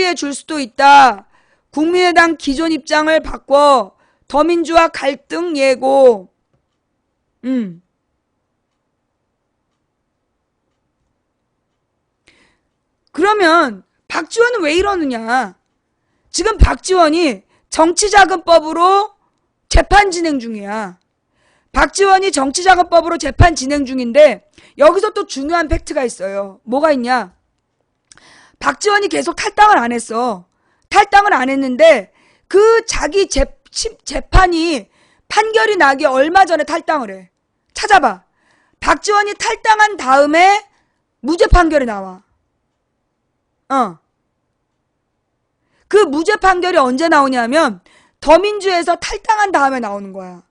유리해 줄 수도 있다. 국민의당 기존 입장을 바꿔 더민주와 갈등 예고. 그러면 박지원은 왜 이러느냐? 지금 박지원이 정치자금법으로 재판 진행 중이야. 박지원이 정치자금법으로 재판 진행 중인데 여기서 또 중요한 팩트가 있어요. 뭐가 있냐? 박지원이 계속 탈당을 안 했어. 탈당을 안 했는데 그 자기 재판이 판결이 나기 얼마 전에 탈당을 해. 찾아봐. 박지원이 탈당한 다음에 무죄 판결이 나와. 그 무죄 판결이 언제 나오냐면 더민주에서 탈당한 다음에 나오는 거야.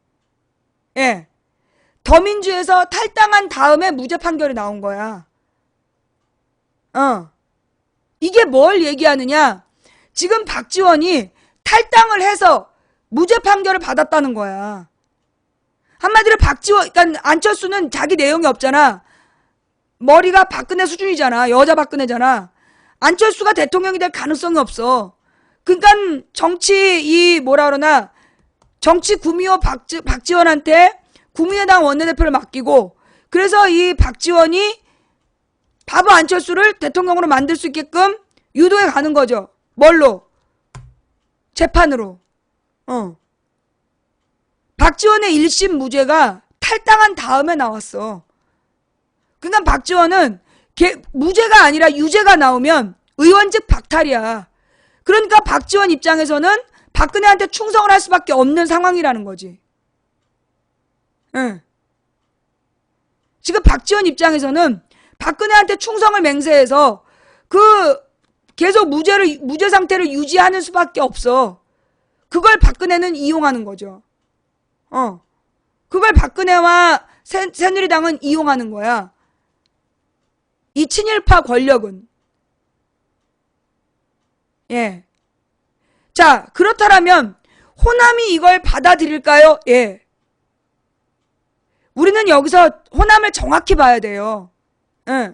예. 더민주에서 탈당한 다음에 무죄 판결이 나온 거야. 이게 뭘 얘기하느냐? 지금 박지원이 탈당을 해서 무죄 판결을 받았다는 거야. 한마디로 박지원, 그러니까 안철수는 자기 내용이 없잖아. 머리가 박근혜 수준이잖아. 여자 박근혜잖아. 안철수가 대통령이 될 가능성이 없어. 그러니까 정치 정치 구미호 박지원한테 국민의당 원내대표를 맡기고, 그래서 이 박지원이 바보 안철수를 대통령으로 만들 수 있게끔 유도해 가는 거죠. 뭘로? 재판으로. 박지원의 1심 무죄가 탈당한 다음에 나왔어. 그러니까 박지원은 무죄가 아니라 유죄가 나오면 의원직 박탈이야. 그러니까 박지원 입장에서는 박근혜한테 충성을 할 수밖에 없는 상황이라는 거지. 지금 박지원 입장에서는 박근혜한테 충성을 맹세해서 계속 무죄 상태를 유지하는 수밖에 없어. 그걸 박근혜는 이용하는 거죠. 그걸 박근혜와 새누리당은 이용하는 거야. 이 친일파 권력은. 예. 자, 그렇다면 호남이 이걸 받아들일까요? 예. 우리는 여기서 호남을 정확히 봐야 돼요. 예.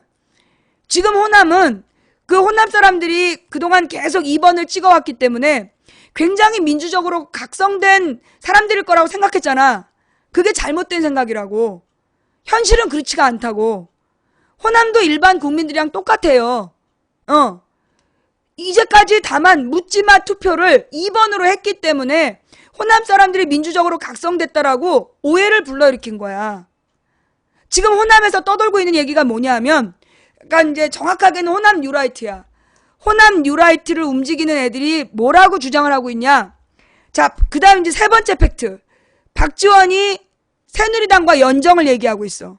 지금 호남은 그 호남 사람들이 그동안 계속 2번을 찍어왔기 때문에 굉장히 민주적으로 각성된 사람들일 거라고 생각했잖아. 그게 잘못된 생각이라고. 현실은 그렇지가 않다고. 호남도 일반 국민들이랑 똑같아요. 이제까지 다만 묻지마 투표를 2번으로 했기 때문에 호남 사람들이 민주적으로 각성됐다라고 오해를 불러일으킨 거야. 지금 호남에서 떠돌고 있는 얘기가 뭐냐 하면, 그러니까 이제 정확하게는 호남 뉴라이트야. 호남 뉴라이트를 움직이는 애들이 뭐라고 주장을 하고 있냐? 자, 그 다음 이제 세 번째 팩트. 박지원이 새누리당과 연정을 얘기하고 있어.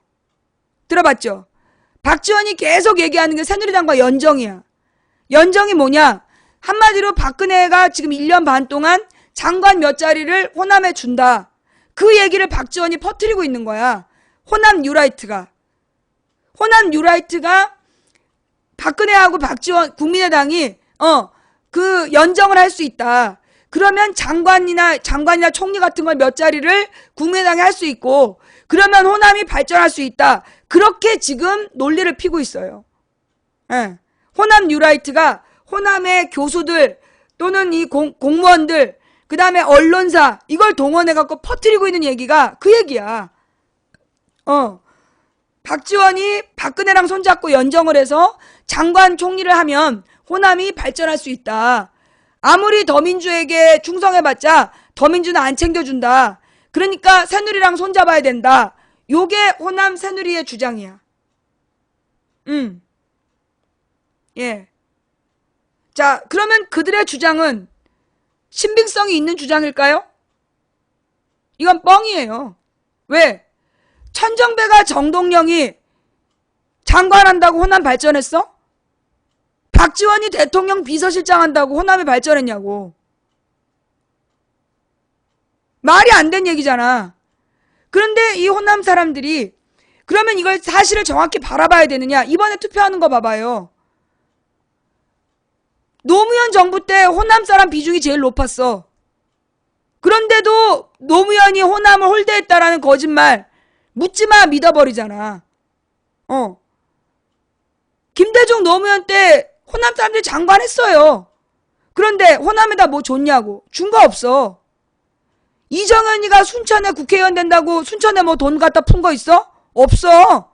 들어봤죠? 박지원이 계속 얘기하는 게 새누리당과 연정이야. 연정이 뭐냐? 한마디로 박근혜가 지금 1년 반 동안 장관 몇 자리를 호남에 준다. 그 얘기를 박지원이 퍼뜨리고 있는 거야. 호남 뉴라이트가. 호남 뉴라이트가 박근혜하고 박지원, 국민의당이 그 연정을 할 수 있다. 그러면 장관이나 총리 같은 걸 몇 자리를 국민의당이 할 수 있고, 그러면 호남이 발전할 수 있다. 그렇게 지금 논리를 피고 있어요. 예. 호남 뉴라이트가 호남의 교수들 또는 이 공무원들, 그 다음에 언론사, 이걸 동원해갖고 퍼뜨리고 있는 얘기가 그 얘기야. 박지원이 박근혜랑 손잡고 연정을 해서 장관 총리를 하면 호남이 발전할 수 있다. 아무리 더민주에게 충성해봤자 더민주는 안 챙겨준다. 그러니까 새누리랑 손잡아야 된다. 요게 호남 새누리의 주장이야. 예. 자, 그러면 그들의 주장은 신빙성이 있는 주장일까요? 이건 뻥이에요. 왜? 천정배가 정동영이 장관한다고 호남 발전했어? 박지원이 대통령 비서실장 한다고 호남이 발전했냐고. 말이 안 된 얘기잖아. 그런데 이 호남 사람들이 그러면 이걸 사실을 정확히 바라봐야 되느냐? 이번에 투표하는 거 봐봐요. 노무현 정부 때 호남 사람 비중이 제일 높았어. 그런데도 노무현이 호남을 홀대했다라는 거짓말 묻지마 믿어버리잖아. 김대중 노무현 때 호남 사람들이 장관했어요. 그런데 호남에다 뭐 줬냐고. 준 거 없어. 이정현이가 순천에 국회의원 된다고 순천에 뭐 돈 갖다 푼 거 있어? 없어.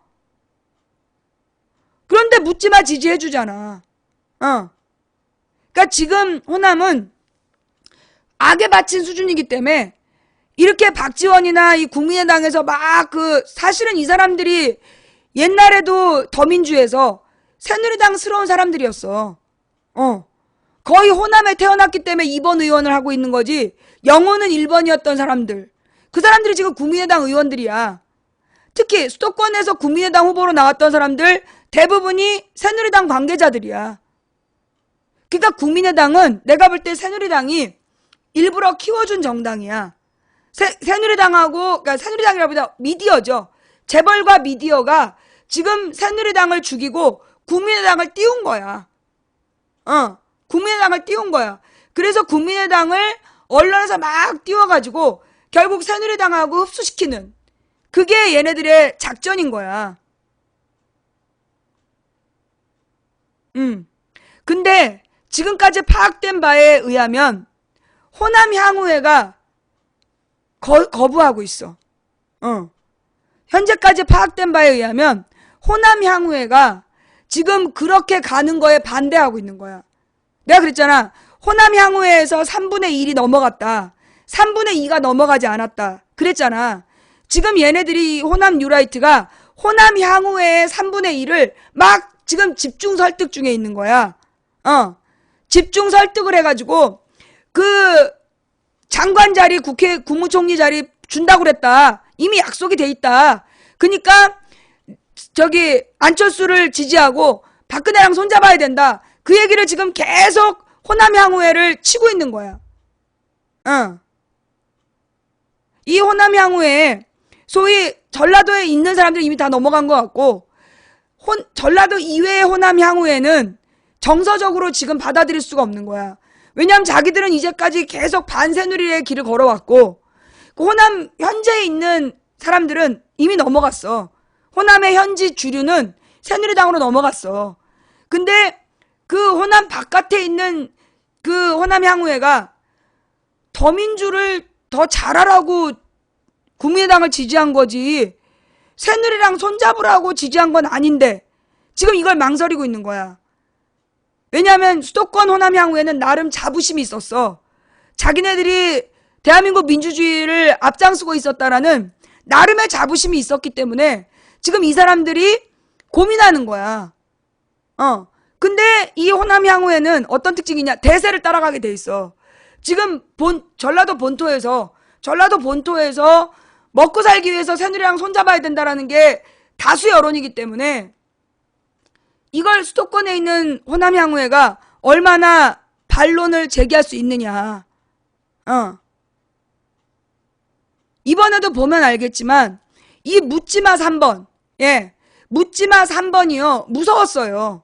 그런데 묻지마 지지해주잖아. 그러니까 지금 호남은 악에 바친 수준이기 때문에 이렇게 박지원이나 이 국민의당에서 막 사실은 이 사람들이 옛날에도 더민주에서 새누리당스러운 사람들이었어. 거의 호남에 태어났기 때문에 2번 의원을 하고 있는 거지. 영호는 1번이었던 사람들. 그 사람들이 지금 국민의당 의원들이야. 특히 수도권에서 국민의당 후보로 나왔던 사람들 대부분이 새누리당 관계자들이야. 그러니까 국민의당은 내가 볼 때 새누리당이 일부러 키워준 정당이야. 새누리당하고, 그러니까 새누리당이라보다 미디어죠. 재벌과 미디어가 지금 새누리당을 죽이고 국민의당을 띄운 거야. 국민의당을 띄운 거야. 그래서 국민의당을 언론에서 막 띄워가지고 결국 새누리당하고 흡수시키는 그게 얘네들의 작전인 거야. 근데 지금까지 파악된 바에 의하면 호남 향후회가 거부하고 있어. 현재까지 파악된 바에 의하면 호남 향후회가 지금 그렇게 가는 거에 반대하고 있는 거야. 내가 그랬잖아. 호남 향후회에서 3분의 1이 넘어갔다. 3분의 2가 넘어가지 않았다. 그랬잖아. 지금 얘네들이 호남 뉴라이트가 호남 향후회의 3분의 1을 막 지금 집중 설득 중에 있는 거야. 집중 설득을 해가지고 그 장관 자리, 국무총리 자리 준다고 그랬다. 이미 약속이 돼 있다. 그러니까 저기 안철수를 지지하고 박근혜랑 손잡아야 된다. 그 얘기를 지금 계속 호남 향후회를 치고 있는 거야. 이 호남 향후회 소위 전라도에 있는 사람들이 이미 다 넘어간 것 같고 전라도 이외의 호남 향후회는 정서적으로 지금 받아들일 수가 없는 거야. 왜냐하면 자기들은 이제까지 계속 반새누리의 길을 걸어왔고 그 호남 현재에 있는 사람들은 이미 넘어갔어. 호남의 현지 주류는 새누리당으로 넘어갔어. 근데 그 호남 바깥에 있는 그 호남 향후회가 더민주를 더 잘하라고 국민의당을 지지한 거지 새누리랑 손잡으라고 지지한 건 아닌데 지금 이걸 망설이고 있는 거야. 왜냐하면 수도권 호남 향후에는 나름 자부심이 있었어. 자기네들이 대한민국 민주주의를 앞장서고 있었다라는 나름의 자부심이 있었기 때문에 지금 이 사람들이 고민하는 거야. 근데 이 호남 향후에는 어떤 특징이냐? 대세를 따라가게 돼 있어. 지금 전라도 본토에서 먹고 살기 위해서 새누리랑 손잡아야 된다라는 게 다수의 여론이기 때문에 이걸 수도권에 있는 호남 향후회가 얼마나 반론을 제기할 수 있느냐. 이번에도 보면 알겠지만 이 묻지마 3번 묻지마 3번이요 무서웠어요.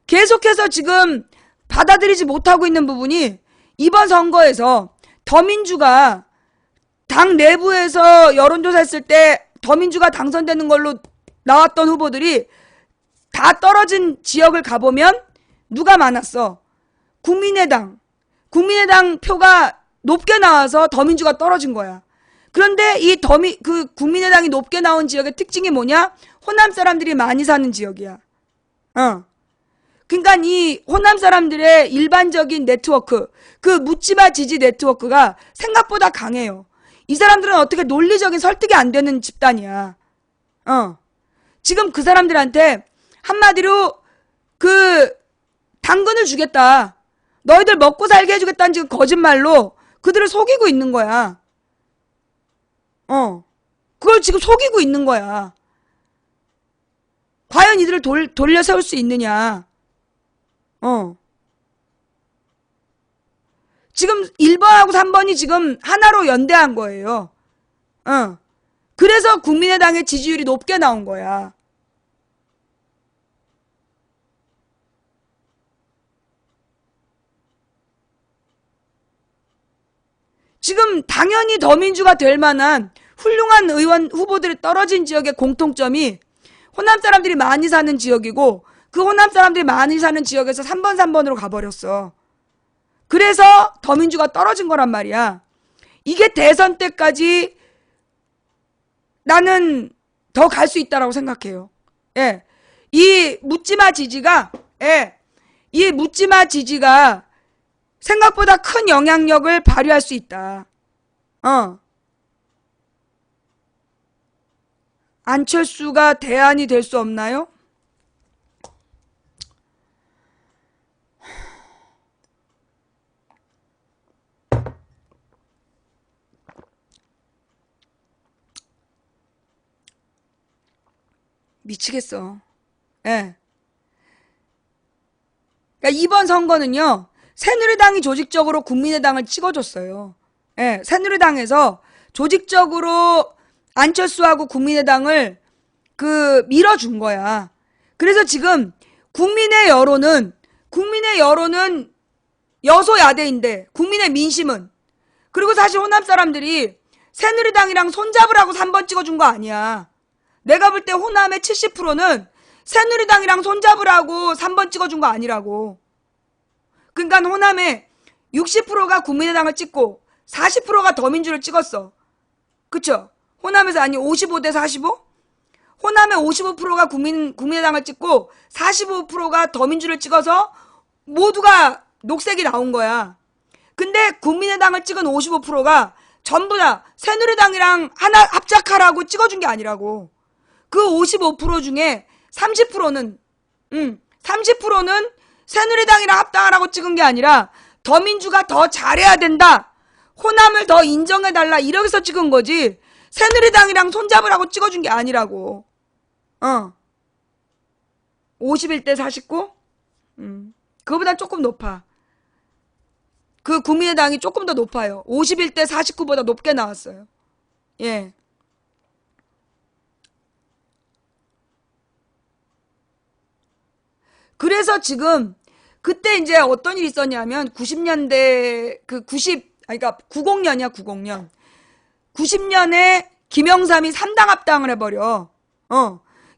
계속해서 지금 받아들이지 못하고 있는 부분이 이번 선거에서 더민주가 당 내부에서 여론조사했을 때 더민주가 당선되는 걸로 나왔던 후보들이 다 떨어진 지역을 가보면 누가 많았어? 국민의당 표가 높게 나와서 더민주가 떨어진 거야. 그런데 그 국민의당이 높게 나온 지역의 특징이 뭐냐? 호남 사람들이 많이 사는 지역이야. 그러니까 이 호남 사람들의 일반적인 네트워크, 그 묻지마 지지 네트워크가 생각보다 강해요. 이 사람들은 어떻게 논리적인 설득이 안 되는 집단이야. 지금 그 사람들한테 한마디로 당근을 주겠다. 너희들 먹고 살게 해주겠다는 지금 거짓말로 그들을 속이고 있는 거야. 그걸 지금 속이고 있는 거야. 과연 이들을 돌려 세울 수 있느냐. 지금 1번하고 3번이 지금 하나로 연대한 거예요. 그래서 국민의당의 지지율이 높게 나온 거야. 지금 당연히 더민주가 될 만한 훌륭한 의원 후보들이 떨어진 지역의 공통점이 호남 사람들이 많이 사는 지역이고 그 호남 사람들이 많이 사는 지역에서 3번, 3번으로 가버렸어. 그래서 더민주가 떨어진 거란 말이야. 이게 대선 때까지 나는 더 갈 수 있다라고 생각해요. 예. 이 묻지마 지지가, 예. 이 묻지마 지지가 생각보다 큰 영향력을 발휘할 수 있다. 안철수가 대안이 될 수 없나요? 미치겠어. 예. 그러니까 이번 선거는요, 새누리당이 조직적으로 국민의당을 찍어줬어요. 예, 새누리당에서 조직적으로 안철수하고 국민의당을 밀어준 거야. 그래서 지금 국민의 여론은 여소야대인데, 국민의 민심은, 그리고 사실 호남 사람들이 새누리당이랑 손잡으라고 3번 찍어준 거 아니야. 내가 볼 때 호남의 70%는 새누리당이랑 손잡으라고 3번 찍어준 거 아니라고. 그러니까 호남의 60%가 국민의당을 찍고 40%가 더민주를 찍었어. 그쵸? 호남에서 55대 45? 호남의 55%가 국민의당을 찍고 45%가 더민주를 찍어서 모두가 녹색이 나온 거야. 근데 국민의당을 찍은 55%가 전부 다 새누리당이랑 하나 합작하라고 찍어준 게 아니라고. 그 55% 중에 30%는 새누리당이랑 합당하라고 찍은 게 아니라 더민주가 더 잘해야 된다. 호남을 더 인정해달라. 이러면서 찍은 거지. 새누리당이랑 손잡으라고 찍어준 게 아니라고. 51대 49? 그거보다 조금 높아. 그 국민의당이 조금 더 높아요. 51대 49보다 높게 나왔어요. 예. 그래서 지금 그때 이제 어떤 일이 있었냐면 90년대 그러니까 90년이야 90년. 90년에 김영삼이 3당 합당을 해버려.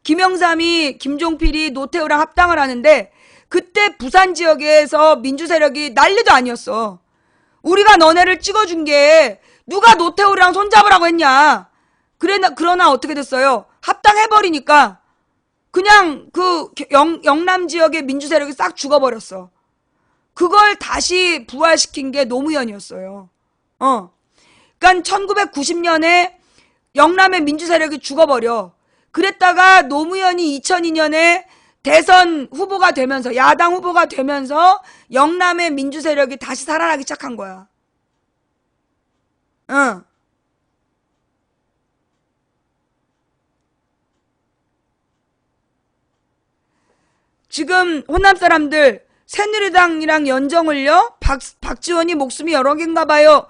김영삼이 김종필이 노태우랑 합당을 하는데 그때 부산 지역에서 민주세력이 난리도 아니었어. 우리가 너네를 찍어준 게 누가 노태우랑 손잡으라고 했냐. 그러나 어떻게 됐어요? 합당해버리니까 그냥 영남 지역의 민주세력이 싹 죽어버렸어. 그걸 다시 부활시킨 게 노무현이었어요. 그러니까 1990년에 영남의 민주세력이 죽어버려. 그랬다가 노무현이 2002년에 대선 후보가 되면서 야당 후보가 되면서 영남의 민주세력이 다시 살아나기 시작한 거야. 지금 호남 사람들 새누리당이랑 연정을요? 박지원이 목숨이 여러 개인가 봐요.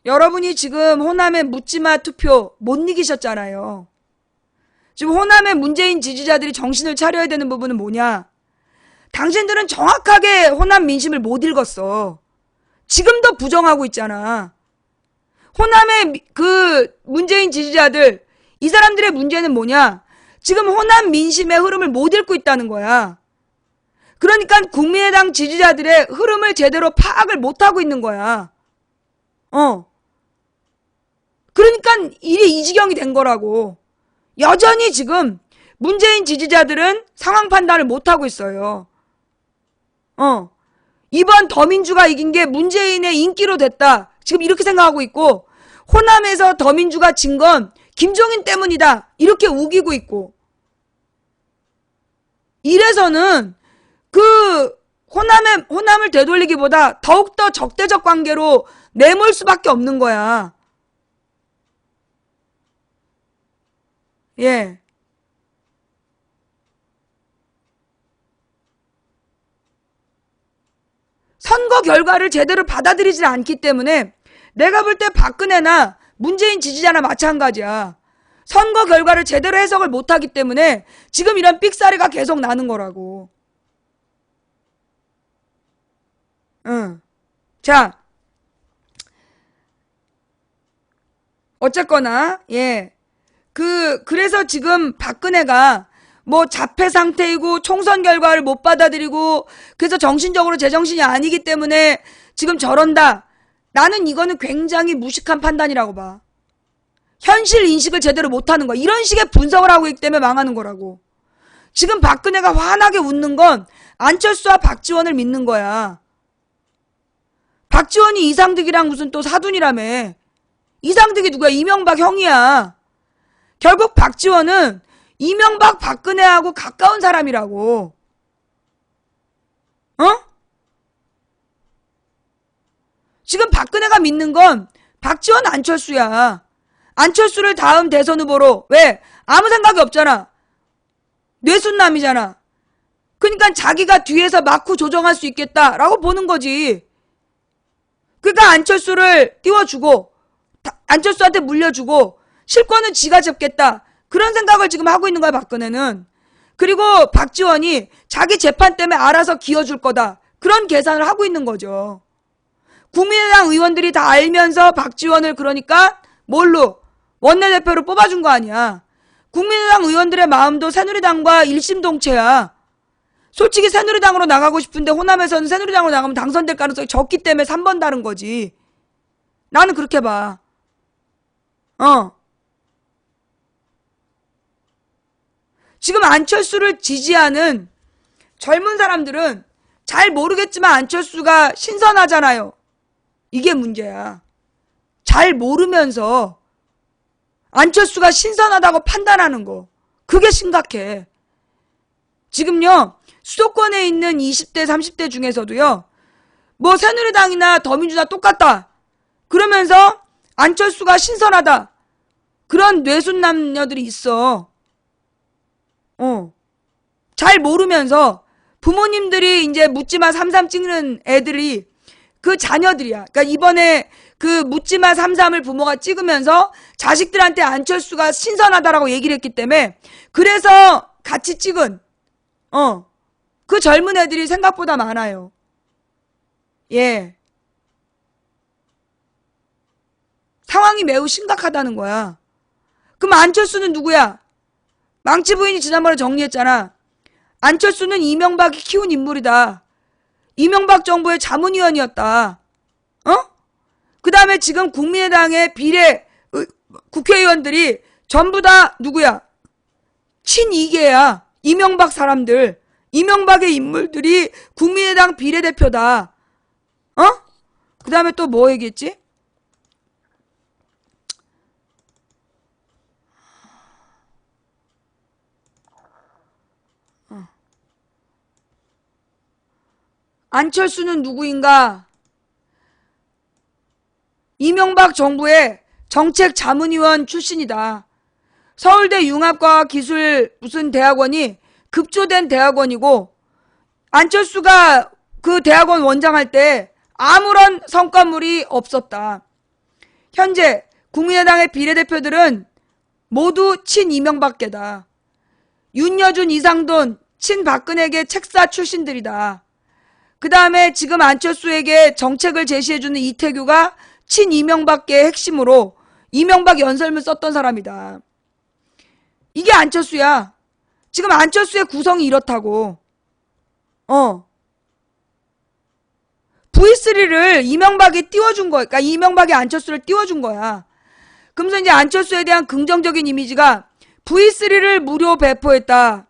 여러분이 지금 호남의 묻지마 투표 못 이기셨잖아요. 지금 호남의 문재인 지지자들이 정신을 차려야 되는 부분은 뭐냐? 당신들은 정확하게 호남 민심을 못 읽었어. 지금도 부정하고 있잖아. 호남의 문재인 지지자들, 이 사람들의 문제는 뭐냐? 지금 호남 민심의 흐름을 못 읽고 있다는 거야. 그러니까 국민의당 지지자들의 흐름을 제대로 파악을 못하고 있는 거야. 그러니까 일이 이 지경이 된 거라고. 여전히 지금 문재인 지지자들은 상황 판단을 못하고 있어요. 이번 더민주가 이긴 게 문재인의 인기로 됐다. 지금 이렇게 생각하고 있고, 호남에서 더민주가 진 건 김종인 때문이다. 이렇게 우기고 있고. 이래서는 호남을 되돌리기보다 더욱더 적대적 관계로 내몰 수밖에 없는 거야. 예. 선거 결과를 제대로 받아들이질 않기 때문에 내가 볼 때 박근혜나 문재인 지지자나 마찬가지야. 선거 결과를 제대로 해석을 못하기 때문에 지금 이런 삑사리가 계속 나는 거라고. 자, 어쨌거나 예. 그래서 지금 박근혜가 뭐 자폐 상태이고 총선 결과를 못 받아들이고 그래서 정신적으로 제정신이 아니기 때문에 지금 저런다. 나는 이거는 굉장히 무식한 판단이라고 봐. 현실 인식을 제대로 못하는 거야. 이런 식의 분석을 하고 있기 때문에 망하는 거라고. 지금 박근혜가 환하게 웃는 건 안철수와 박지원을 믿는 거야. 박지원이 이상득이랑 무슨 또 사돈이라며. 이상득이 누구야? 이명박 형이야. 결국 박지원은 이명박 박근혜하고 가까운 사람이라고. 어? 지금 박근혜가 믿는 건 박지원 안철수야. 안철수를 다음 대선 후보로. 왜? 아무 생각이 없잖아. 뇌순남이잖아. 그러니까 자기가 뒤에서 마쿠 조정할 수 있겠다라고 보는 거지. 그러니까 안철수를 띄워주고 안철수한테 물려주고 실권은 지가 잡겠다. 그런 생각을 지금 하고 있는 거야 박근혜는. 그리고 박지원이 자기 재판 때문에 알아서 기어줄 거다. 그런 계산을 하고 있는 거죠. 국민의당 의원들이 다 알면서 박지원을 그러니까 뭘로? 원내대표로 뽑아준 거 아니야. 국민의당 의원들의 마음도 새누리당과 일심동체야. 솔직히 새누리당으로 나가고 싶은데 호남에서는 새누리당으로 나가면 당선될 가능성이 적기 때문에 3번 다른 거지. 나는 그렇게 봐. 지금 안철수를 지지하는 젊은 사람들은 잘 모르겠지만 안철수가 신선하잖아요. 이게 문제야. 잘 모르면서 안철수가 신선하다고 판단하는 거. 그게 심각해. 지금요. 수도권에 있는 20대 30대 중에서도요. 뭐 새누리당이나 더민주나 똑같다. 그러면서 안철수가 신선하다. 그런 뇌순 남녀들이 있어. 잘 모르면서 부모님들이 이제 묻지마 33 찍는 애들이 그 자녀들이야. 그러니까 이번에 그 묻지마 33을 부모가 찍으면서 자식들한테 안철수가 신선하다라고 얘기를 했기 때문에 그래서 같이 찍은 그 젊은 애들이 생각보다 많아요. 예. 상황이 매우 심각하다는 거야. 그럼 안철수는 누구야? 망치 부인이 지난번에 정리했잖아. 안철수는 이명박이 키운 인물이다. 이명박 정부의 자문위원이었다. 그 다음에 지금 국민의당의 비례 국회의원들이 전부 다 누구야? 친이계야. 이명박 사람들. 이명박의 인물들이 국민의당 비례대표다. 그 다음에 또 뭐 얘기했지? 안철수는 누구인가? 이명박 정부의 정책자문위원 출신이다. 서울대 융합과학기술 무슨 대학원이 급조된 대학원이고 안철수가 그 대학원 원장할 때 아무런 성과물이 없었다. 현재 국민의당의 비례대표들은 모두 친이명박계다. 윤여준, 이상돈, 친박근혜계 책사 출신들이다. 그 다음에 지금 안철수에게 정책을 제시해주는 이태규가 친이명박계의 핵심으로 이명박 연설문 썼던 사람이다. 이게 안철수야. 지금 안철수의 구성이 이렇다고. V3를 이명박이 띄워준 거야. 그러니까 이명박이 안철수를 띄워준 거야. 그러면서 이제 안철수에 대한 긍정적인 이미지가 V3를 무료 배포했다.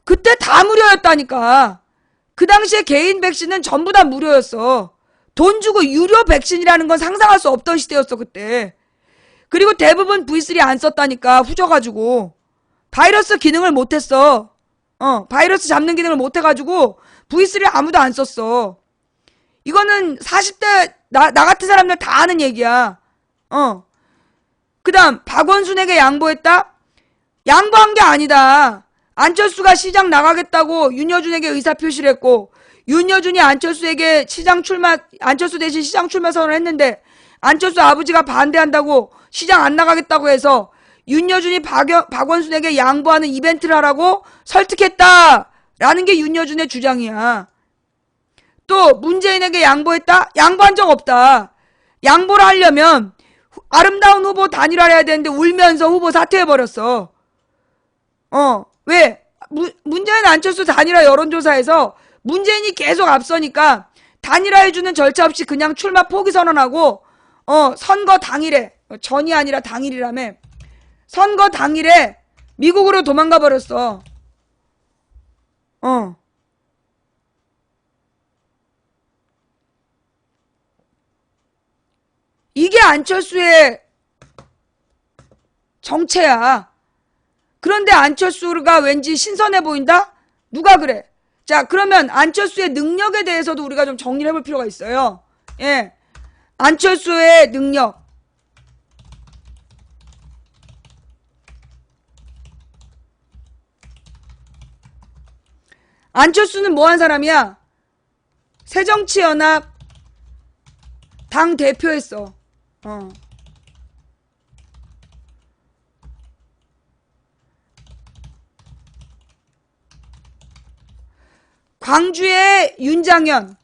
그때 다 무료였다니까. 그 당시에 개인 백신은 전부 다 무료였어. 돈 주고 유료 백신이라는 건 상상할 수 없던 시대였어 그때. 그리고 대부분 V3 안 썼다니까 후져가지고. 바이러스 기능을 못했어. 바이러스 잡는 기능을 못해가지고 V3 아무도 안 썼어. 이거는 40대 나 같은 사람들 다 아는 얘기야. 그 다음 박원순에게 양보했다? 양보한 게 아니다. 안철수가 시장 나가겠다고 윤여준에게 의사표시를 했고 윤여준이 안철수에게 안철수 대신 시장 출마 선언을 했는데 안철수 아버지가 반대한다고 시장 안 나가겠다고 해서 윤여준이 박원순에게 양보하는 이벤트를 하라고 설득했다라는 게 윤여준의 주장이야. 또 문재인에게 양보했다? 양보한 적 없다. 양보를 하려면 아름다운 후보 단일화를 해야 되는데 울면서 후보 사퇴해버렸어. 왜? 문재인 안철수 단일화 여론조사에서 문재인이 계속 앞서니까 단일화해주는 절차 없이 그냥 출마 포기 선언하고 선거 당일에 전이 아니라 당일이라며 선거 당일에 미국으로 도망가 버렸어. 이게 안철수의 정체야. 그런데 안철수가 왠지 신선해 보인다? 누가 그래? 자, 그러면 안철수의 능력에 대해서도 우리가 좀 정리를 해볼 필요가 있어요. 예. 안철수의 능력. 안철수는 뭐 한 사람이야? 새정치연합 당 대표했어. 광주의 윤장현,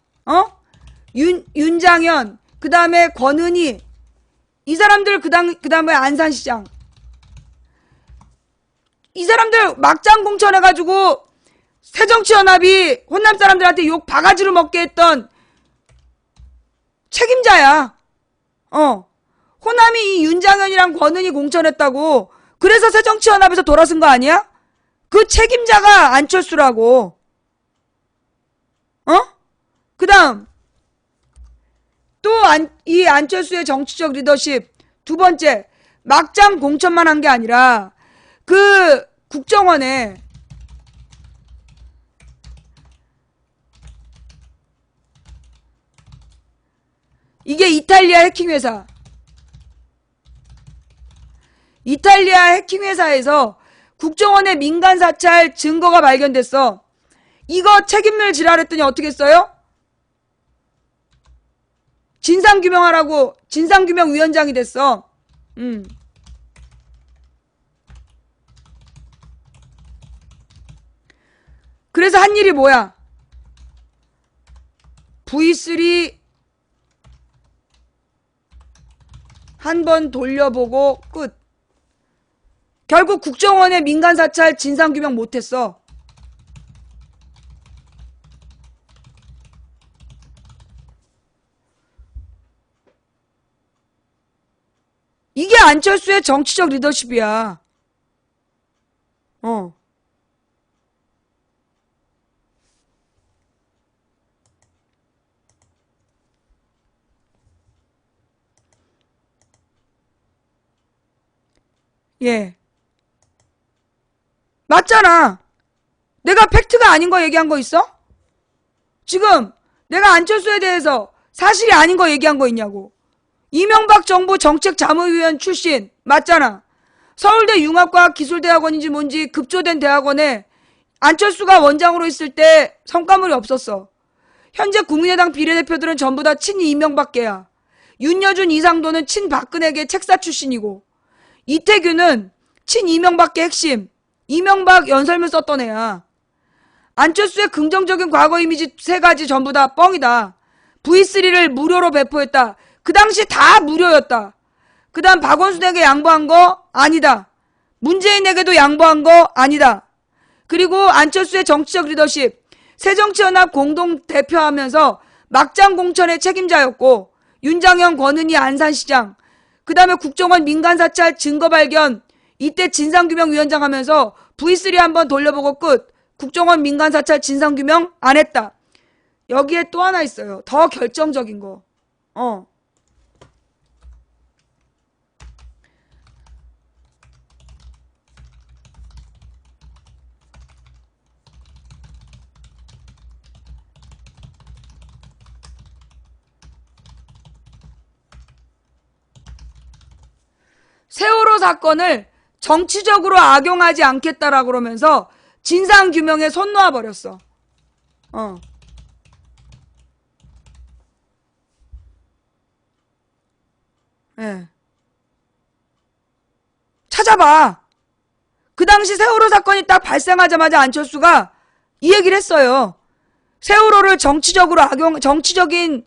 윤장현, 그 다음에 권은희, 이 사람들 그 다음에 안산시장. 이 사람들 막장 공천해가지고 새정치연합이 호남 사람들한테 욕 바가지로 먹게 했던 책임자야. 호남이 이 윤장현이랑 권은희 공천했다고. 그래서 새정치연합에서 돌아선 거 아니야? 그 책임자가 안철수라고. 그 다음 또 이 안철수의 정치적 리더십. 두 번째, 막장 공천만 한 게 아니라 그 국정원에 이게 이탈리아 해킹회사. 이탈리아 해킹회사에서 국정원의 민간 사찰 증거가 발견됐어. 이거 책임을 지랄했더니 어떻게 했어요? 진상규명하라고 진상규명위원장이 됐어. 그래서 한 일이 뭐야? V3 한 번 돌려보고 끝. 결국 국정원의 민간사찰 진상규명 못했어. 이게 안철수의 정치적 리더십이야. 예. 맞잖아. 내가 팩트가 아닌 거 얘기한 거 있어? 지금 내가 안철수에 대해서 사실이 아닌 거 얘기한 거 있냐고. 이명박 정부 정책자문위원 출신 맞잖아. 서울대 융합과학기술대학원인지 뭔지 급조된 대학원에 안철수가 원장으로 있을 때 성과물이 없었어. 현재 국민의당 비례대표들은 전부 다 친이 이명박계야. 윤여준, 이상도는 친박근혜계 책사 출신이고, 이태규는 친이명박계 핵심, 이명박 연설문 썼던 애야. 안철수의 긍정적인 과거 이미지 세 가지 전부 다 뻥이다. V3를 무료로 배포했다. 그 당시 다 무료였다. 그 다음 박원순에게 양보한 거 아니다. 문재인에게도 양보한 거 아니다. 그리고 안철수의 정치적 리더십, 새정치연합 공동대표하면서 막장 공천의 책임자였고, 윤장현, 권은희, 안산시장, 그 다음에 국정원 민간사찰 증거 발견, 이때 진상규명위원장 하면서 V3 한번 돌려보고 끝. 국정원 민간사찰 진상규명 안 했다. 여기에 또 하나 있어요. 더 결정적인 거. 세월호 사건을 정치적으로 악용하지 않겠다라고 그러면서 진상규명에 손 놓아버렸어. 예. 찾아봐. 그 당시 세월호 사건이 딱 발생하자마자 안철수가 이 얘기를 했어요. 세월호를 정치적으로 정치적인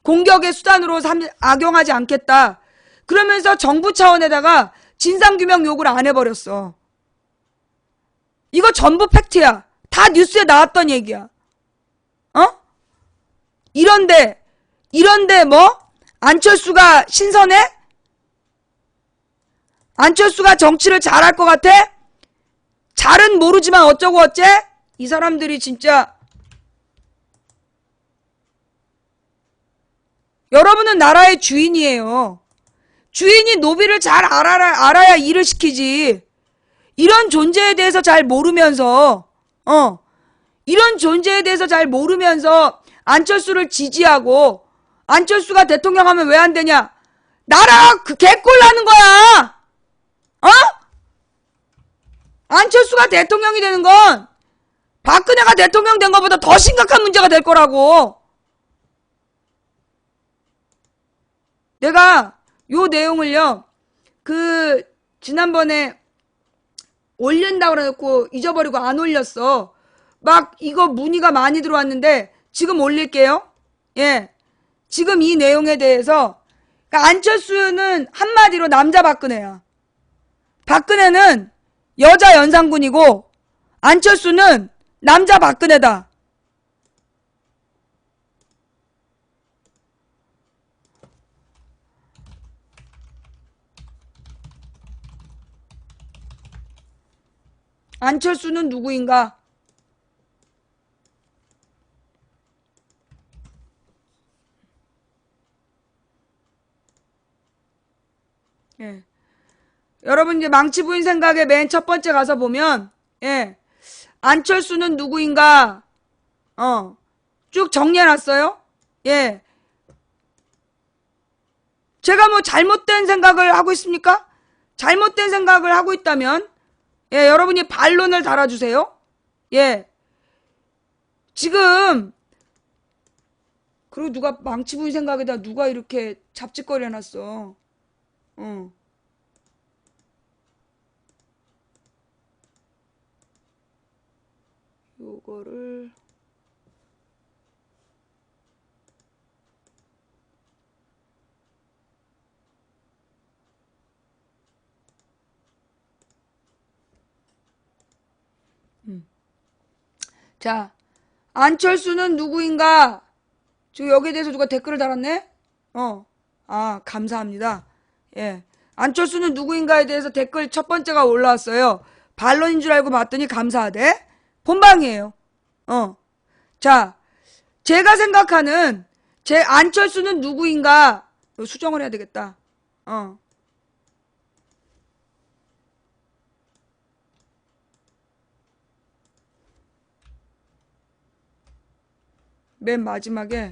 공격의 수단으로 악용하지 않겠다. 그러면서 정부 차원에다가 진상규명 요구를 안 해버렸어. 이거 전부 팩트야. 다 뉴스에 나왔던 얘기야. 어? 이런데 뭐? 안철수가 신선해? 안철수가 정치를 잘할 것 같아? 잘은 모르지만 어쩌고 어째? 이 사람들이 진짜. 여러분은 나라의 주인이에요. 주인이 노비를 잘 알아야 일을 시키지. 이런 존재에 대해서 잘 모르면서 이런 존재에 대해서 잘 모르면서 안철수를 지지하고 안철수가 대통령 하면 왜 안 되냐? 나라 그 개꼴 나는 거야. 안철수가 대통령이 되는 건 박근혜가 대통령 된 것보다 더 심각한 문제가 될 거라고. 내가 요 내용을요, 지난번에 올린다고 그래놓고 잊어버리고 안 올렸어. 막 이거 문의가 많이 들어왔는데 지금 올릴게요. 예. 지금 이 내용에 대해서, 그러니까 안철수는 한마디로 남자 박근혜야. 박근혜는 여자 연상군이고 안철수는 남자 박근혜다. 안철수는 누구인가? 예. 여러분 이제 망치 부인 생각에 맨 첫 번째 가서 보면, 예. 안철수는 누구인가? 쭉 정리해놨어요. 예. 제가 뭐 잘못된 생각을 하고 있습니까? 잘못된 생각을 하고 있다면, 예, 여러분이 반론을 달아주세요. 예. 지금, 그리고 누가 망치 부인 생각에다 누가 이렇게 잡짓거리 해놨어. 요거를 자, 안철수는 누구인가? 지금 여기에 대해서 누가 댓글을 달았네? 감사합니다. 예. 안철수는 누구인가에 대해서 댓글 첫 번째가 올라왔어요. 반론인 줄 알고 봤더니 감사하대. 본방이에요. 자, 제가 생각하는 제 안철수는 누구인가? 수정을 해야 되겠다. 맨 마지막에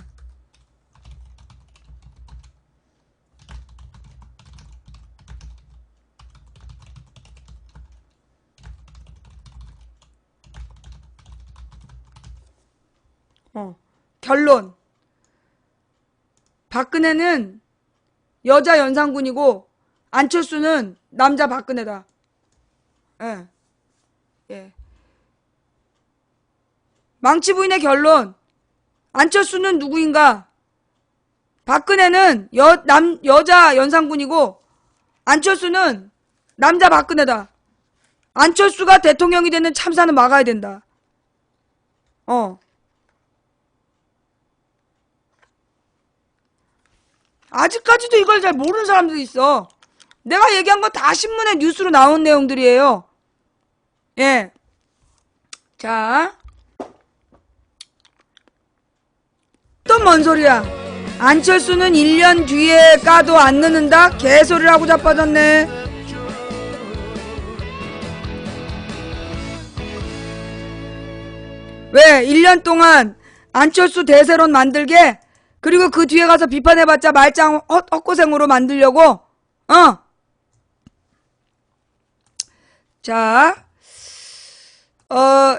결론. 박근혜는 여자 연상군이고 안철수는 남자 박근혜다. 예. 예. 망치 부인의 결론. 안철수는 누구인가? 박근혜는 여자 연상군이고 안철수는 남자 박근혜다. 안철수가 대통령이 되는 참사는 막아야 된다. 아직까지도 이걸 잘 모르는 사람들이 있어. 내가 얘기한 건 다 신문에 뉴스로 나온 내용들이에요. 예. 자. 또 뭔 소리야. 안철수는 1년 뒤에 까도 안 늦는다? 개소리를 하고 자빠졌네. 왜 1년 동안 안철수 대세론 만들게? 그리고 그 뒤에 가서 비판해봤자 말짱 헛고생으로 만들려고? 자,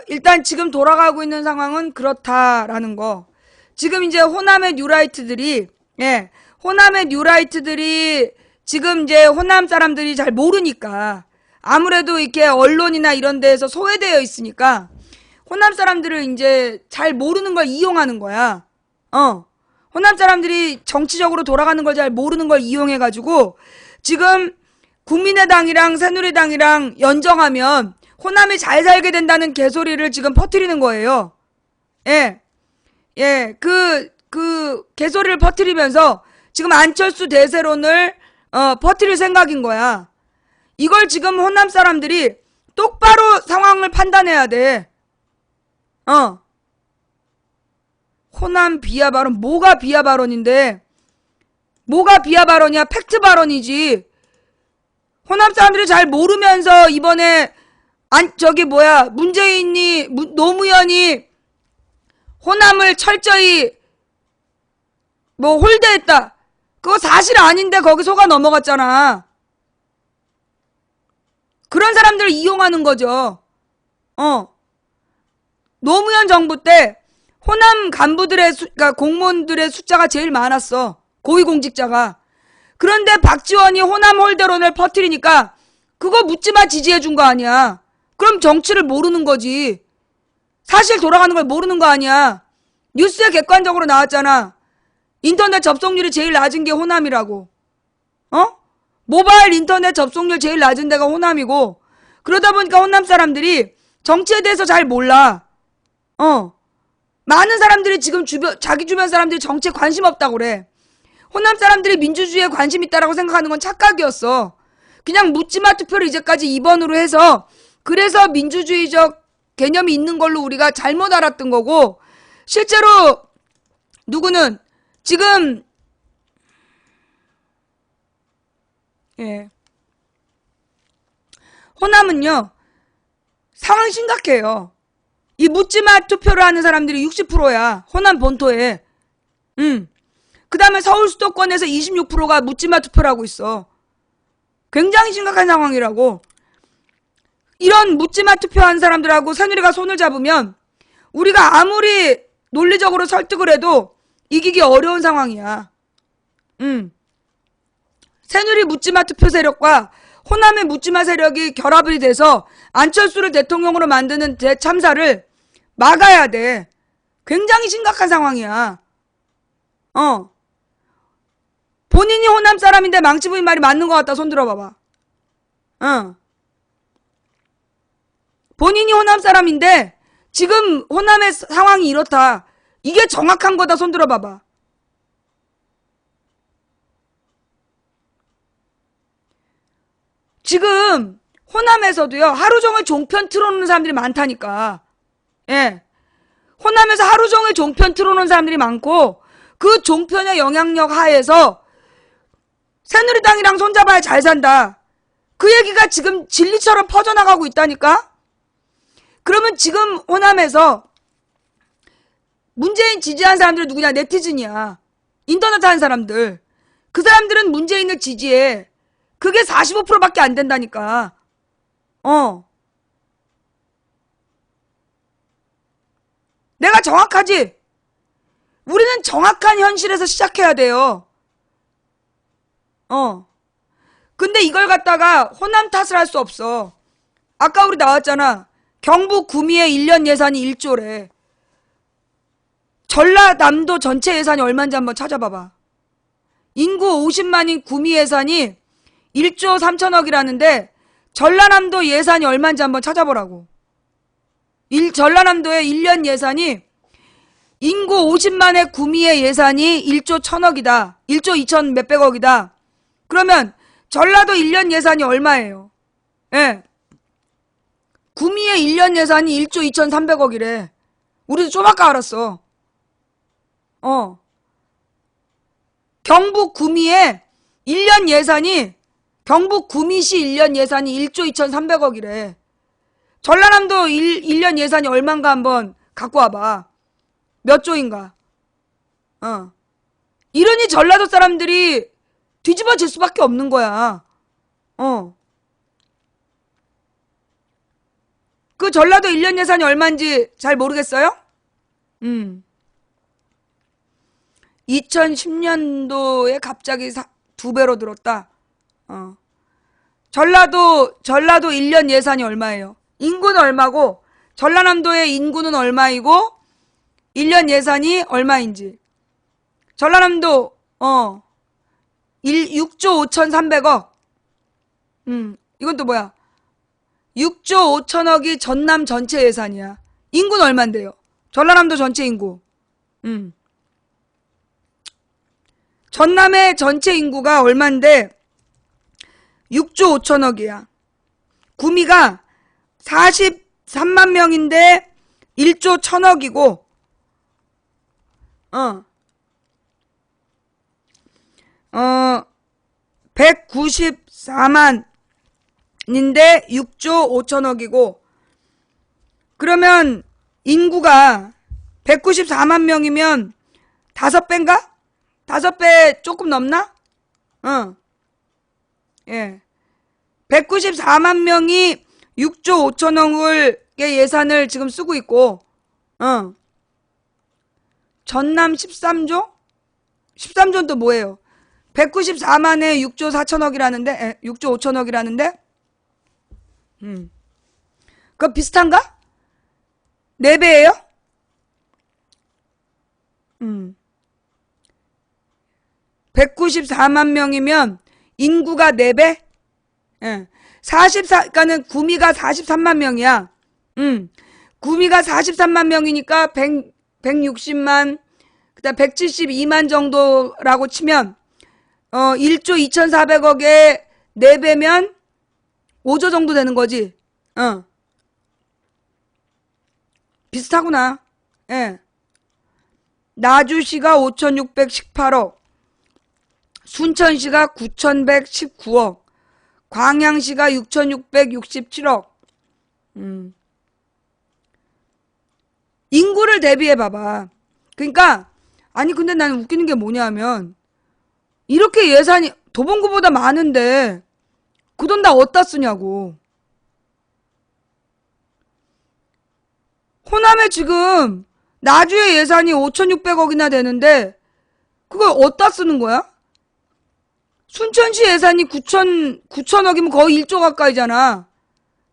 일단 지금 돌아가고 있는 상황은 그렇다라는 거. 지금 이제 호남의 뉴라이트들이, 예, 호남의 뉴라이트들이 지금 이제 호남 사람들이 잘 모르니까, 아무래도 이렇게 언론이나 이런 데에서 소외되어 있으니까, 호남 사람들을 이제 잘 모르는 걸 이용하는 거야. 호남 사람들이 정치적으로 돌아가는 걸 잘 모르는 걸 이용해가지고 지금 국민의당이랑 새누리당이랑 연정하면 호남이 잘 살게 된다는 개소리를 지금 퍼뜨리는 거예요. 예. 예. 그 개소리를 퍼뜨리면서 지금 안철수 대세론을 퍼뜨릴 생각인 거야. 이걸 지금 호남 사람들이 똑바로 상황을 판단해야 돼. 호남 비하 발언, 뭐가 비하 발언인데? 뭐가 비하 발언이야? 팩트 발언이지. 호남 사람들이 잘 모르면서 이번에 문재인이 노무현이 호남을 철저히 홀대했다. 그거 사실 아닌데 거기 속아 넘어갔잖아. 그런 사람들을 이용하는 거죠. 노무현 정부 때 호남 간부들의 그러니까 공무원들의 숫자가 제일 많았어. 고위공직자가. 그런데 박지원이 호남 홀대론을 퍼뜨리니까 그거 묻지마 지지해준 거 아니야. 그럼 정치를 모르는 거지. 사실 돌아가는 걸 모르는 거 아니야. 뉴스에 객관적으로 나왔잖아. 인터넷 접속률이 제일 낮은 게 호남이라고. 모바일 인터넷 접속률 제일 낮은 데가 호남이고, 그러다 보니까 호남 사람들이 정치에 대해서 잘 몰라. 많은 사람들이 지금 자기 주변 사람들이 정치에 관심 없다고 그래. 호남 사람들이 민주주의에 관심 있다라고 생각하는 건 착각이었어. 그냥 묻지마 투표를 이제까지 2번으로 해서, 그래서 민주주의적 개념이 있는 걸로 우리가 잘못 알았던 거고, 실제로 누구는 지금 호남은요 상황이 심각해요. 이 묻지마 투표를 하는 사람들이 60%야. 호남 본토에. 그 다음에 서울 수도권에서 26%가 묻지마 투표를 하고 있어. 굉장히 심각한 상황이라고. 이런 묻지마 투표한 사람들하고 새누리가 손을 잡으면 우리가 아무리 논리적으로 설득을 해도 이기기 어려운 상황이야. 새누리 묻지마 투표 세력과 호남의 묻지마 세력이 결합이 돼서 안철수를 대통령으로 만드는 대참사를 막아야 돼. 굉장히 심각한 상황이야. 본인이 호남 사람인데 망치 부인 말이 맞는 것 같다. 손 들어봐봐. 본인이 호남 사람인데 지금 호남의 상황이 이렇다. 이게 정확한 거다. 손 들어봐봐. 지금 호남에서도요 하루 종일 종편 틀어놓는 사람들이 많다니까. 예, 호남에서 하루 종일 종편 틀어놓는 사람들이 많고 그 종편의 영향력 하에서 새누리당이랑 손잡아야 잘 산다. 그 얘기가 지금 진리처럼 퍼져나가고 있다니까. 그러면 지금 호남에서 문재인 지지한 사람들은 누구냐? 네티즌이야. 인터넷 하는 사람들. 그 사람들은 문재인을 지지해. 그게 45%밖에 안 된다니까. 내가 정확하지? 우리는 정확한 현실에서 시작해야 돼요. 근데 이걸 갖다가 호남 탓을 할 수 없어. 아까 우리 나왔잖아. 경북 구미의 1년 예산이 1조래. 전라남도 전체 예산이 얼마인지 한번 찾아봐봐. 인구 50만인 구미 예산이 1조 3천억이라는데 전라남도 예산이 얼마인지 한번 찾아보라고. 전라남도의 1년 예산이 인구 50만의 구미의 예산이 1조 1천억이다. 1조 2천 몇백억이다. 그러면 전라도 1년 예산이 얼마예요? 예. 구미의 1년 예산이 1조 2,300억이래. 우리도 좀 아까 알았어. 경북 구미의 1년 예산이 경북 구미시 1년 예산이 1조 2,300억이래. 전라남도 1년 예산이 얼만가 한번 갖고 와봐. 몇 조인가. 이러니 전라도 사람들이 뒤집어질 수밖에 없는 거야. 그 전라도 1년 예산이 얼마인지 잘 모르겠어요? 2010년도에 갑자기 2배로 늘었다. 전라도 1년 예산이 얼마예요? 인구는 얼마고 전라남도의 인구는 얼마이고 1년 예산이 얼마인지. 전라남도 6조 5,300억. 이건 또 뭐야? 6조 5천억이 전남 전체 예산이야. 인구는 얼만데요? 전라남도 전체 인구. 전남의 전체 인구가 얼만데 6조 5천억이야. 구미가 43만 명인데 1조 1천억이고 194만인데 6조 5천억이고 그러면 인구가 194만 명이면 5배인가? 5배 조금 넘나? 예. 194만 명이 6조 5천억의 예산을 지금 쓰고 있고, 전남 13조? 13조는 또 뭐예요? 194만에 6조 4천억이라는데, 6조 5천억이라는데? 그거 비슷한가? 4배예요? 194만 명이면 인구가 4배? 예. 그러니까는 구미가 43만 명이야. 구미가 43만 명이니까 160만, 그다음 172만 정도라고 치면 1조 2,400억에 4배면 5조 정도 되는 거지. 비슷하구나. 예. 나주시가 5,618억, 순천시가 9,119억, 광양시가 6,667억. 인구를 대비해 봐봐. 그러니까 아니 근데 나는 웃기는 게 뭐냐면 이렇게 예산이 도봉구보다 많은데 그 돈 다 어디다 쓰냐고. 호남에 지금 나주의 예산이 5,600억이나 되는데 그걸 어디다 쓰는 거야? 순천시 예산이 9천억이면 거의 1조 가까이잖아.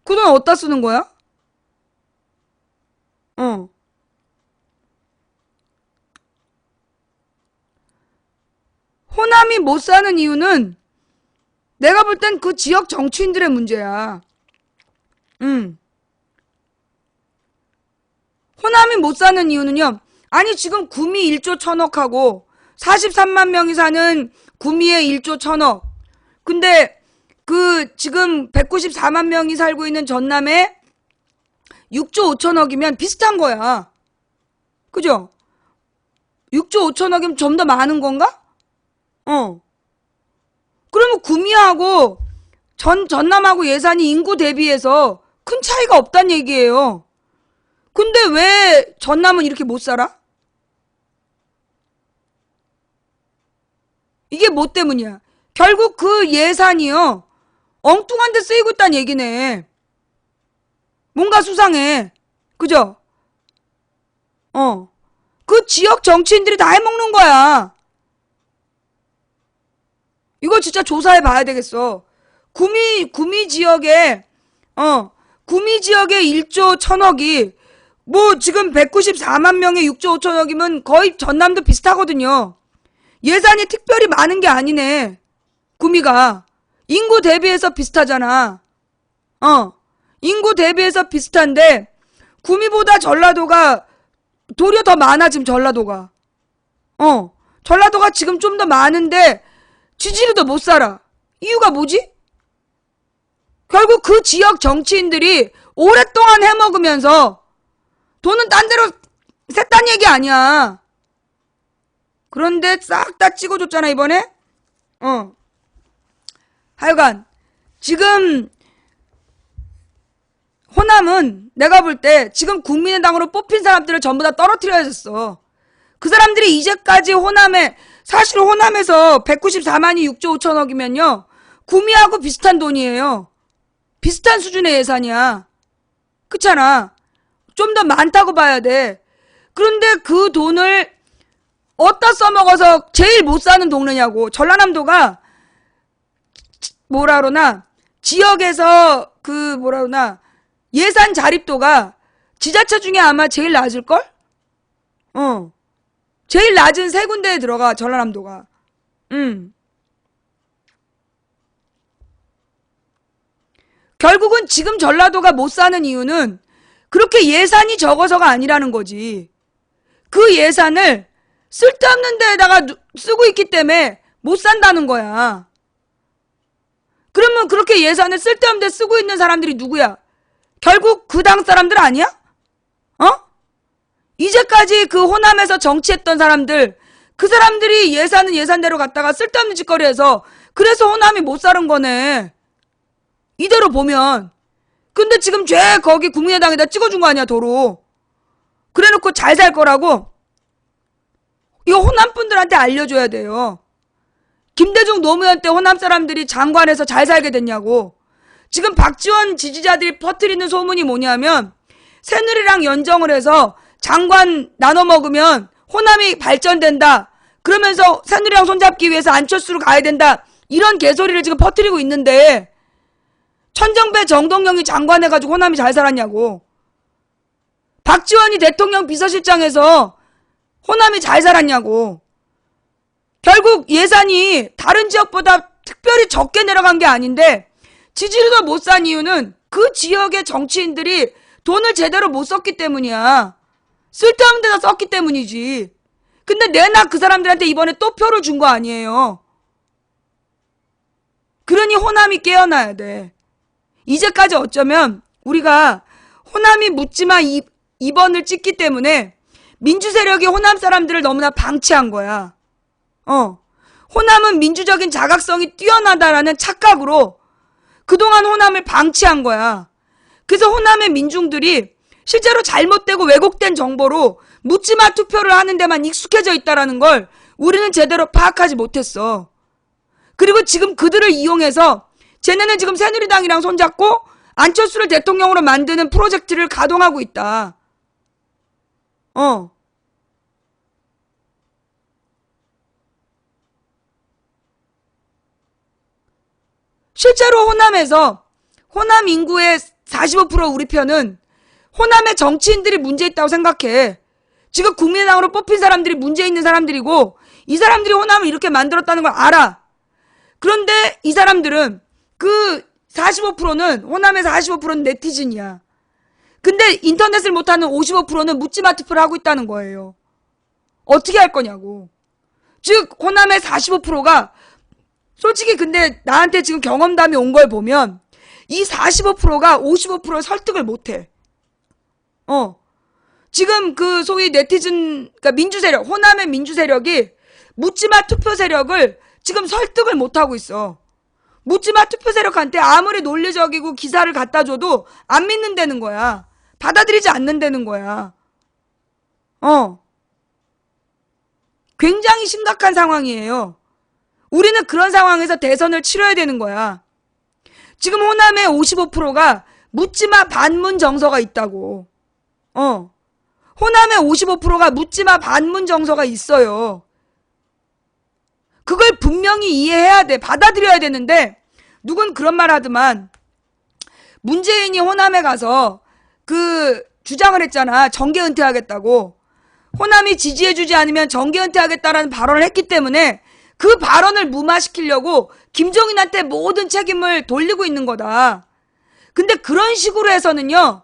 그 돈 어디다 쓰는 거야? 호남이 못 사는 이유는 내가 볼 땐 그 지역 정치인들의 문제야. 호남이 못 사는 이유는요. 아니 지금 구미 1조 1천억하고 43만 명이 사는 구미에 1조 1천억. 근데 그 지금 194만 명이 살고 있는 전남에 6조 5천억이면 비슷한 거야. 그죠? 6조 5천억이면 좀 더 많은 건가? 그러면 구미하고 전남하고 예산이 인구 대비해서 큰 차이가 없단 얘기예요. 근데 왜 전남은 이렇게 못 살아? 이게 뭐 때문이야? 결국 그 예산이요. 엉뚱한 데 쓰이고 있다는 얘기네. 뭔가 수상해. 그죠? 그 지역 정치인들이 다 해먹는 거야. 이거 진짜 조사해 봐야 되겠어. 구미 지역에 1조 1천억이 뭐 지금 194만 명에 6조 5천억이면 거의 전남도 비슷하거든요. 예산이 특별히 많은 게 아니네. 구미가. 인구 대비해서 비슷하잖아. 인구 대비해서 비슷한데 구미보다 전라도가 도리어 더 많아 지금 전라도가. 전라도가 지금 좀 더 많은데 지지리도 못 살아. 이유가 뭐지? 결국 그 지역 정치인들이 오랫동안 해먹으면서 돈은 딴 데로 샜단 얘기 아니야. 그런데 싹 다 찍어줬잖아 이번에. 하여간 지금 호남은 내가 볼 때 지금 국민의당으로 뽑힌 사람들을 전부 다 떨어뜨려야겠어. 그 사람들이 이제까지 사실 호남에서 194만이 6조 5천억이면요. 구미하고 비슷한 돈이에요. 비슷한 수준의 예산이야. 그렇잖아. 좀 더 많다고 봐야 돼. 그런데 그 돈을 어디다 써먹어서 제일 못 사는 동네냐고. 전라남도가 뭐라 그러나 지역에서 예산 자립도가 지자체 중에 아마 제일 낮을걸? 제일 낮은 세 군데에 들어가 전라남도가. 결국은 지금 전라도가 못 사는 이유는 그렇게 예산이 적어서가 아니라는 거지. 그 예산을 쓸데없는 데에다가 쓰고 있기 때문에 못 산다는 거야. 그러면 그렇게 예산을 쓸데없는 데 쓰고 있는 사람들이 누구야? 결국 그 당 사람들 아니야? 어? 이제까지 그 호남에서 정치했던 사람들, 그 사람들이 예산은 예산대로 갔다가 쓸데없는 짓거리 해서 그래서 호남이 못 사는 거네. 이대로 보면. 근데 지금 죄 거기 국민의당에다 찍어준 거 아니야, 도로. 그래놓고 잘 살 거라고. 이거 호남 분들한테 알려줘야 돼요. 김대중 노무현 때 호남 사람들이 장관에서 잘 살게 됐냐고. 지금 박지원 지지자들이 퍼뜨리는 소문이 뭐냐면 새누리랑 연정을 해서 장관 나눠 먹으면 호남이 발전된다. 그러면서 새누리랑 손잡기 위해서 안철수로 가야 된다. 이런 개소리를 지금 퍼뜨리고 있는데 천정배 정동영이 장관 해가지고 호남이 잘 살았냐고. 박지원이 대통령 비서실장에서 호남이 잘 살았냐고. 결국 예산이 다른 지역보다 특별히 적게 내려간 게 아닌데 지지율도 못 산 이유는 그 지역의 정치인들이 돈을 제대로 못 썼기 때문이야. 쓸데없는 데다 썼기 때문이지. 근데 내나 그 사람들한테 이번에 또 표를 준 거 아니에요. 그러니 호남이 깨어나야 돼. 이제까지 어쩌면 우리가 호남이 묻지마 2번을 찍기 때문에 민주세력이 호남 사람들을 너무나 방치한 거야. 호남은 민주적인 자각성이 뛰어나다라는 착각으로 그동안 호남을 방치한 거야. 그래서 호남의 민중들이 실제로 잘못되고 왜곡된 정보로 묻지마 투표를 하는 데만 익숙해져 있다라는 걸 우리는 제대로 파악하지 못했어. 그리고 지금 그들을 이용해서 쟤네는 지금 새누리당이랑 손잡고 안철수를 대통령으로 만드는 프로젝트를 가동하고 있다. 실제로 호남에서 호남 인구의 45% 우리 편은 호남의 정치인들이 문제 있다고 생각해. 지금 국민의당으로 뽑힌 사람들이 문제 있는 사람들이고 이 사람들이 호남을 이렇게 만들었다는 걸 알아. 그런데 이 사람들은 그 45%는 호남의 45%는 네티즌이야. 근데 인터넷을 못하는 55%는 묻지마 투표를 하고 있다는 거예요. 어떻게 할 거냐고. 즉 호남의 45%가 솔직히 근데 나한테 지금 경험담이 온 걸 보면 이 45%가 55%를 설득을 못해. 지금 그 소위 네티즌, 그러니까 민주세력, 호남의 민주세력이 묻지마 투표 세력을 지금 설득을 못하고 있어. 묻지마 투표 세력한테 아무리 논리적이고 기사를 갖다 줘도 안 믿는다는 거야. 받아들이지 않는다는 거야. 굉장히 심각한 상황이에요. 우리는 그런 상황에서 대선을 치러야 되는 거야. 지금 호남의 55%가 묻지마 반문 정서가 있다고. 호남의 55%가 묻지마 반문 정서가 있어요. 그걸 분명히 이해해야 돼. 받아들여야 되는데 누군 그런 말 하더만 문재인이 호남에 가서 그 주장을 했잖아. 정계 은퇴하겠다고. 호남이 지지해주지 않으면 정계 은퇴하겠다라는 발언을 했기 때문에 그 발언을 무마시키려고 김종인한테 모든 책임을 돌리고 있는 거다. 근데 그런 식으로 해서는요.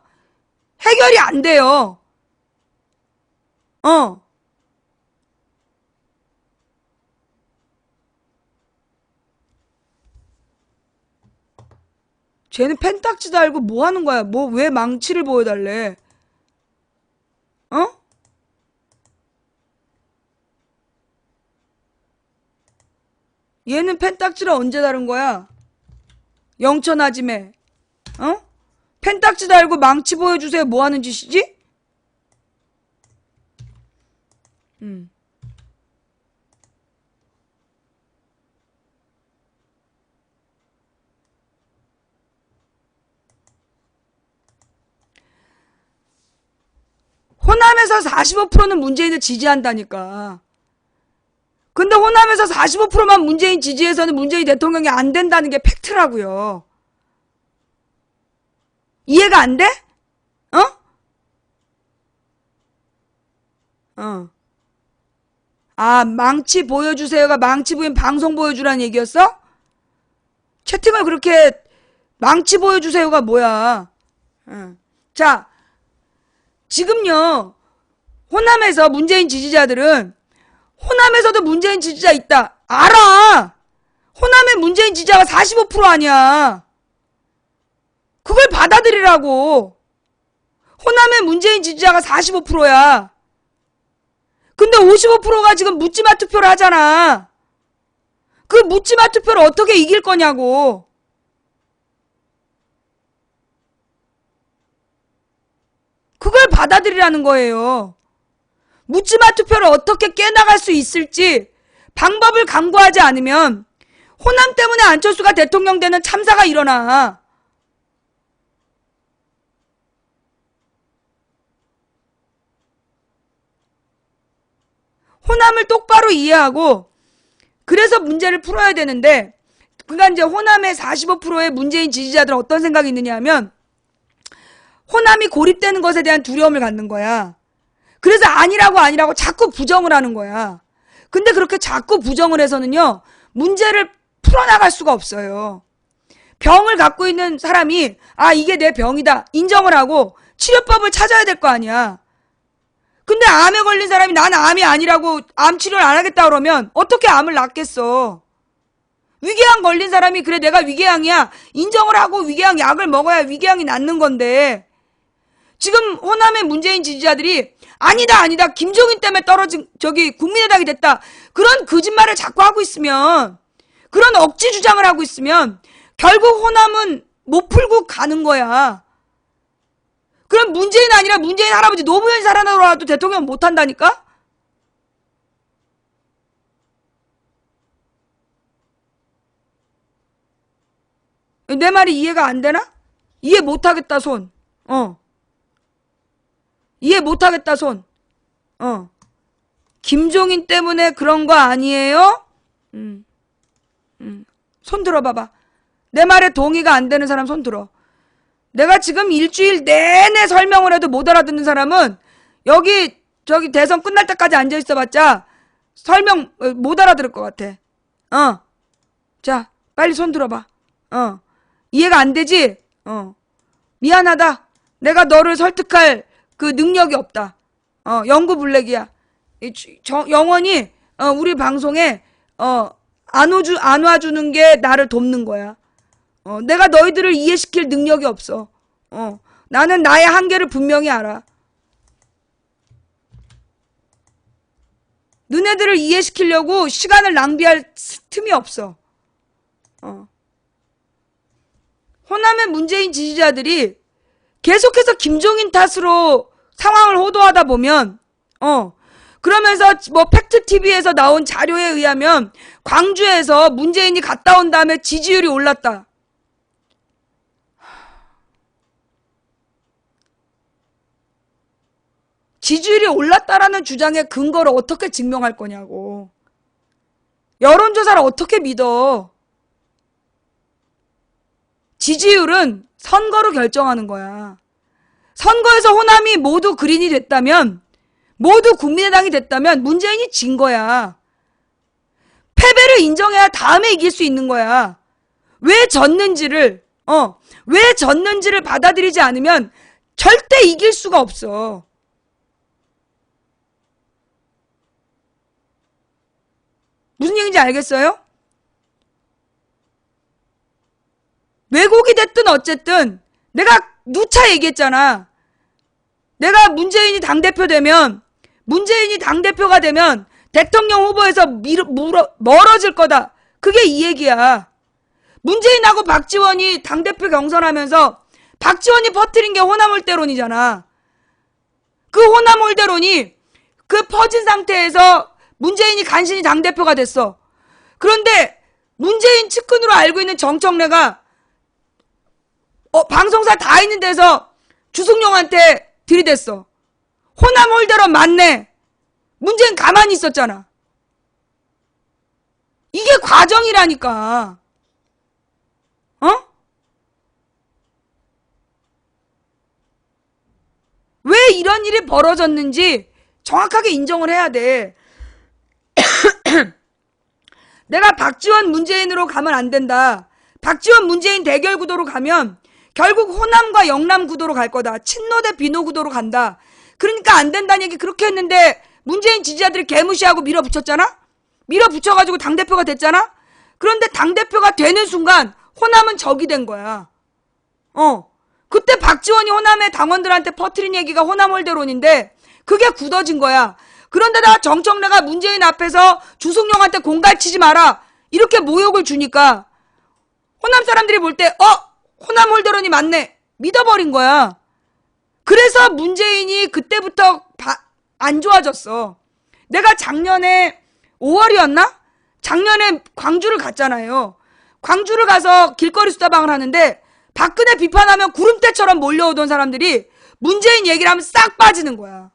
해결이 안 돼요. 쟤는 펜딱지 달고 뭐 하는 거야? 왜 망치를 보여달래? 얘는 펜딱지를 언제 다른 거야? 영천아지매. 펜딱지 달고 망치 보여주세요. 뭐 하는 짓이지? 호남에서 45%는 문재인을 지지한다니까. 근데 호남에서 45%만 문재인 지지해서는 문재인 대통령이 안 된다는 게 팩트라고요. 이해가 안 돼? 아, 망치 보여주세요가 망치 보인 방송 보여주라는 얘기였어? 채팅을 그렇게 망치 보여주세요가 뭐야. 자, 지금요, 호남에서 문재인 지지자들은 호남에서도 문재인 지지자 있다. 알아. 호남의 문재인 지지자가 45% 아니야. 그걸 받아들이라고. 호남의 문재인 지지자가 45%야. 근데 55%가 지금 묻지마 투표를 하잖아. 그 묻지마 투표를 어떻게 이길 거냐고. 그걸 받아들이라는 거예요. 묻지마 투표를 어떻게 깨나갈 수 있을지 방법을 강구하지 않으면 호남 때문에 안철수가 대통령 되는 참사가 일어나. 호남을 똑바로 이해하고 그래서 문제를 풀어야 되는데, 그러니까 이제 호남의 45%의 문재인 지지자들은 어떤 생각이 있느냐 하면 호남이 고립되는 것에 대한 두려움을 갖는 거야. 그래서 아니라고 자꾸 부정을 하는 거야. 근데 그렇게 자꾸 부정을 해서는요, 문제를 풀어나갈 수가 없어요. 병을 갖고 있는 사람이 이게 내 병이다 인정을 하고 치료법을 찾아야 될 거 아니야. 근데 암에 걸린 사람이 나는 암이 아니라고 암 치료를 안 하겠다 그러면 어떻게 암을 낫겠어. 위궤양 걸린 사람이 그래 내가 위궤양이야 인정을 하고 위궤양 약을 먹어야 위궤양이 낫는 건데, 지금 호남의 문재인 지지자들이 아니다 김종인 때문에 떨어진 국민의당이 됐다 그런 거짓말을 자꾸 하고 있으면, 그런 억지 주장을 하고 있으면 결국 호남은 못 풀고 가는 거야. 그럼 문재인 아니라 문재인 할아버지 노무현 살아나더라도 대통령 못 한다니까? 내 말이 이해가 안 되나? 이해 못 하겠다 손. 이해 못 하겠다 손. 김종인 때문에 그런 거 아니에요? 손 들어봐봐. 내 말에 동의가 안 되는 사람 손 들어. 내가 지금 일주일 내내 설명을 해도 못 알아듣는 사람은 여기 대선 끝날 때까지 앉아있어봤자 설명 못 알아들을 것 같아. 자 빨리 손 들어봐. 이해가 안 되지? 미안하다. 내가 너를 설득할 그 능력이 없다. 영구블랙이야. 영원히 우리 방송에 안 와주는 게 나를 돕는 거야. 내가 너희들을 이해시킬 능력이 없어. 나는 나의 한계를 분명히 알아. 너네들을 이해시키려고 시간을 낭비할 틈이 없어. 호남의 문재인 지지자들이 계속해서 김종인 탓으로 상황을 호도하다 보면 그러면서 뭐 팩트TV에서 나온 자료에 의하면 광주에서 문재인이 갔다 온 다음에 지지율이 올랐다. 지지율이 올랐다라는 주장의 근거를 어떻게 증명할 거냐고. 여론조사를 어떻게 믿어. 지지율은 선거로 결정하는 거야. 선거에서 호남이 모두 그린이 됐다면, 모두 국민의당이 됐다면 문재인이 진 거야. 패배를 인정해야 다음에 이길 수 있는 거야. 왜 졌는지를 받아들이지 않으면 절대 이길 수가 없어. 무슨 얘기인지 알겠어요? 왜곡이 됐든 어쨌든 내가 누차 얘기했잖아. 내가 문재인이 당대표가 되면 대통령 후보에서 멀어질 거다. 그게 이 얘기야. 문재인하고 박지원이 당대표 경선하면서 박지원이 퍼뜨린 게 호남홀대론이잖아. 그 호남홀대론이 그 퍼진 상태에서 문재인이 간신히 당대표가 됐어. 그런데 문재인 측근으로 알고 있는 정청래가 방송사 다 있는 데서 주승용한테 들이댔어. 호남홀대론 맞네. 문재인 가만히 있었잖아. 이게 과정이라니까. 왜 이런 일이 벌어졌는지 정확하게 인정을 해야 돼. 내가 박지원 문재인으로 가면 안 된다. 박지원 문재인 대결 구도로 가면 결국 호남과 영남 구도로 갈 거다. 친노 대 비노 구도로 간다. 그러니까 안 된다는 얘기 그렇게 했는데 문재인 지지자들이 개무시하고 밀어붙였잖아? 밀어붙여가지고 당대표가 됐잖아? 그런데 당대표가 되는 순간 호남은 적이 된 거야. 그때 박지원이 호남의 당원들한테 퍼뜨린 얘기가 호남홀대론인데 그게 굳어진 거야. 그런데다가 정청래가 문재인 앞에서 주승용한테 공갈치지 마라 이렇게 모욕을 주니까 호남 사람들이 볼 때 호남홀대론이 맞네 믿어버린 거야. 그래서 문재인이 그때부터 안 좋아졌어. 내가 작년에 5월이었나? 작년에 광주를 갔잖아요. 광주를 가서 길거리 수다방을 하는데 박근혜 비판하면 구름대처럼 몰려오던 사람들이 문재인 얘기를 하면 싹 빠지는 거야.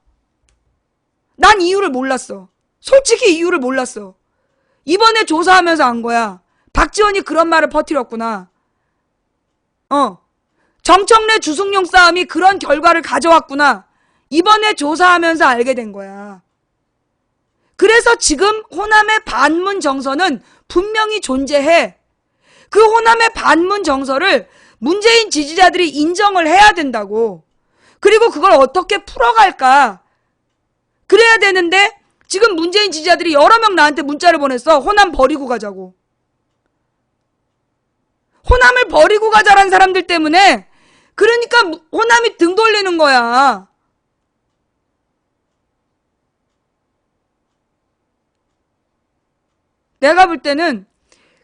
난 이유를 몰랐어. 솔직히 이유를 몰랐어. 이번에 조사하면서 안 거야. 박지원이 그런 말을 퍼뜨렸구나. 정청래 주승용 싸움이 그런 결과를 가져왔구나. 이번에 조사하면서 알게 된 거야. 그래서 지금 호남의 반문 정서는 분명히 존재해. 그 호남의 반문 정서를 문재인 지지자들이 인정을 해야 된다고. 그리고 그걸 어떻게 풀어갈까. 그래야 되는데 지금 문재인 지지자들이 여러 명 나한테 문자를 보냈어. 호남 버리고 가자고. 호남을 버리고 가자라는 사람들 때문에 그러니까 호남이 등 돌리는 거야. 내가 볼 때는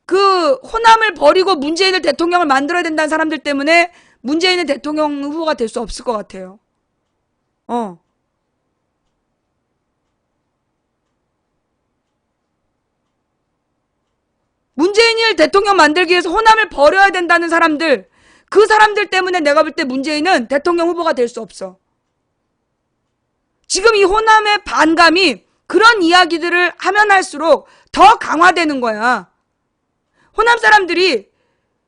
그 호남을 버리고 문재인을 대통령을 만들어야 된다는 사람들 때문에 문재인은 대통령 후보가 될 수 없을 것 같아요. 문재인을 대통령 만들기 위해서 호남을 버려야 된다는 사람들, 그 사람들 때문에 내가 볼 때 문재인은 대통령 후보가 될 수 없어. 지금 이 호남의 반감이 그런 이야기들을 하면 할수록 더 강화되는 거야. 호남 사람들이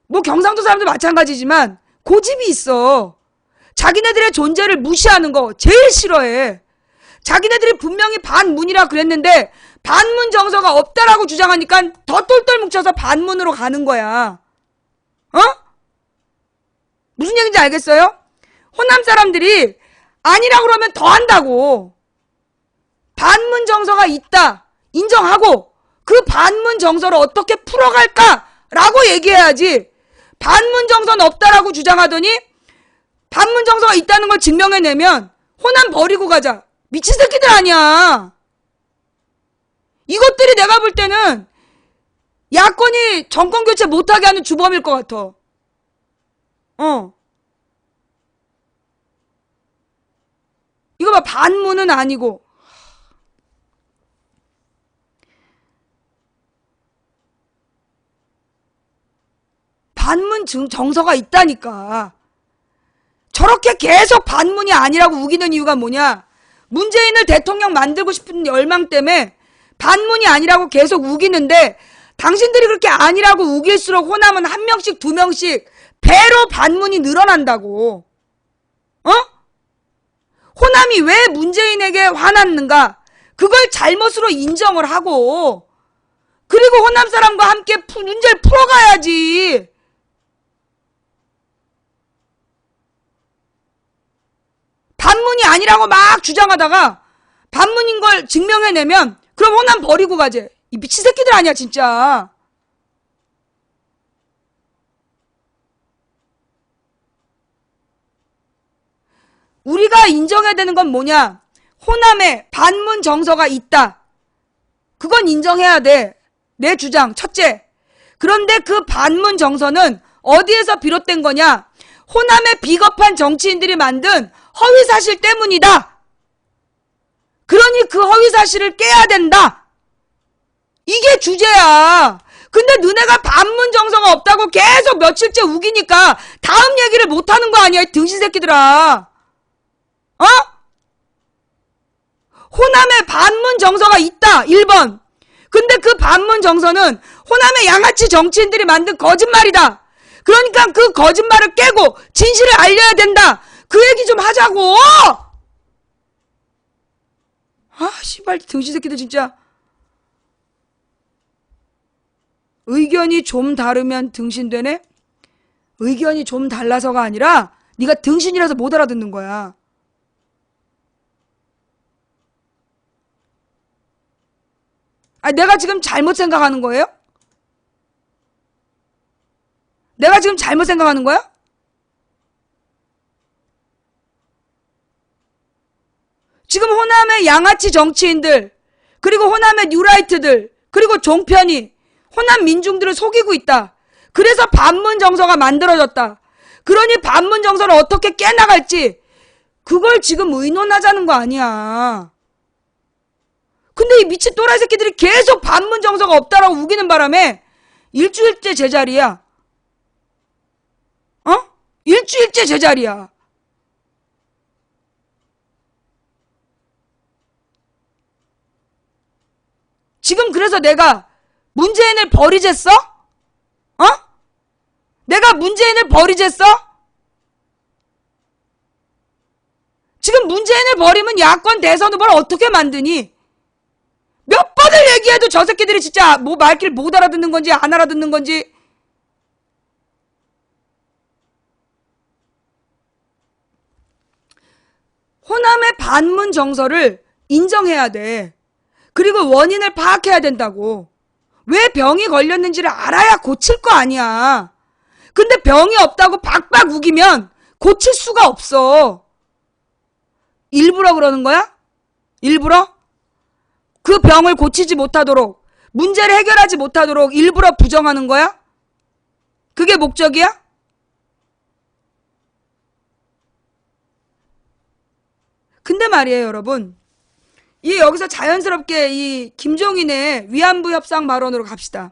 뭐 경상도 사람도 마찬가지지만 고집이 있어. 자기네들의 존재를 무시하는 거 제일 싫어해. 자기네들이 분명히 반문이라 그랬는데 반문 정서가 없다라고 주장하니까 더 똘똘 뭉쳐서 반문으로 가는 거야. 무슨 얘기인지 알겠어요? 호남 사람들이 아니라 그러면 더 한다고. 반문 정서가 있다 인정하고 그 반문 정서를 어떻게 풀어갈까라고 얘기해야지. 반문 정서는 없다라고 주장하더니 반문 정서가 있다는 걸 증명해내면 호남 버리고 가자. 미친 새끼들 아니야. 이것들이 내가 볼 때는 야권이 정권 교체 못하게 하는 주범일 것 같아. 이거 봐, 반문은 아니고. 반문 정서가 있다니까. 저렇게 계속 반문이 아니라고 우기는 이유가 뭐냐? 문재인을 대통령 만들고 싶은 열망 때문에 반문이 아니라고 계속 우기는데 당신들이 그렇게 아니라고 우길수록 호남은 한 명씩 두 명씩 배로 반문이 늘어난다고. 호남이 왜 문재인에게 화났는가? 그걸 잘못으로 인정을 하고 그리고 호남 사람과 함께 문제를 풀어가야지. 반문이 아니라고 막 주장하다가 반문인 걸 증명해내면 그럼 호남 버리고 가지. 이 미친 새끼들 아니야 진짜. 우리가 인정해야 되는 건 뭐냐? 호남에 반문 정서가 있다. 그건 인정해야 돼. 내 주장 첫째. 그런데 그 반문 정서는 어디에서 비롯된 거냐? 호남의 비겁한 정치인들이 만든 허위사실 때문이다. 그러니 그 허위사실을 깨야 된다. 이게 주제야. 근데 너네가 반문 정서가 없다고 계속 며칠째 우기니까 다음 얘기를 못하는 거 아니야, 이 등신 새끼들아. 호남에 반문 정서가 있다. 1번. 근데 그 반문 정서는 호남의 양아치 정치인들이 만든 거짓말이다. 그러니까 그 거짓말을 깨고 진실을 알려야 된다. 그 얘기 좀 하자고. 씨발 등신 새끼들 진짜. 의견이 좀 다르면 등신되네? 의견이 좀 달라서가 아니라 네가 등신이라서 못 알아듣는 거야. 아, 내가 지금 잘못 생각하는 거예요? 내가 지금 잘못 생각하는 거야? 지금 호남의 양아치 정치인들, 그리고 호남의 뉴라이트들, 그리고 종편이 호남 민중들을 속이고 있다. 그래서 반문 정서가 만들어졌다. 그러니 반문 정서를 어떻게 깨나갈지 그걸 지금 의논하자는 거 아니야. 근데 이 미친 또라이 새끼들이 계속 반문 정서가 없다라고 우기는 바람에 일주일째 제자리야. 어? 일주일째 제자리야. 지금 그래서 내가 문재인을 버리겠어? 어? 내가 문재인을 버리겠어? 지금 문재인을 버리면 야권 대선 후보를 어떻게 만드니? 몇 번을 얘기해도 저 새끼들이 진짜 뭐 말귀를 못 알아듣는 건지 안 알아듣는 건지. 호남의 반문 정서를 인정해야 돼. 그리고 원인을 파악해야 된다고. 왜 병이 걸렸는지를 알아야 고칠 거 아니야. 근데 병이 없다고 박박 우기면 고칠 수가 없어. 일부러 그러는 거야? 일부러? 그 병을 고치지 못하도록, 문제를 해결하지 못하도록 일부러 부정하는 거야? 그게 목적이야? 근데 말이에요, 여러분. 여기서 자연스럽게 이 김종인의 위안부 협상 발언으로 갑시다.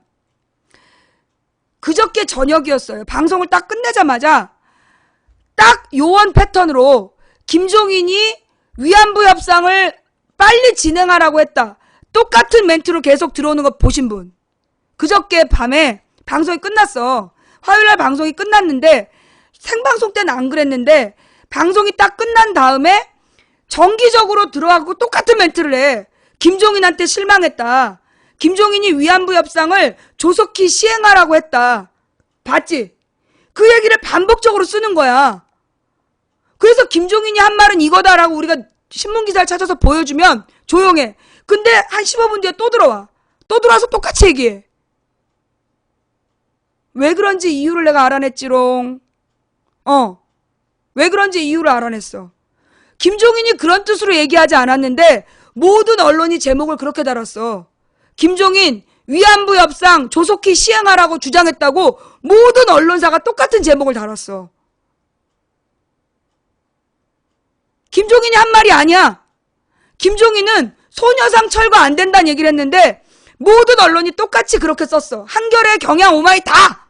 그저께 저녁이었어요. 방송을 딱 끝내자마자 딱 요원 패턴으로 김종인이 위안부 협상을 빨리 진행하라고 했다. 똑같은 멘트로 계속 들어오는 거 보신 분. 그저께 밤에 방송이 끝났어. 화요일날 방송이 끝났는데 생방송 때는 안 그랬는데 방송이 딱 끝난 다음에 정기적으로 들어가고 똑같은 멘트를 해. 김종인한테 실망했다. 김종인이 위안부 협상을 조속히 시행하라고 했다. 봤지? 그 얘기를 반복적으로 쓰는 거야. 그래서 김종인이 한 말은 이거다라고 우리가 신문기사를 찾아서 보여주면 조용해. 근데 한 15분 뒤에 또 들어와. 또 들어와서 똑같이 얘기해. 왜 그런지 이유를 내가 알아냈지롱. 왜 그런지 이유를 알아냈어. 김종인이 그런 뜻으로 얘기하지 않았는데 모든 언론이 제목을 그렇게 달았어. 김종인 위안부 협상 조속히 시행하라고 주장했다고 모든 언론사가 똑같은 제목을 달았어. 김종인이 한 말이 아니야. 김종인은 소녀상 철거 안 된다는 얘기를 했는데 모든 언론이 똑같이 그렇게 썼어. 한겨레, 경향, 오마이 다.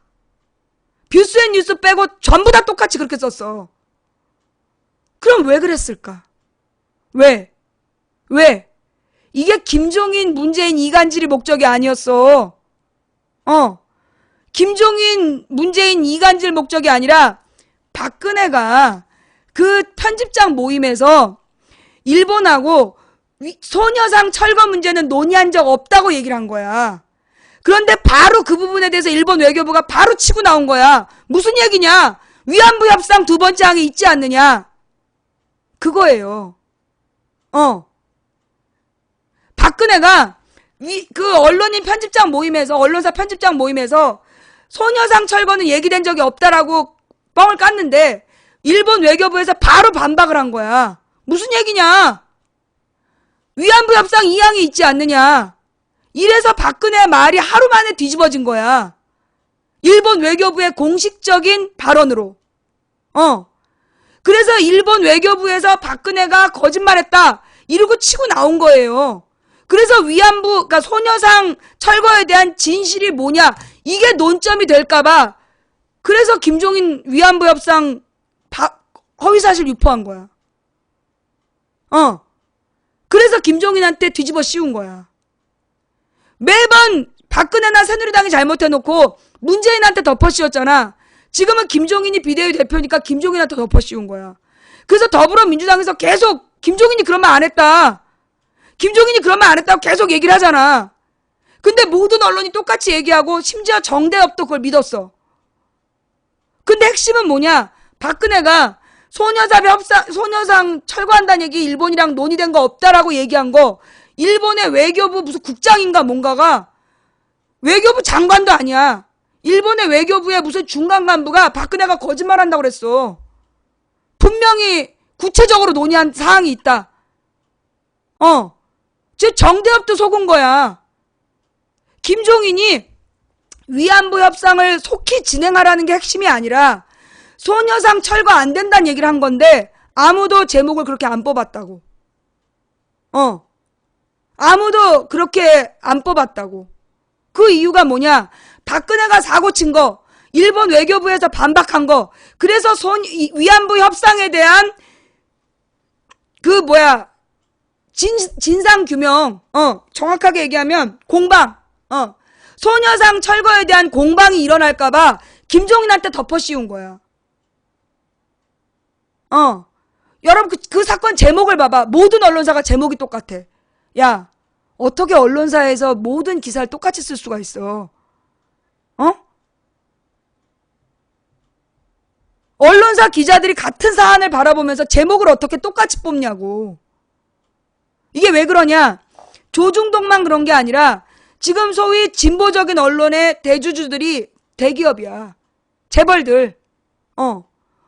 뷰스앤뉴스 빼고 전부 다 똑같이 그렇게 썼어. 그럼 왜 그랬을까? 왜? 이게 김종인, 문재인 이간질이 목적이 아니었어. 김종인, 문재인 이간질 목적이 아니라 박근혜가 그 편집장 모임에서 일본하고 소녀상 철거 문제는 논의한 적 없다고 얘기를 한 거야. 그런데 바로 그 부분에 대해서 일본 외교부가 바로 치고 나온 거야. 무슨 얘기냐? 위안부 협상 두 번째 항에 있지 않느냐? 그거예요. 박근혜가 그 언론인 편집장 모임에서, 언론사 편집장 모임에서 소녀상 철거는 얘기된 적이 없다라고 뻥을 깠는데 일본 외교부에서 바로 반박을 한 거야. 무슨 얘기냐? 위안부 협상 2항이 있지 않느냐? 이래서 박근혜의 말이 하루 만에 뒤집어진 거야. 일본 외교부의 공식적인 발언으로. 그래서 일본 외교부에서 박근혜가 거짓말했다 이러고 치고 나온 거예요. 그래서 위안부, 그러니까 소녀상 철거에 대한 진실이 뭐냐 이게 논점이 될까봐 그래서 김종인 위안부 협상 허위사실 유포한 거야. 그래서 김종인한테 뒤집어 씌운 거야. 매번 박근혜나 새누리당이 잘못해놓고 문재인한테 덮어 씌웠잖아. 지금은 김종인이 비대위 대표니까 김종인한테 덮어 씌운 거야. 그래서 더불어민주당에서 계속 김종인이 그런 말 안 했다. 김종인이 그런 말 안 했다고 계속 얘기를 하잖아. 근데 모든 언론이 똑같이 얘기하고 심지어 정대협도 그걸 믿었어. 근데 핵심은 뭐냐? 박근혜가 소녀상 철거한다는 얘기 일본이랑 논의된 거 없다라고 얘기한 거, 일본의 외교부 무슨 국장인가 뭔가가, 외교부 장관도 아니야. 일본의 외교부의 무슨 중간 간부가 박근혜가 거짓말한다고 그랬어. 분명히 구체적으로 논의한 사항이 있다. 즉 정대협도 속은 거야. 김종인이 위안부 협상을 속히 진행하라는 게 핵심이 아니라 소녀상 철거 안 된다는 얘기를 한 건데 아무도 제목을 그렇게 안 뽑았다고. 아무도 그렇게 안 뽑았다고. 그 이유가 뭐냐? 박근혜가 사고 친 거, 일본 외교부에서 반박한 거, 그래서 위안부 협상에 대한 진상규명, 정확하게 얘기하면 공방, 소녀상 철거에 대한 공방이 일어날까봐 김종인한테 덮어 씌운 거야. 여러분 그 사건 제목을 봐봐. 모든 언론사가 제목이 똑같아. 야, 어떻게 언론사에서 모든 기사를 똑같이 쓸 수가 있어? 언론사 기자들이 같은 사안을 바라보면서 제목을 어떻게 똑같이 뽑냐고. 이게 왜 그러냐? 조중동만 그런 게 아니라 지금 소위 진보적인 언론의 대주주들이 대기업이야. 재벌들.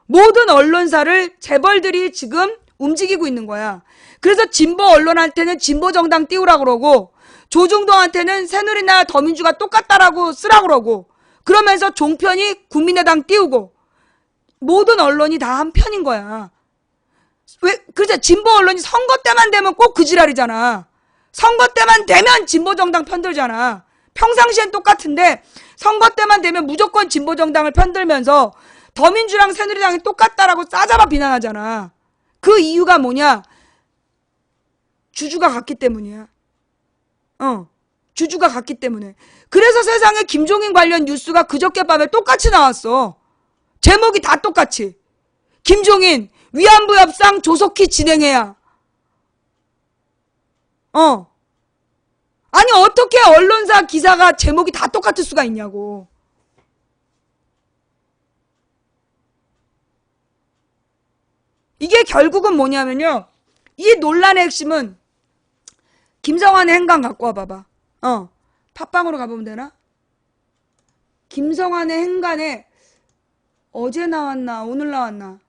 모든 언론사를 재벌들이 지금 움직이고 있는 거야. 그래서 진보 언론한테는 진보 정당 띄우라 그러고, 조중동한테는 새누리나 더민주가 똑같다라고 쓰라 그러고, 그러면서 종편이 국민의당 띄우고, 모든 언론이 다 한 편인 거야. 그렇죠. 진보 언론이 선거 때만 되면 꼭 그 지랄이잖아. 선거 때만 되면 진보 정당 편들잖아. 평상시엔 똑같은데 선거 때만 되면 무조건 진보 정당을 편들면서 더민주랑 새누리당이 똑같다라고 싸잡아 비난하잖아. 그 이유가 뭐냐? 주주가 같기 때문이야. 주주가 같기 때문에. 그래서 세상에 김종인 관련 뉴스가 그저께 밤에 똑같이 나왔어. 제목이 다 똑같이. 김종인 위안부 협상 조속히 진행해야. 아니 어떻게 언론사 기사가 제목이 다 똑같을 수가 있냐고. 이게 결국은 뭐냐면요. 이 논란의 핵심은 김성환의 행간 갖고 와봐봐. 팟빵으로 가보면 되나? 김성환의 행간에 어제 나왔나 오늘 나왔나.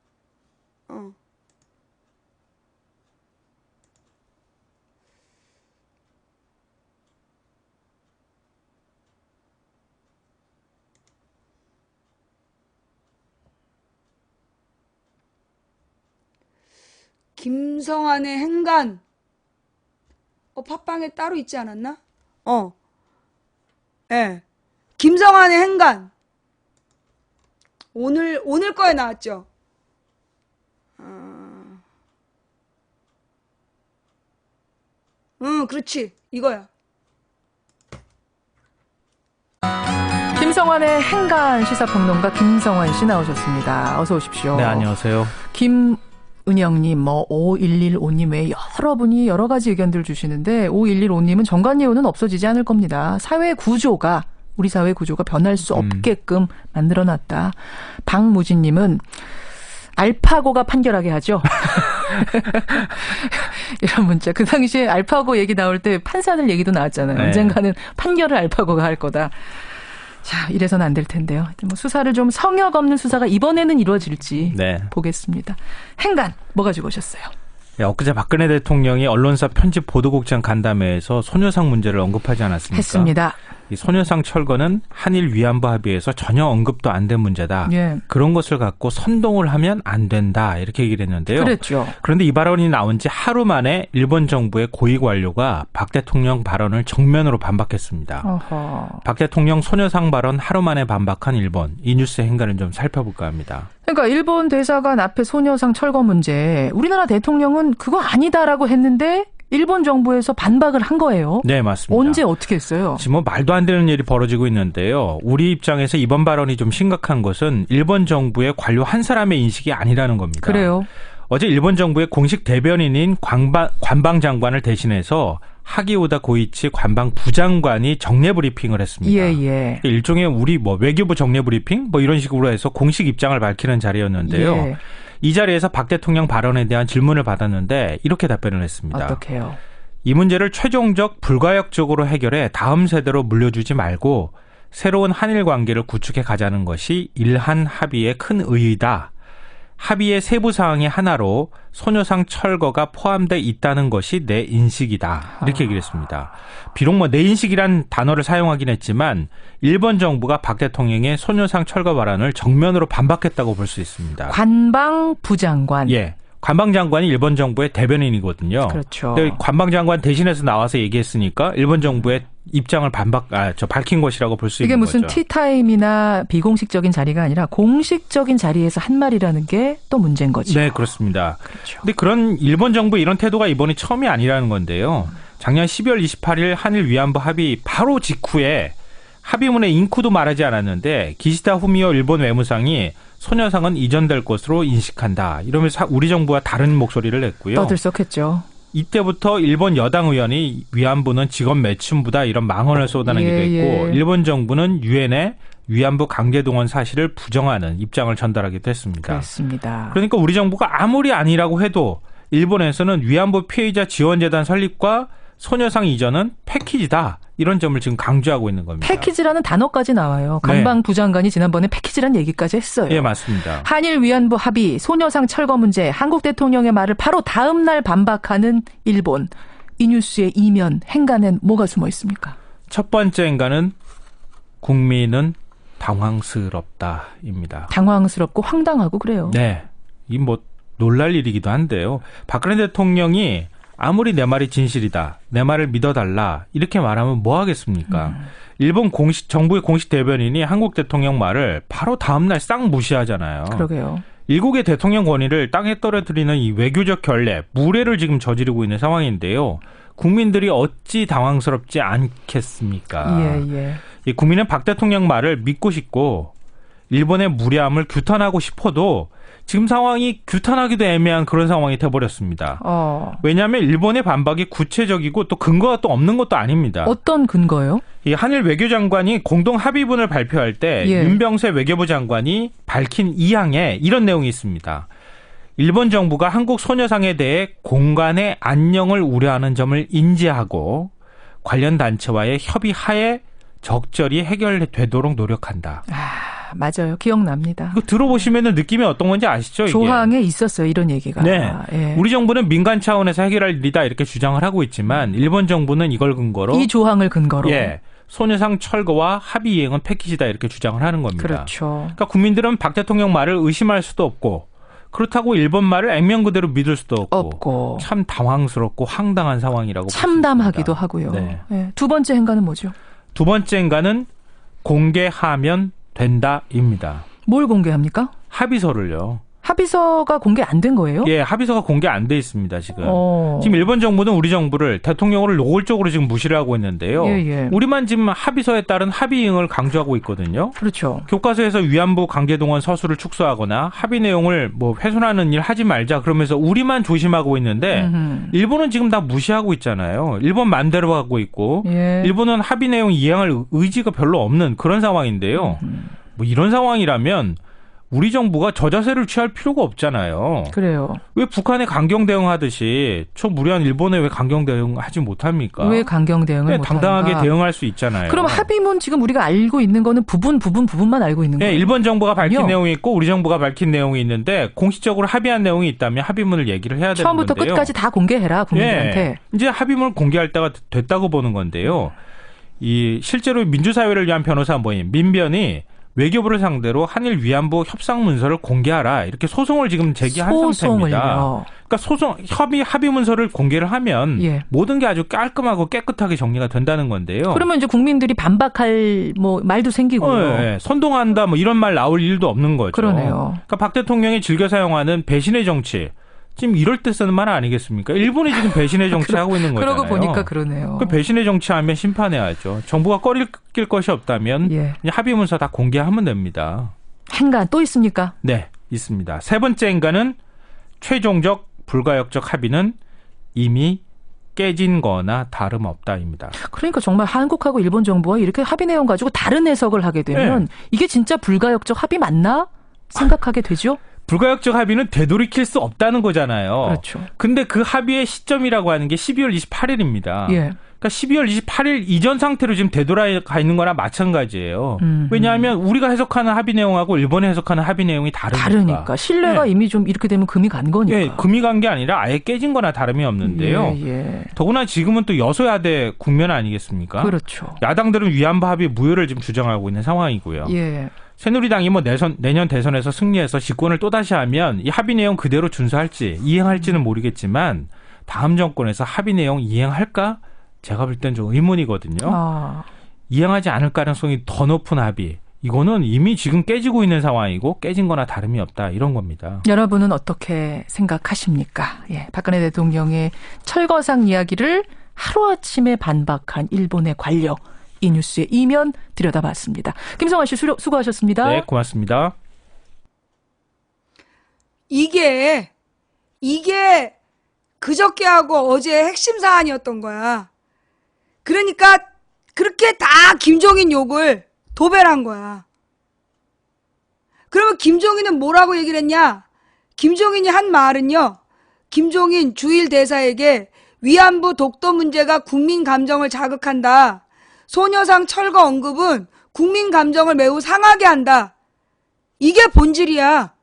김성환의 행간. 팟빵에 따로 있지 않았나? 예. 김성환의 행간. 오늘 거에 나왔죠. 그렇지. 이거야. 김성환의 행간 시사평론가 김성환 씨 나오셨습니다. 어서 오십시오. 네, 안녕하세요. 김은영님, 5115님 외에 여러분이 여러 가지 의견들 주시는데 5115님은 정관예우는 없어지지 않을 겁니다. 우리 사회 구조가 변할 수 없게끔 만들어놨다. 박무진님은 알파고가 판결하게 하죠. 이런 문자. 그 당시에 알파고 얘기 나올 때 판사들 얘기도 나왔잖아요. 네. 언젠가는 판결을 알파고가 할 거다. 자, 이래서는 안 될 텐데요. 수사를 좀 성역 없는 수사가 이번에는 이루어질지 보겠습니다. 행간 뭐 가지고 오셨어요? 네, 엊그제 박근혜 대통령이 언론사 편집 보도국장 간담회에서 소녀상 문제를 언급하지 않았습니까? 했습니다. 이 소녀상 철거는 한일 위안부 합의에서 전혀 언급도 안 된 문제다. 예. 그런 것을 갖고 선동을 하면 안 된다. 이렇게 얘기를 했는데요. 그랬죠. 그런데 이 발언이 나온 지 하루 만에 일본 정부의 고위 관료가 박 대통령 발언을 정면으로 반박했습니다. 어허. 박 대통령 소녀상 발언 하루 만에 반박한 일본. 이 뉴스의 행간을 좀 살펴볼까 합니다. 그러니까 일본 대사관 앞에 소녀상 철거 문제, 우리나라 대통령은 그거 아니다라고 했는데 일본 정부에서 반박을 한 거예요. 네, 맞습니다. 언제 어떻게 했어요? 지금 말도 안 되는 일이 벌어지고 있는데요. 우리 입장에서 이번 발언이 좀 심각한 것은 일본 정부의 관료 한 사람의 인식이 아니라는 겁니다. 그래요? 어제 일본 정부의 공식 대변인인 관방 장관을 대신해서 하기우다 고이치 관방 부장관이 정례 브리핑을 했습니다. 예. 일종의 우리 외교부 정례 브리핑 이런 식으로 해서 공식 입장을 밝히는 자리였는데요. 예. 이 자리에서 박 대통령 발언에 대한 질문을 받았는데 이렇게 답변을 했습니다. 어떻게요? 이 문제를 최종적 불가역적으로 해결해 다음 세대로 물려주지 말고 새로운 한일 관계를 구축해 가자는 것이 일한 합의의 큰 의의다. 합의의 세부 사항의 하나로 소녀상 철거가 포함돼 있다는 것이 내 인식이다. 이렇게 얘기를 했습니다. 비록 내 인식이란 단어를 사용하긴 했지만 일본 정부가 박 대통령의 소녀상 철거 발언을 정면으로 반박했다고 볼 수 있습니다. 관방 부장관. 예. 관방장관이 일본 정부의 대변인이거든요. 그렇죠. 관방장관 대신해서 나와서 얘기했으니까 일본 정부의 입장을 밝힌 것이라고 볼 수 이게 있는 무슨 거죠. 티타임이나 비공식적인 자리가 아니라 공식적인 자리에서 한 말이라는 게 또 문제인 거죠. 네, 그렇습니다. 그렇죠. 근데 그런 일본 정부의 이런 태도가 이번이 처음이 아니라는 건데요. 작년 12월 28일 한일 위안부 합의 바로 직후에 합의문의 잉크도 말하지 않았는데 기시다 후미오 일본 외무상이 소녀상은 이전될 것으로 인식한다. 이러면서 우리 정부와 다른 목소리를 냈고요. 떠들썩했죠. 이때부터 일본 여당 의원이 위안부는 직업 매춘부다 이런 망언을 쏟아내기도 했고 일본 정부는 유엔에 위안부 강제 동원 사실을 부정하는 입장을 전달하기도 했습니다. 그렇습니다. 그러니까 우리 정부가 아무리 아니라고 해도 일본에서는 위안부 피해자 지원재단 설립과 소녀상 이전은 패키지다. 이런 점을 지금 강조하고 있는 겁니다. 패키지라는 단어까지 나와요. 관방 부장관이 지난번에 패키지라는 얘기까지 했어요. 예, 맞습니다. 한일 위안부 합의, 소녀상 철거 문제, 한국 대통령의 말을 바로 다음 날 반박하는 일본. 이 뉴스의 이면, 행간엔 뭐가 숨어 있습니까? 첫 번째 행간은 국민은 당황스럽다입니다. 당황스럽고 황당하고 그래요. 네. 이 놀랄 일이기도 한데요. 박근혜 대통령이 아무리 내 말이 진실이다. 내 말을 믿어달라. 이렇게 말하면 뭐 하겠습니까? 일본 정부의 공식 대변인이 한국 대통령 말을 바로 다음날 싹 무시하잖아요. 그러게요. 일국의 대통령 권위를 땅에 떨어뜨리는 이 외교적 결례, 무례를 지금 저지르고 있는 상황인데요. 국민들이 어찌 당황스럽지 않겠습니까? 예. 이 국민은 박 대통령 말을 믿고 싶고 일본의 무례함을 규탄하고 싶어도 지금 상황이 규탄하기도 애매한 그런 상황이 돼버렸습니다. 왜냐하면 일본의 반박이 구체적이고 또 근거가 또 없는 것도 아닙니다. 어떤 근거요? 이 한일 외교장관이 공동 합의문을 발표할 때 윤병세 외교부 장관이 밝힌 이항에 이런 내용이 있습니다. 일본 정부가 한국 소녀상에 대해 공간의 안녕을 우려하는 점을 인지하고 관련 단체와의 협의하에 적절히 해결되도록 노력한다. 맞아요. 기억납니다. 이거 들어보시면 느낌이 어떤 건지 아시죠? 이게? 조항에 있었어요. 이런 얘기가. 네. 예. 우리 정부는 민간 차원에서 해결할 일이다 이렇게 주장을 하고 있지만 일본 정부는 이걸 근거로 이 조항을 근거로. 소녀상 철거와 합의 이행은 패키지다 이렇게 주장을 하는 겁니다. 그렇죠. 그러니까 국민들은 박 대통령 말을 의심할 수도 없고 그렇다고 일본 말을 액면 그대로 믿을 수도 없고 참 당황스럽고 황당한 상황이라고 참담하기도 하고요. 네. 두 번째 행간은 뭐죠? 두 번째 행간은 공개하면 된다입니다. 뭘 공개합니까? 합의서를요. 합의서가 공개 안 된 거예요? 예, 합의서가 공개 안 돼 있습니다, 지금. 지금 일본 정부는 우리 정부를 대통령을 노골적으로 지금 무시를 하고 있는데요. 우리만 지금 합의서에 따른 합의 이행을 강조하고 있거든요. 그렇죠. 교과서에서 위안부 강제동원 서술을 축소하거나 합의 내용을 훼손하는 일 하지 말자 그러면서 우리만 조심하고 있는데 일본은 지금 다 무시하고 있잖아요. 일본 맘대로 하고 있고 일본은 합의 내용 이행할 의지가 별로 없는 그런 상황인데요. 이런 상황이라면 우리 정부가 저자세를 취할 필요가 없잖아요. 그래요. 왜 북한에 강경 대응하듯이 초무례한 일본에 왜 강경 대응하지 못합니까? 왜 강경 대응을 못합니까? 당당하게 대응할 수 있잖아요. 그럼 합의문 지금 우리가 알고 있는 거는 부분만 알고 있는 거예요? 일본 정부가 밝힌 내용이 있고 우리 정부가 밝힌 내용이 있는데 공식적으로 합의한 내용이 있다면 합의문을 얘기를 해야 되는 처음부터 건데요. 끝까지 다 공개해라 국민들한테. 이제 합의문을 공개할 때가 됐다고 보는 건데요. 이 실제로 민주사회를 위한 변호사 모임 민변이 외교부를 상대로 한일 위안부 협상 문서를 공개하라 이렇게 소송을 지금 제기한 상태입니다. 그러니까 합의 문서를 공개를 하면 모든 게 아주 깔끔하고 깨끗하게 정리가 된다는 건데요. 그러면 이제 국민들이 반박할 말도 생기고 선동한다 이런 말 나올 일도 없는 거죠. 그러네요. 그러니까 박 대통령이 즐겨 사용하는 배신의 정치. 지금 이럴 때 쓰는 말 아니겠습니까? 일본이 지금 배신의 정치하고 있는 거잖아요. 그러고 보니까 그러네요. 그 배신의 정치하면 심판해야죠. 정부가 꺼릴 것이 없다면 그냥 합의문서 다 공개하면 됩니다. 행간 또 있습니까? 네, 있습니다. 세 번째 행간은 최종적 불가역적 합의는 이미 깨진 거나 다름없다입니다. 그러니까 정말 한국하고 일본 정부가 이렇게 합의 내용 가지고 다른 해석을 하게 되면 이게 진짜 불가역적 합의 맞나 생각하게 되죠? 불가역적 합의는 되돌이킬 수 없다는 거잖아요. 그렇죠. 근데 그 합의의 시점이라고 하는 게 12월 28일입니다. 예. 그러니까 12월 28일 이전 상태로 지금 되돌아가 있는 거나 마찬가지예요. 왜냐하면 우리가 해석하는 합의 내용하고 일본이 해석하는 합의 내용이 다르니까. 신뢰가 이미 좀 이렇게 되면 금이 간 거니까. 예, 금이 간 게 아니라 아예 깨진 거나 다름이 없는데요. 더구나 지금은 또 여소야대 국면 아니겠습니까? 그렇죠. 야당들은 위안부 합의 무효를 지금 주장하고 있는 상황이고요. 새누리당이 뭐 내년 대선에서 승리해서 집권을 또다시 하면 이 합의 내용 그대로 준수할지 이행할지는 모르겠지만 다음 정권에서 합의 내용 이행할까? 제가 볼 땐 좀 의문이거든요. 이행하지 않을 가능성이 더 높은 합의. 이거는 이미 지금 깨지고 있는 상황이고 깨진 거나 다름이 없다. 이런 겁니다. 여러분은 어떻게 생각하십니까? 박근혜 대통령의 철거상 이야기를 하루아침에 반박한 일본의 관료. 이 뉴스의 이면 들여다봤습니다. 김성환 씨 수고하셨습니다. 네, 고맙습니다. 이게 그저께 하고 어제 핵심 사안이었던 거야. 그러니까 그렇게 다 김종인 욕을 도배한 거야. 그러면 김종인은 뭐라고 얘기를 했냐? 김종인이 한 말은요. 김종인 주일 대사에게 위안부 독도 문제가 국민 감정을 자극한다. 소녀상 철거 언급은 국민 감정을 매우 상하게 한다. 이게 본질이야.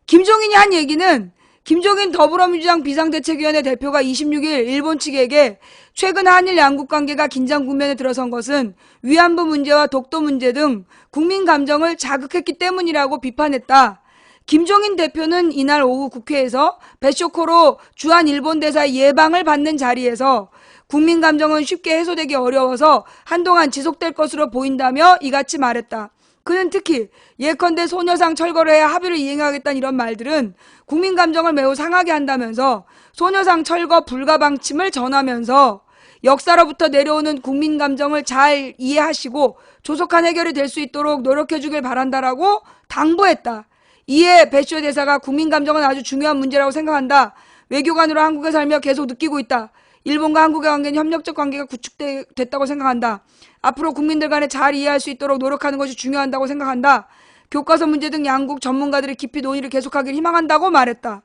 김종인이 한 얘기는 김종인 더불어민주당 비상대책위원회 대표가 26일 일본 측에게 최근 한일 양국 관계가 긴장 국면에 들어선 것은 위안부 문제와 독도 문제 등 국민 감정을 자극했기 때문이라고 비판했다. 김종인 대표는 이날 오후 국회에서 배쇼코로 주한 일본 대사의 예방을 받는 자리에서 국민 감정은 쉽게 해소되기 어려워서 한동안 지속될 것으로 보인다며 이같이 말했다. 그는 특히 예컨대 소녀상 철거를 해야 합의를 이행하겠다는 이런 말들은 국민 감정을 매우 상하게 한다면서 소녀상 철거 불가 방침을 전하면서 역사로부터 내려오는 국민 감정을 잘 이해하시고 조속한 해결이 될 수 있도록 노력해 주길 바란다라고 당부했다. 이에 배쇼 대사가 국민 감정은 아주 중요한 문제라고 생각한다. 외교관으로 한국에 살며 계속 느끼고 있다. 일본과 한국의 관계는 협력적 관계가 구축됐다고 생각한다. 앞으로 국민들 간에 잘 이해할 수 있도록 노력하는 것이 중요하다고 생각한다. 교과서 문제 등 양국 전문가들이 깊이 논의를 계속하길 희망한다고 말했다.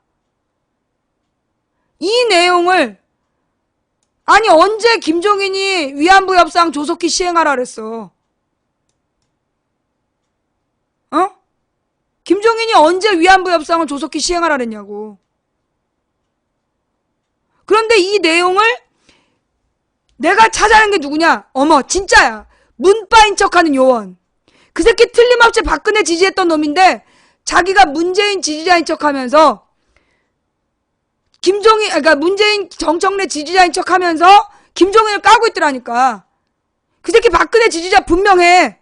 이 내용을 아니 언제 김종인이 위안부 협상 조속히 시행하라 그랬어? 김종인이 언제 위안부 협상을 조속히 시행하라 그랬냐고. 그런데 이 내용을 내가 찾아낸 게 누구냐? 어머 진짜야. 문빠인 척하는 요원. 그 새끼 틀림없이 박근혜 지지했던 놈인데 자기가 문재인 지지자인 척하면서 그러니까 문재인 정청래 지지자인 척하면서 김종인을 까고 있더라니까. 그 새끼 박근혜 지지자 분명해.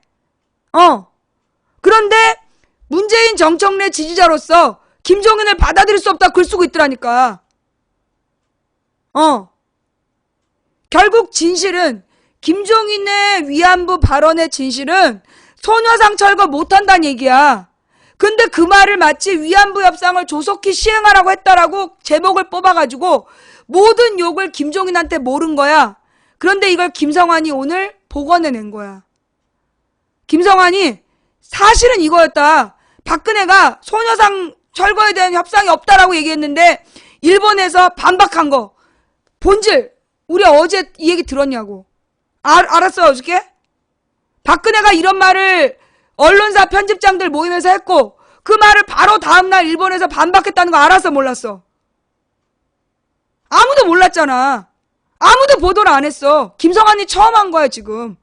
그런데 문재인 정청래 지지자로서 김종인을 받아들일 수 없다 글 쓰고 있더라니까. 결국 진실은 김종인의 위안부 발언의 진실은 소녀상 철거 못한다는 얘기야. 근데 그 말을 마치 위안부 협상을 조속히 시행하라고 했다라고 제목을 뽑아가지고 모든 욕을 김종인한테 모른 거야. 그런데 이걸 김성환이 오늘 복원해낸 거야. 김성환이 사실은 이거였다. 박근혜가 소녀상 철거에 대한 협상이 없다라고 얘기했는데 일본에서 반박한 거. 본질. 우리 어제 이 얘기 들었냐고. 알았어요 어저께? 박근혜가 이런 말을 언론사 편집장들 모이면서 했고 그 말을 바로 다음날 일본에서 반박했다는 거 알았어 몰랐어? 아무도 몰랐잖아. 아무도 보도를 안 했어. 김성환이 처음 한 거야 지금.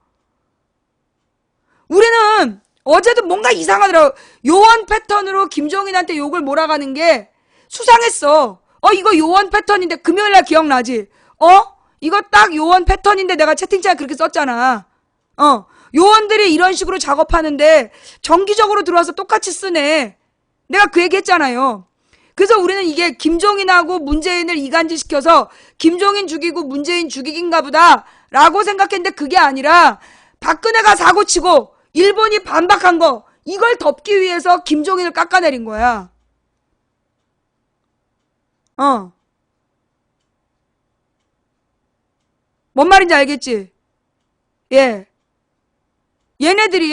우리는 어제도 뭔가 이상하더라고. 요원 패턴으로 김종인한테 욕을 몰아가는 게 수상했어. 이거 요원 패턴인데 금요일날 기억나지? 이거 딱 요원 패턴인데 내가 채팅창에 그렇게 썼잖아. 요원들이 이런 식으로 작업하는데 정기적으로 들어와서 똑같이 쓰네. 내가 그 얘기 했잖아요. 그래서 우리는 이게 김종인하고 문재인을 이간질시켜서 김종인 죽이고 문재인 죽이긴가 보다 라고 생각했는데 그게 아니라 박근혜가 사고치고 일본이 반박한 거 이걸 덮기 위해서 김종인을 깎아내린 거야. 뭔 말인지 알겠지? 예. 얘네들이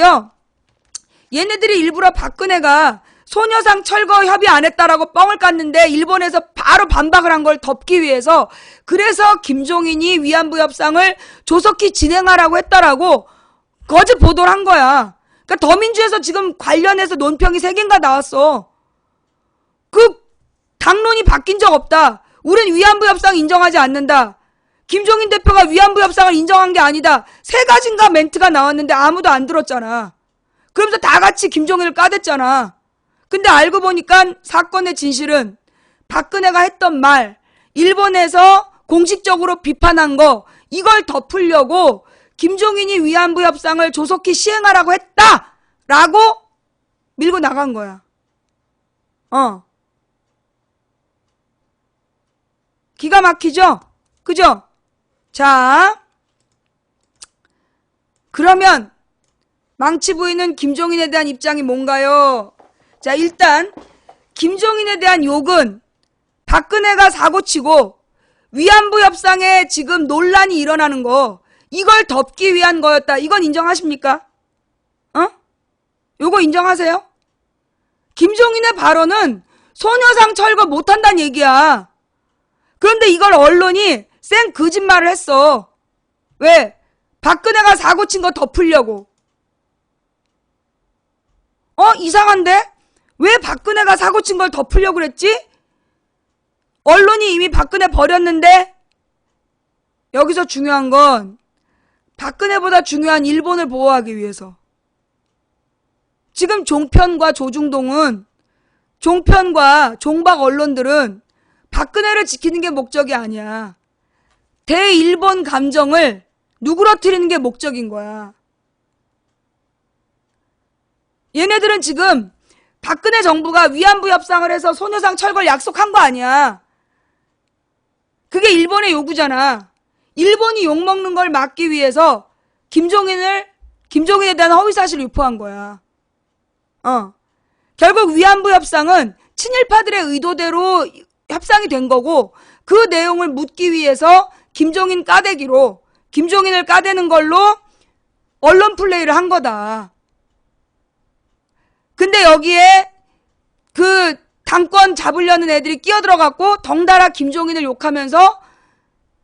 일부러 박근혜가 소녀상 철거 협의 안 했다라고 뻥을 깠는데 일본에서 바로 반박을 한 걸 덮기 위해서 그래서 김종인이 위안부 협상을 조속히 진행하라고 했다라고 거짓 보도를 한 거야. 그러니까 더민주에서 지금 관련해서 논평이 3개인가 나왔어. 그 당론이 바뀐 적 없다. 우린 위안부 협상 인정하지 않는다. 김종인 대표가 위안부 협상을 인정한 게 아니다. 3가지인가 멘트가 나왔는데 아무도 안 들었잖아. 그러면서 다 같이 김종인을 까댔잖아. 근데 알고 보니까 사건의 진실은 박근혜가 했던 말, 일본에서 공식적으로 비판한 거, 이걸 덮으려고 김종인이 위안부 협상을 조속히 시행하라고 했다! 라고 밀고 나간 거야. 기가 막히죠? 그죠? 자, 그러면 망치 부인은 김종인에 대한 입장이 뭔가요? 자, 일단 김종인에 대한 욕은 박근혜가 사고치고 위안부 협상에 지금 논란이 일어나는 거, 이걸 덮기 위한 거였다. 이건 인정하십니까? 요거 인정하세요? 김종인의 발언은 소녀상 철거 못한다는 얘기야. 그런데 이걸 언론이 쌩 거짓말을 했어. 왜? 박근혜가 사고친 거 덮으려고. 이상한데? 왜 박근혜가 사고친 걸 덮으려고 그랬지? 언론이 이미 박근혜 버렸는데? 여기서 중요한 건 박근혜보다 중요한 일본을 보호하기 위해서. 지금 종편과 조중동은, 종편과 종박 언론들은 박근혜를 지키는 게 목적이 아니야. 대일본 감정을 누그러뜨리는 게 목적인 거야. 얘네들은 지금 박근혜 정부가 위안부 협상을 해서 소녀상 철거를 약속한 거 아니야. 그게 일본의 요구잖아. 일본이 욕먹는 걸 막기 위해서 김종인에 대한 허위사실을 유포한 거야. 결국 위안부 협상은 친일파들의 의도대로 협상이 된 거고, 그 내용을 묻기 위해서 김종인을 까대는 걸로 언론 플레이를 한 거다. 근데 여기에 그 당권 잡으려는 애들이 끼어들어갖고 덩달아 김종인을 욕하면서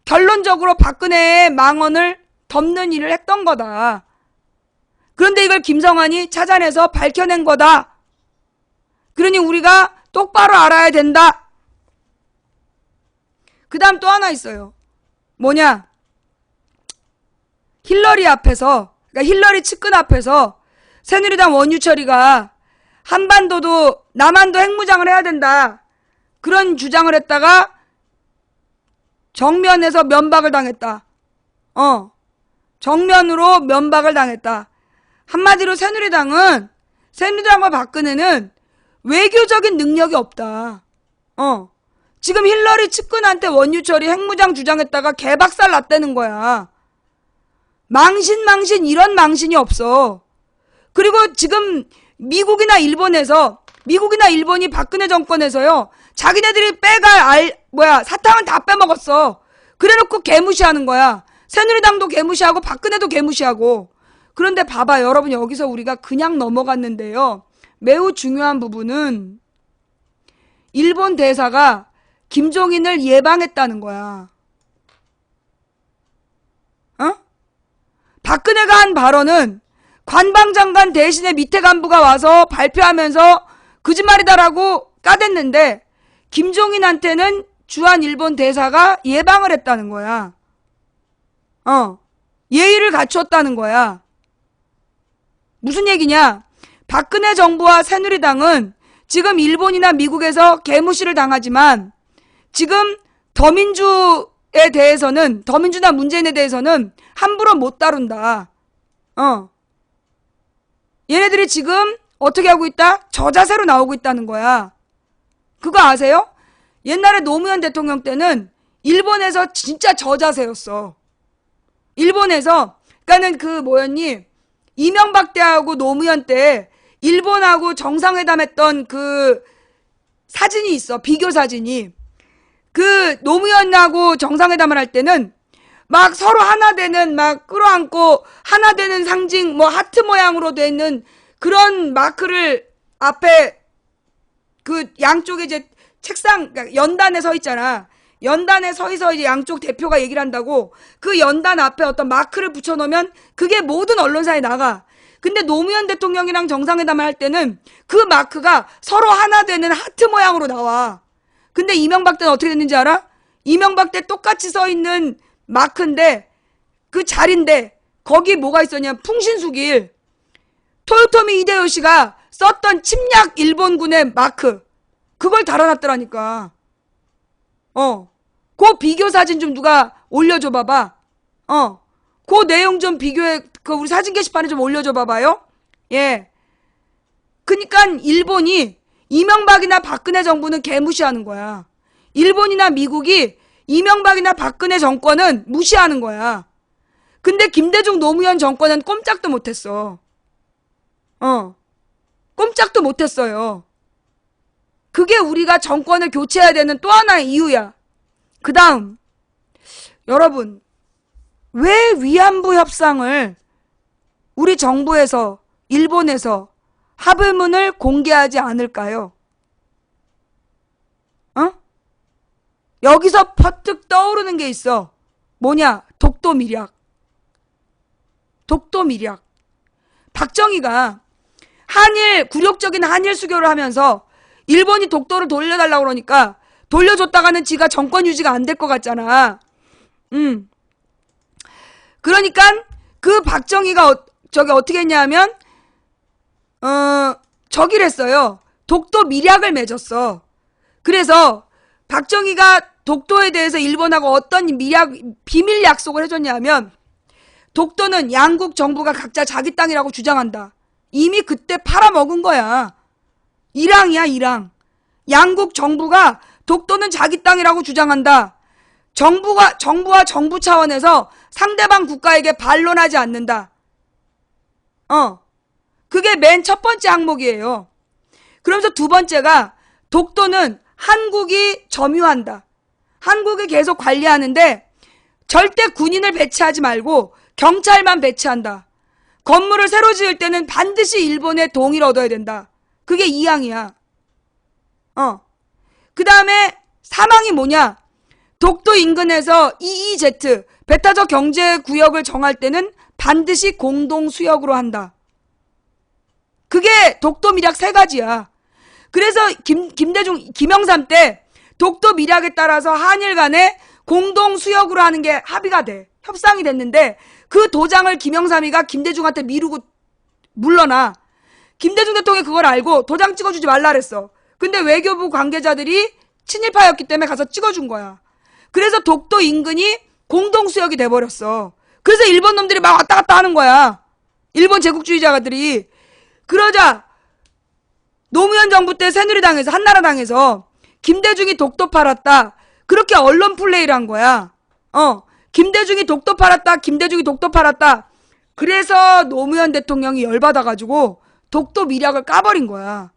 결론적으로 박근혜의 망언을 덮는 일을 했던 거다. 그런데 이걸 김성환이 찾아내서 밝혀낸 거다. 그러니 우리가 똑바로 알아야 된다. 그 다음 또 하나 있어요. 뭐냐? 힐러리 앞에서, 그러니까 힐러리 측근 앞에서 새누리당 원유철이가 한반도도, 남한도 핵무장을 해야 된다. 그런 주장을 했다가 정면에서 면박을 당했다. 정면으로 면박을 당했다. 한마디로 새누리당과 박근혜는 외교적인 능력이 없다. 지금 힐러리 측근한테 원유철이 핵무장 주장했다가 개박살 났다는 거야. 망신 이런 망신이 없어. 그리고 지금 미국이나 일본이 박근혜 정권에서요, 자기네들이 빼갈 사탕은 다 빼먹었어. 그래놓고 개무시하는 거야. 새누리당도 개무시하고 박근혜도 개무시하고. 그런데 봐봐, 여러분, 여기서 우리가 그냥 넘어갔는데요, 매우 중요한 부분은 일본 대사가 김종인을 예방했다는 거야. 박근혜가 한 발언은 관방장관 대신에 밑에 간부가 와서 발표하면서 거짓말이다라고 까댔는데, 김종인한테는 주한 일본 대사가 예방을 했다는 거야. 예의를 갖췄다는 거야. 무슨 얘기냐? 박근혜 정부와 새누리당은 지금 일본이나 미국에서 개무시를 당하지만 지금 더민주나 문재인에 대해서는 함부로 못 다룬다. 얘네들이 지금 어떻게 하고 있다? 저자세로 나오고 있다는 거야. 그거 아세요? 옛날에 노무현 대통령 때는 일본에서 진짜 저자세였어. 일본에서, 그러니까는 이명박 때하고 노무현 때 일본하고 정상회담 했던 그 사진이 있어. 비교 사진이. 그 노무현하고 정상회담을 할 때는 막 서로 하나 되는, 막 끌어안고 하나 되는 상징, 뭐 하트 모양으로 돼 있는 그런 마크를 앞에 그 양쪽에 이제 책상, 그러니까 연단에 서 있잖아. 연단에 서 있어 이제 양쪽 대표가 얘기를 한다고 그 연단 앞에 어떤 마크를 붙여놓으면 그게 모든 언론사에 나가. 근데 노무현 대통령이랑 정상회담을 할 때는 그 마크가 서로 하나 되는 하트 모양으로 나와. 근데 이명박 때는 어떻게 됐는지 알아? 이명박 때 똑같이 서 있는 마크인데 그 자리인데 거기 뭐가 있었냐면 풍신수길 토요토미 히데요시가 썼던 침략 일본군의 마크 그걸 달아놨더라니까. 그 비교 사진 좀 누가 올려줘 봐봐. 그 내용 좀 비교해, 그 우리 사진 게시판에 좀 올려줘 봐봐요. 예. 그니까 일본이 이명박이나 박근혜 정부는 개무시하는 거야. 일본이나 미국이 이명박이나 박근혜 정권은 무시하는 거야. 근데 김대중 노무현 정권은 꼼짝도 못했어. 꼼짝도 못했어요. 그게 우리가 정권을 교체해야 되는 또 하나의 이유야. 그 다음, 여러분, 왜 위안부 협상을 우리 정부에서, 일본에서 합의문을 공개하지 않을까요? 여기서 퍼뜩 떠오르는 게 있어. 뭐냐? 독도 밀약. 독도 밀약. 박정희가 굴욕적인 한일 수교를 하면서 일본이 독도를 돌려달라고 그러니까 돌려줬다가는 지가 정권 유지가 안 될 것 같잖아. 그러니까 그 박정희가 어떻게 했냐면 저기를 했어요. 독도 밀약을 맺었어. 그래서 박정희가 독도에 대해서 일본하고 어떤 비밀 약속을 해줬냐면 독도는 양국 정부가 각자 자기 땅이라고 주장한다. 이미 그때 팔아먹은 거야. 일항이야, 일항. 양국 정부가 독도는 자기 땅이라고 주장한다. 정부와 정부 차원에서 상대방 국가에게 반론하지 않는다. 그게 맨 첫 번째 항목이에요. 그러면서 두 번째가 독도는 한국이 점유한다. 한국이 계속 관리하는데 절대 군인을 배치하지 말고 경찰만 배치한다. 건물을 새로 지을 때는 반드시 일본의 동의를 얻어야 된다. 그게 2항이야. 그 다음에 3항이 뭐냐? 독도 인근에서 EEZ 배타적 경제구역을 정할 때는 반드시 공동수역으로 한다. 그게 독도 밀약 3가지야. 그래서 김영삼 때 독도 밀약에 따라서 한일 간에 공동수역으로 하는 게 합의가 돼. 협상이 됐는데 그 도장을 김영삼이가 김대중한테 미루고 물러나. 김대중 대통령이 그걸 알고 도장 찍어주지 말라 그랬어. 근데 외교부 관계자들이 친일파였기 때문에 가서 찍어준 거야. 그래서 독도 인근이 공동수역이 돼버렸어. 그래서 일본 놈들이 막 왔다 갔다 하는 거야. 일본 제국주의자들이. 그러자 노무현 정부 때 새누리당에서 한나라당에서 김대중이 독도 팔았다. 그렇게 언론 플레이를 한 거야. 김대중이 독도 팔았다. 김대중이 독도 팔았다. 그래서 노무현 대통령이 열받아가지고 독도 밀약을 까버린 거야.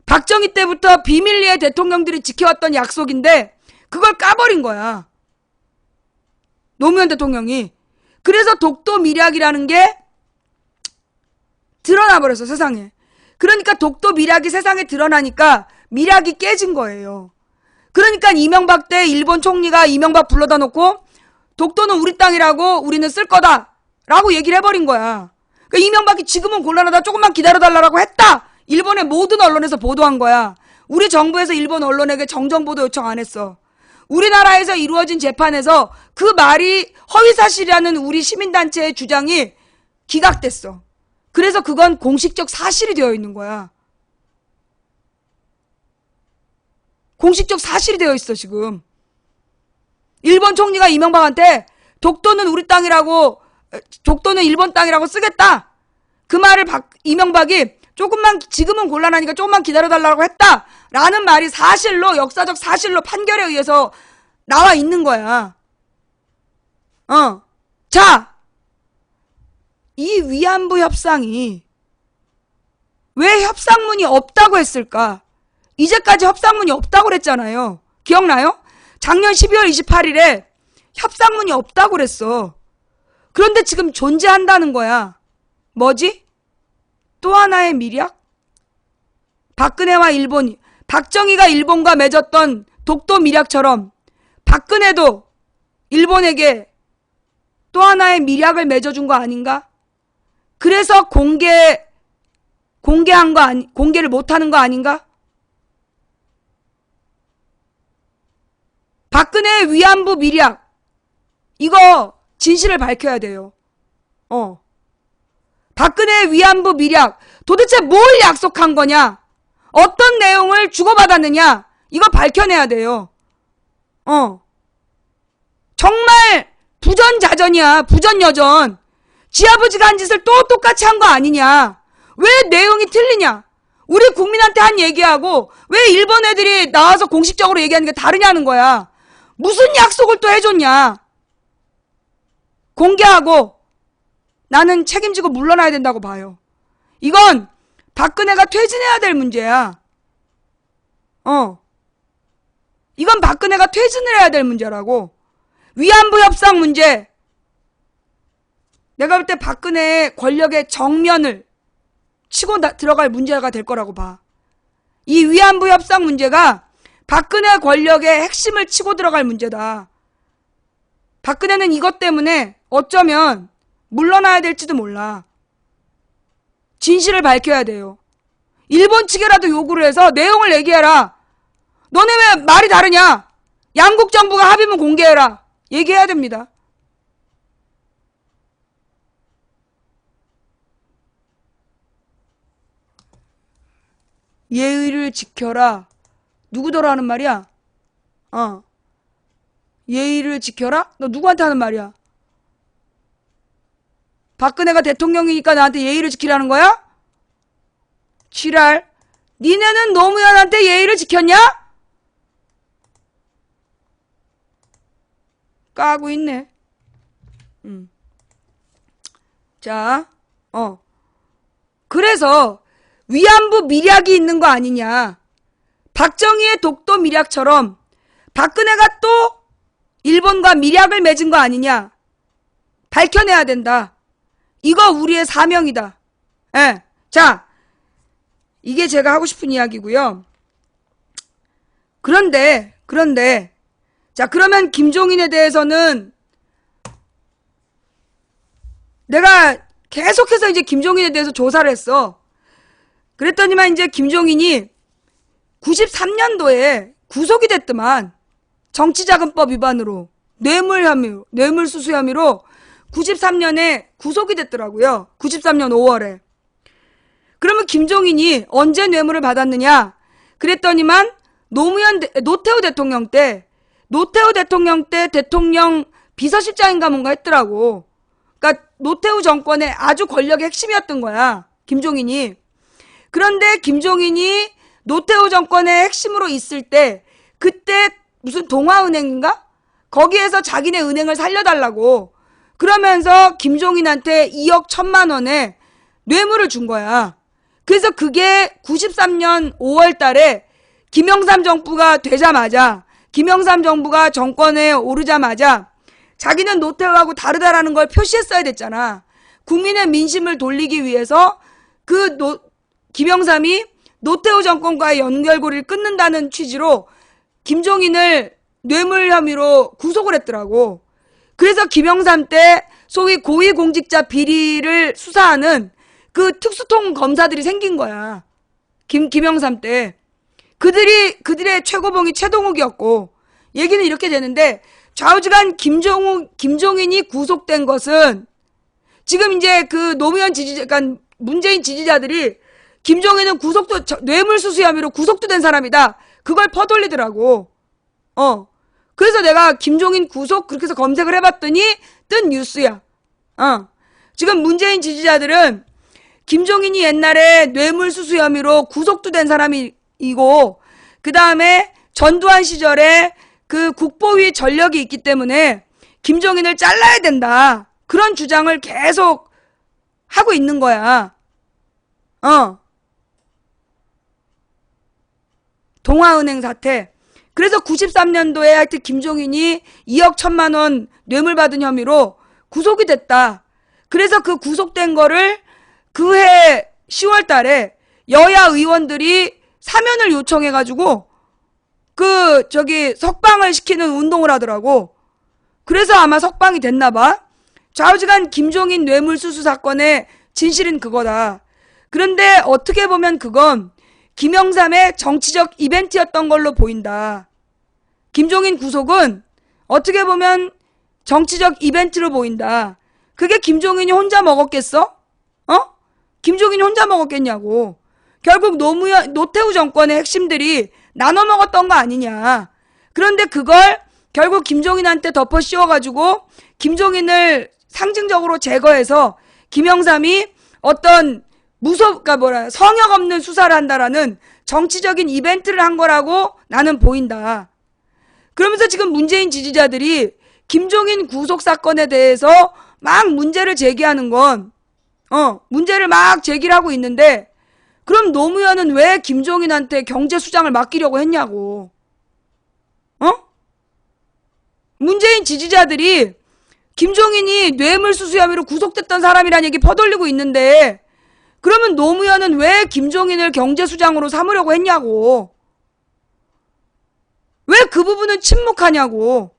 박정희 때부터 비밀리에 대통령들이 지켜왔던 약속인데 그걸 까버린 거야. 노무현 대통령이. 그래서 독도 밀약이라는 게 드러나버렸어, 세상에. 그러니까 독도 밀약이 세상에 드러나니까 밀약이 깨진 거예요. 그러니까 이명박 때 일본 총리가 이명박 불러다 놓고 독도는 우리 땅이라고 우리는 쓸 거다 라고 얘기를 해버린 거야. 그러니까 이명박이 지금은 곤란하다 조금만 기다려달라고 했다. 일본의 모든 언론에서 보도한 거야. 우리 정부에서 일본 언론에게 정정보도 요청 안 했어. 우리나라에서 이루어진 재판에서 그 말이 허위사실이라는 우리 시민단체의 주장이 기각됐어. 그래서 그건 공식적 사실이 되어 있는 거야. 공식적 사실이 되어 있어, 지금. 일본 총리가 이명박한테 독도는 우리 땅이라고, 독도는 일본 땅이라고 쓰겠다. 그 말을 이명박이 조금만, 지금은 곤란하니까 조금만 기다려달라고 했다. 라는 말이 사실로, 역사적 사실로 판결에 의해서 나와 있는 거야. 자, 이 위안부 협상이 왜 협상문이 없다고 했을까? 이제까지 협상문이 없다고 그랬잖아요. 기억나요? 작년 12월 28일에 협상문이 없다고 그랬어. 그런데 지금 존재한다는 거야. 뭐지? 또 하나의 미략? 박근혜와 일본이, 박정희가 일본과 맺었던 독도 미략처럼 박근혜도 일본에게 또 하나의 미략을 맺어준 거 아닌가? 그래서 공개를 못하는 거 아닌가? 박근혜의 위안부 미략, 이거 진실을 밝혀야 돼요. 박근혜의 위안부 미략, 도대체 뭘 약속한 거냐? 어떤 내용을 주고받았느냐? 이거 밝혀내야 돼요. 정말 부전자전이야. 부전여전. 지 아버지가 한 짓을 또 똑같이 한 거 아니냐? 왜 내용이 틀리냐? 우리 국민한테 한 얘기하고 왜 일본 애들이 나와서 공식적으로 얘기하는 게 다르냐는 거야. 무슨 약속을 또 해줬냐? 공개하고 나는 책임지고 물러나야 된다고 봐요. 이건 박근혜가 퇴진해야 될 문제야. 이건 박근혜가 퇴진을 해야 될 문제라고. 위안부 협상 문제. 내가 볼 때 박근혜의 권력의 정면을 치고 들어갈 문제가 될 거라고 봐. 이 위안부 협상 문제가 박근혜 권력의 핵심을 치고 들어갈 문제다. 박근혜는 이것 때문에 어쩌면 물러나야 될지도 몰라. 진실을 밝혀야 돼요. 일본 측에라도 요구를 해서 내용을 얘기해라. 너네 왜 말이 다르냐? 양국 정부가 합의문 공개해라. 얘기해야 됩니다. 예의를 지켜라. 누구더라 하는 말이야? 예의를 지켜라? 너 누구한테 하는 말이야? 박근혜가 대통령이니까 나한테 예의를 지키라는 거야? 지랄. 니네는 노무현한테 예의를 지켰냐? 까고 있네. 자, 그래서 위안부 미략이 있는 거 아니냐. 박정희의 독도 미략처럼 박근혜가 또 일본과 미략을 맺은 거 아니냐. 밝혀내야 된다. 이거 우리의 사명이다. 예. 자, 이게 제가 하고 싶은 이야기고요. 그런데 자, 그러면 김종인에 대해서는 내가 계속해서 이제 김종인에 대해서 조사를 했어. 그랬더니만 이제 김종인이 93년도에 구속이 됐더만. 정치자금법 위반으로, 뇌물수수 혐의로 93년에 구속이 됐더라고요. 93년 5월에. 그러면 김종인이 언제 뇌물을 받았느냐? 그랬더니만 노태우 대통령 때 대통령 비서실장인가 뭔가 했더라고. 그러니까 노태우 정권의 아주 권력의 핵심이었던 거야. 김종인이. 그런데 김종인이 노태우 정권의 핵심으로 있을 때 그때 무슨 동아은행인가? 거기에서 자기네 은행을 살려달라고 그러면서 김종인한테 2억 1천만 원의 뇌물을 준 거야. 그래서 그게 93년 5월 달에 김영삼 정부가 되자마자, 김영삼 정부가 정권에 오르자마자 자기는 노태우하고 다르다라는 걸 표시했어야 됐잖아. 국민의 민심을 돌리기 위해서 김영삼이 노태우 정권과의 연결고리를 끊는다는 취지로 김종인을 뇌물 혐의로 구속을 했더라고. 그래서 김영삼 때 소위 고위공직자 비리를 수사하는 그 특수통 검사들이 생긴 거야. 김영삼 때. 그들의 최고봉이 최동욱이었고, 얘기는 이렇게 되는데, 좌우지간 김종인이 구속된 것은, 지금 이제 그 노무현 그러니까 문재인 지지자들이 김종인은 뇌물수수 혐의로 구속도 된 사람이다. 그걸 퍼돌리더라고. 그래서 내가 김종인 구속 그렇게 해서 검색을 해봤더니 뜬 뉴스야. 지금 문재인 지지자들은 김종인이 옛날에 뇌물수수 혐의로 구속도 된 사람이고, 그 다음에 전두환 시절에 그 국보위 전력이 있기 때문에 김종인을 잘라야 된다. 그런 주장을 계속 하고 있는 거야. 동아은행 사태. 그래서 93년도에 하여튼 김종인이 2억 1천만 원 뇌물 받은 혐의로 구속이 됐다. 그래서 그 구속된 거를 그 해 10월 달에 여야 의원들이 사면을 요청해가지고 석방을 시키는 운동을 하더라고. 그래서 아마 석방이 됐나봐. 좌우지간 김종인 뇌물수수 사건의 진실은 그거다. 그런데 어떻게 보면 그건 김영삼의 정치적 이벤트였던 걸로 보인다. 김종인 구속은 어떻게 보면 정치적 이벤트로 보인다. 그게 김종인이 혼자 먹었겠어? 김종인이 혼자 먹었겠냐고. 결국 노태우 정권의 핵심들이 나눠 먹었던 거 아니냐. 그런데 그걸 결국 김종인한테 덮어 씌워가지고 김종인을 상징적으로 제거해서 김영삼이 어떤 성역 없는 수사를 한다라는 정치적인 이벤트를 한 거라고 나는 보인다. 그러면서 지금 문재인 지지자들이 김종인 구속 사건에 대해서 막 문제를 제기하는 건, 문제를 막 제기를 하고 있는데, 그럼 노무현은 왜 김종인한테 경제수장을 맡기려고 했냐고. 문재인 지지자들이 김종인이 뇌물수수 혐의로 구속됐던 사람이라는 얘기 퍼돌리고 있는데, 그러면 노무현은 왜 김종인을 경제수장으로 삼으려고 했냐고. 왜 그 부분은 침묵하냐고.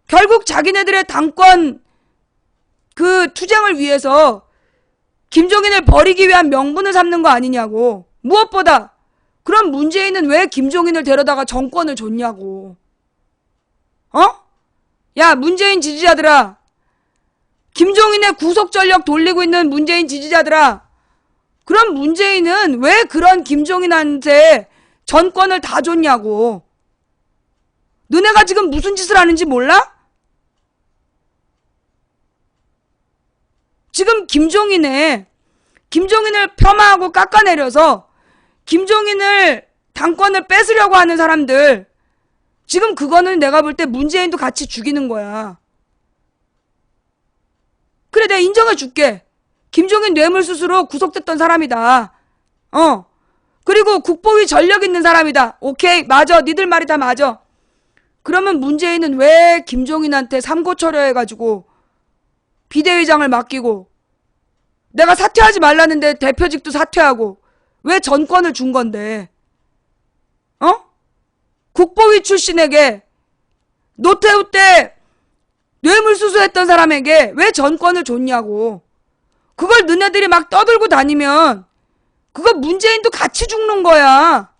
결국 자기네들의 당권 투쟁을 위해서 김종인을 버리기 위한 명분을 삼는 거 아니냐고. 무엇보다 그럼 문재인은 왜 김종인을 데려다가 정권을 줬냐고. 야, 문재인 지지자들아. 김종인의 구속 전력 돌리고 있는 문재인 지지자들아. 그럼 문재인은 왜 그런 김종인한테 전권을 다 줬냐고. 너네가 지금 무슨 짓을 하는지 몰라? 지금 김종인을 폄하하고 깎아내려서 김종인을 당권을 뺏으려고 하는 사람들, 지금 그거는 내가 볼 때 문재인도 같이 죽이는 거야. 그래, 내가 인정해 줄게. 김종인 뇌물수수로 구속됐던 사람이다. 그리고 국보위 전력 있는 사람이다. 오케이, 맞아. 니들 말이 다 맞아. 그러면 문재인은 왜 김종인한테 삼고초려해가지고 비대위장을 맡기고, 내가 사퇴하지 말라는데 대표직도 사퇴하고, 왜 전권을 준 건데? 국보위 출신에게, 노태우 때 뇌물수수했던 사람에게 왜 전권을 줬냐고. 그걸 너네들이 막 떠들고 다니면 그거 문재인도 같이 죽는 거야.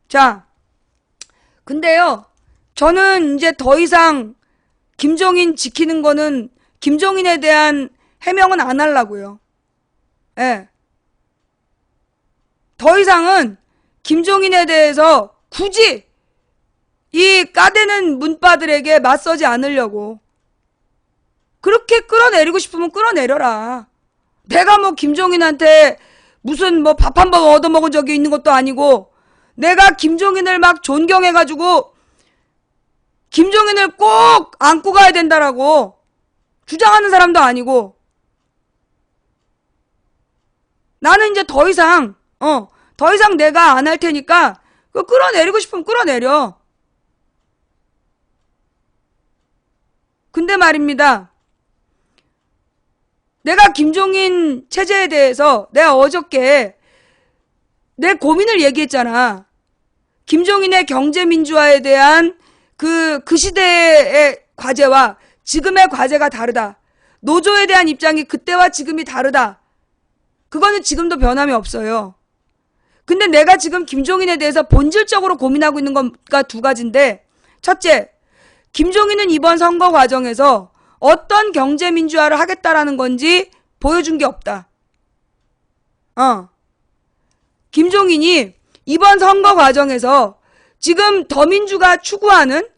자, 근데요, 저는 이제 더 이상 김종인 지키는 거는, 김종인에 대한 해명은 안 하려고요. 예. 더 이상은 김종인에 대해서 굳이 이 까대는 문바들에게 맞서지 않으려고. 그렇게 끌어내리고 싶으면 끌어내려라. 내가 뭐 김종인한테 무슨 뭐 밥 한 번 얻어먹은 적이 있는 것도 아니고, 내가 김종인을 막 존경해가지고 김종인을 꼭 안고 가야 된다라고 주장하는 사람도 아니고, 나는 이제 더 이상 내가 안 할 테니까 그 끌어내리고 싶으면 끌어내려. 근데 말입니다. 내가 김종인 체제에 대해서 내가 어저께 내 고민을 얘기했잖아. 김종인의 경제민주화에 대한 그 시대의 과제와 지금의 과제가 다르다. 노조에 대한 입장이 그때와 지금이 다르다. 그거는 지금도 변함이 없어요. 근데 내가 지금 김종인에 대해서 본질적으로 고민하고 있는 건가 두 가지인데, 첫째, 김종인은 이번 선거 과정에서 어떤 경제민주화를 하겠다라는 건지 보여준 게 없다. 김종인이 이번 선거 과정에서 지금 더민주가 추구하는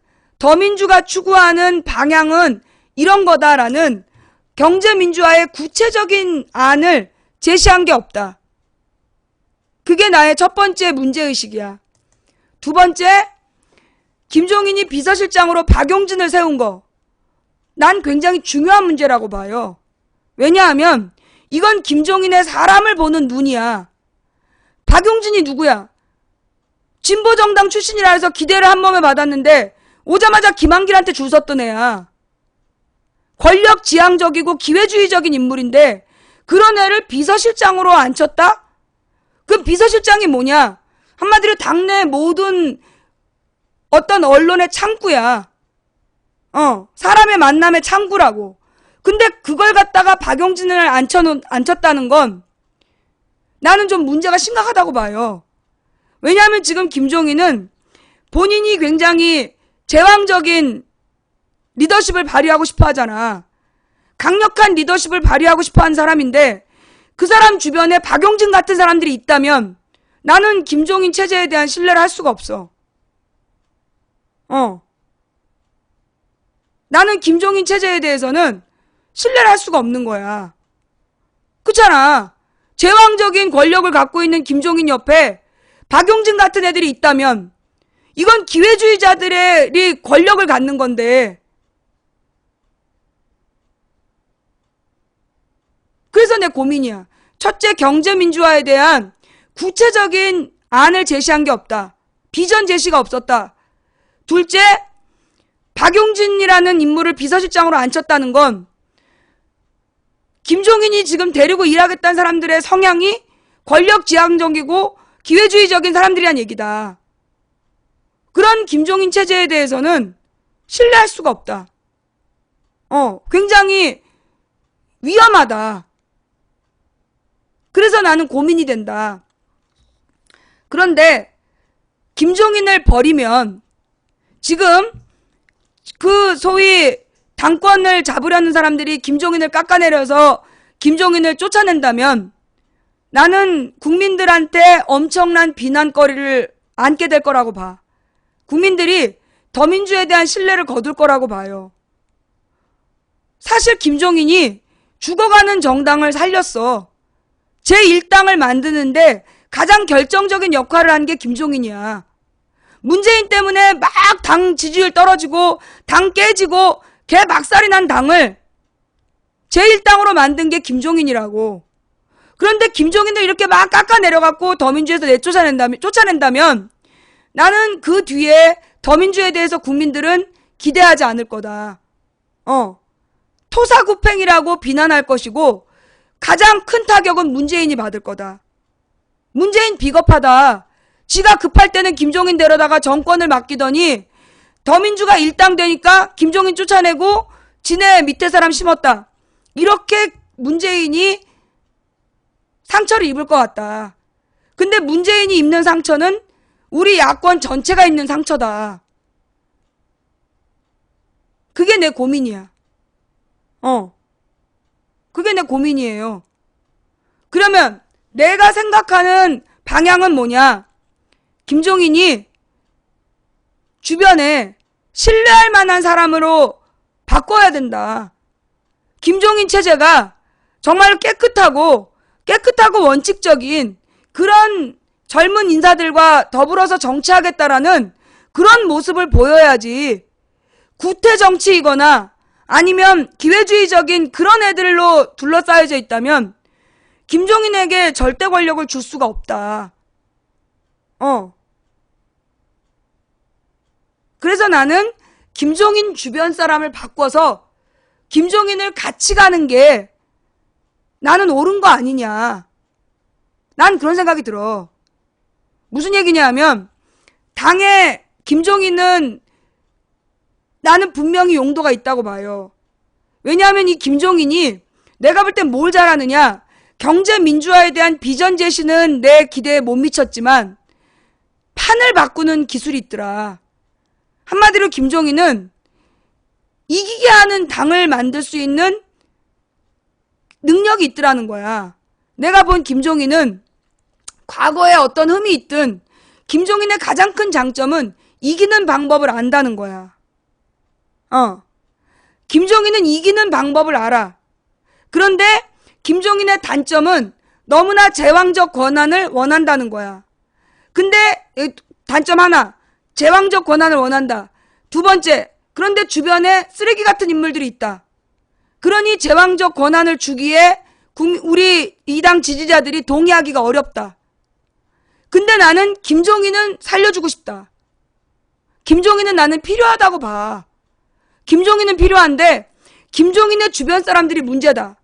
방향은 이런 거다라는 경제민주화의 구체적인 안을 제시한 게 없다. 그게 나의 첫 번째 문제의식이야. 두 번째, 김종인이 비서실장으로 박용진을 세운 거, 난 굉장히 중요한 문제라고 봐요. 왜냐하면 이건 김종인의 사람을 보는 눈이야. 박용진이 누구야? 진보정당 출신이라 해서 기대를 한 몸에 받았는데 오자마자 김한길한테 줄 섰던 애야. 권력지향적이고 기회주의적인 인물인데 그런 애를 비서실장으로 앉혔다? 그 비서실장이 뭐냐? 한마디로 당내 모든 어떤 언론의 창구야. 사람의 만남의 창구라고. 근데 그걸 갖다가 박용진을 앉혔다는 건 나는 좀 문제가 심각하다고 봐요. 왜냐하면 지금 김종인은 본인이 굉장히 제왕적인 리더십을 발휘하고 싶어 하잖아. 강력한 리더십을 발휘하고 싶어 한 사람인데 그 사람 주변에 박용진 같은 사람들이 있다면 나는 김종인 체제에 대한 신뢰를 할 수가 없어. 나는 김종인 체제에 대해서는 신뢰를 할 수가 없는 거야. 그렇잖아. 제왕적인 권력을 갖고 있는 김종인 옆에 박용진 같은 애들이 있다면 이건 기회주의자들이 권력을 갖는 건데, 그래서 내 고민이야. 첫째, 경제민주화에 대한 구체적인 안을 제시한 게 없다. 비전 제시가 없었다. 둘째, 박용진이라는 인물을 비서실장으로 앉혔다는 건 김종인이 지금 데리고 일하겠다는 사람들의 성향이 권력지향적이고 기회주의적인 사람들이란 얘기다. 그런 김종인 체제에 대해서는 신뢰할 수가 없다. 굉장히 위험하다. 그래서 나는 고민이 된다. 그런데 김종인을 버리면 지금 그 소위 당권을 잡으려는 사람들이 김종인을 깎아내려서 김종인을 쫓아낸다면 나는 국민들한테 엄청난 비난거리를 안게 될 거라고 봐. 국민들이 더민주에 대한 신뢰를 거둘 거라고 봐요. 사실 김종인이 죽어가는 정당을 살렸어. 제1당을 만드는데 가장 결정적인 역할을 한 게 김종인이야. 문재인 때문에 막 당 지지율 떨어지고 당 깨지고 개박살이 난 당을 제1당으로 만든 게 김종인이라고. 그런데 김종인을 이렇게 막 깎아내려갖고 더민주에서 쫓아낸다면 나는 그 뒤에 더민주에 대해서 국민들은 기대하지 않을 거다. 토사구팽이라고 비난할 것이고 가장 큰 타격은 문재인이 받을 거다. 문재인 비겁하다. 지가 급할 때는 김종인 데려다가 정권을 맡기더니 더민주가 일당 되니까 김종인 쫓아내고 지네 밑에 사람 심었다. 이렇게 문재인이 상처를 입을 것 같다. 근데 문재인이 입는 상처는 우리 야권 전체가 입는 상처다. 그게 내 고민이야. 그게 내 고민이에요. 그러면 내가 생각하는 방향은 뭐냐? 김종인이 주변에 신뢰할 만한 사람으로 바꿔야 된다. 김종인 체제가 정말 깨끗하고 원칙적인 그런 젊은 인사들과 더불어서 정치하겠다라는 그런 모습을 보여야지, 구태 정치이거나 아니면 기회주의적인 그런 애들로 둘러싸여져 있다면 김종인에게 절대 권력을 줄 수가 없다. 그래서 나는 김종인 주변 사람을 바꿔서 김종인을 같이 가는 게 나는 옳은 거 아니냐. 난 그런 생각이 들어. 무슨 얘기냐 하면 당에 김종인은 나는 분명히 용도가 있다고 봐요. 왜냐하면 이 김종인이 내가 볼 땐 뭘 잘하느냐. 경제 민주화에 대한 비전 제시는 내 기대에 못 미쳤지만 판을 바꾸는 기술이 있더라. 한마디로 김종인은 이기게 하는 당을 만들 수 있는 능력이 있더라는 거야. 내가 본 김종인은 과거에 어떤 흠이 있든 김종인의 가장 큰 장점은 이기는 방법을 안다는 거야. 김종인은 이기는 방법을 알아. 그런데 김종인의 단점은 너무나 제왕적 권한을 원한다는 거야. 근데 단점 하나, 제왕적 권한을 원한다. 두 번째, 그런데 주변에 쓰레기 같은 인물들이 있다. 그러니 제왕적 권한을 주기에 우리 이 당 지지자들이 동의하기가 어렵다. 근데 나는 김종인은 살려주고 싶다. 김종인은 나는 필요하다고 봐. 김종인은 필요한데 김종인의 주변 사람들이 문제다.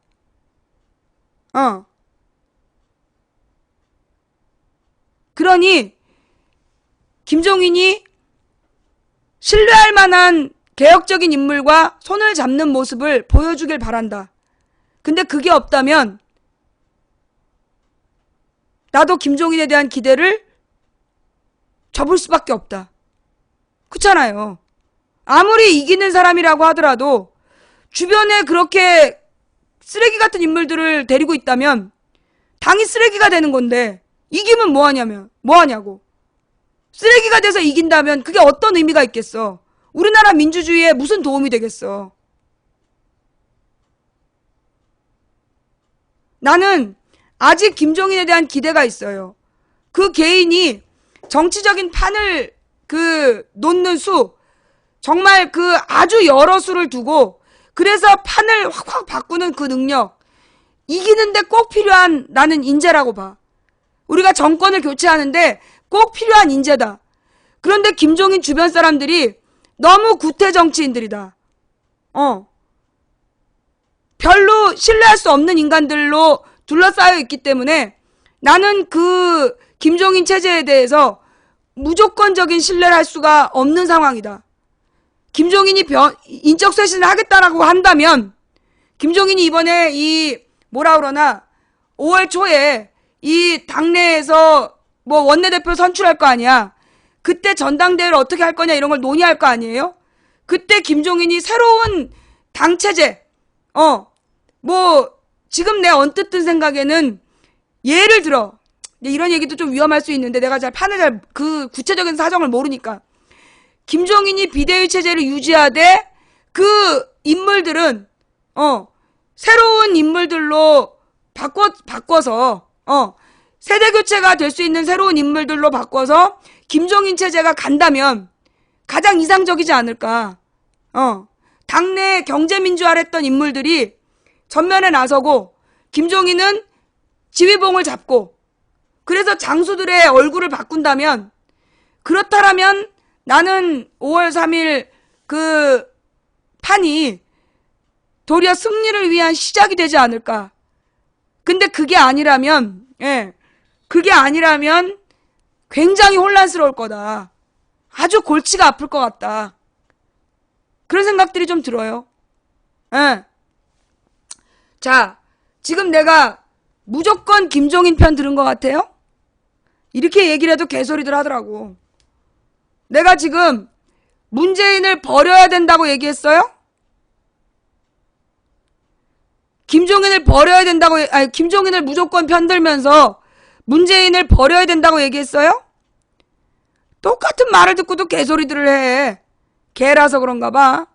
그러니 김종인이 신뢰할 만한 개혁적인 인물과 손을 잡는 모습을 보여주길 바란다. 근데 그게 없다면 나도 김종인에 대한 기대를 접을 수밖에 없다. 그렇잖아요. 아무리 이기는 사람이라고 하더라도 주변에 그렇게 쓰레기 같은 인물들을 데리고 있다면 당이 쓰레기가 되는 건데 이기면 뭐하냐고. 쓰레기가 돼서 이긴다면 그게 어떤 의미가 있겠어. 우리나라 민주주의에 무슨 도움이 되겠어. 나는 아직 김종인에 대한 기대가 있어요. 그 개인이 정치적인 판을 놓는 수, 정말 아주 여러 수를 두고 그래서 판을 확확 바꾸는 그 능력, 이기는데 꼭 필요한 나는 인재라고 봐. 우리가 정권을 교체하는데 꼭 필요한 인재다. 그런데 김종인 주변 사람들이 너무 구태 정치인들이다. 별로 신뢰할 수 없는 인간들로 둘러싸여 있기 때문에 나는 그 김종인 체제에 대해서 무조건적인 신뢰를 할 수가 없는 상황이다. 김종인이 인적 쇄신을 하겠다라고 한다면 김종인이 이번에 5월 초에 이 당내에서 원내대표 선출할 거 아니야. 그때 전당대회를 어떻게 할 거냐 이런 걸 논의할 거 아니에요? 그때 김종인이 새로운 당체제, 지금 내 언뜻 든 생각에는 예를 들어, 이런 얘기도 좀 위험할 수 있는데 내가 그 구체적인 사정을 모르니까. 김종인이 비대위 체제를 유지하되 그 인물들은, 새로운 인물들로 바꿔서, 세대교체가 될 수 있는 새로운 인물들로 바꿔서 김종인 체제가 간다면 가장 이상적이지 않을까. 당내 경제민주화를 했던 인물들이 전면에 나서고 김종인은 지휘봉을 잡고 그래서 장수들의 얼굴을 바꾼다면, 그렇다면 나는 5월 3일 그 판이 도리어 승리를 위한 시작이 되지 않을까. 근데 그게 아니라면 굉장히 혼란스러울 거다. 아주 골치가 아플 것 같다. 그런 생각들이 좀 들어요. 자, 지금 내가 무조건 김종인 편 들은 것 같아요? 이렇게 얘기를 해도 개소리들 하더라고. 내가 지금 문재인을 버려야 된다고 얘기했어요? 김종인을 무조건 편들면서 문재인을 버려야 된다고 얘기했어요? 똑같은 말을 듣고도 개소리들을 해. 개라서 그런가 봐.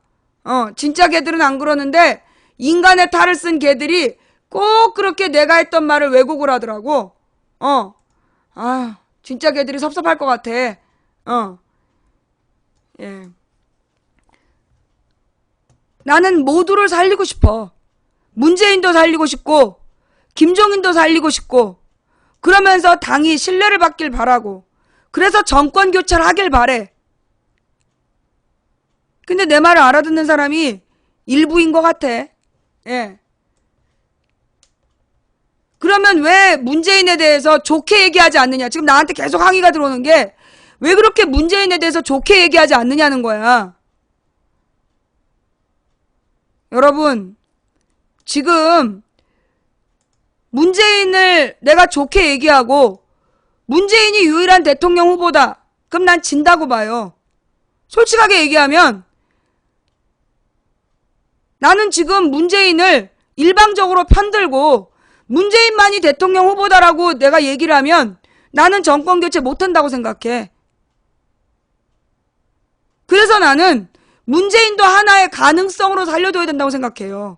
진짜 개들은 안 그러는데 인간의 탈을 쓴 개들이 꼭 그렇게 내가 했던 말을 왜곡을 하더라고. 진짜 개들이 섭섭할 것 같아. 예. 나는 모두를 살리고 싶어. 문재인도 살리고 싶고 김종인도 살리고 싶고, 그러면서 당이 신뢰를 받길 바라고, 그래서 정권 교체를 하길 바래. 근데 내 말을 알아듣는 사람이 일부인 것 같아. 예. 그러면 왜 문재인에 대해서 좋게 얘기하지 않느냐. 지금 나한테 계속 항의가 들어오는 게 왜 그렇게 문재인에 대해서 좋게 얘기하지 않느냐는 거야. 여러분, 지금 문재인을 내가 좋게 얘기하고 문재인이 유일한 대통령 후보다. 그럼 난 진다고 봐요. 솔직하게 얘기하면 나는 지금 문재인을 일방적으로 편들고 문재인만이 대통령 후보다라고 내가 얘기를 하면 나는 정권 교체 못한다고 생각해. 그래서 나는 문재인도 하나의 가능성으로 살려둬야 된다고 생각해요.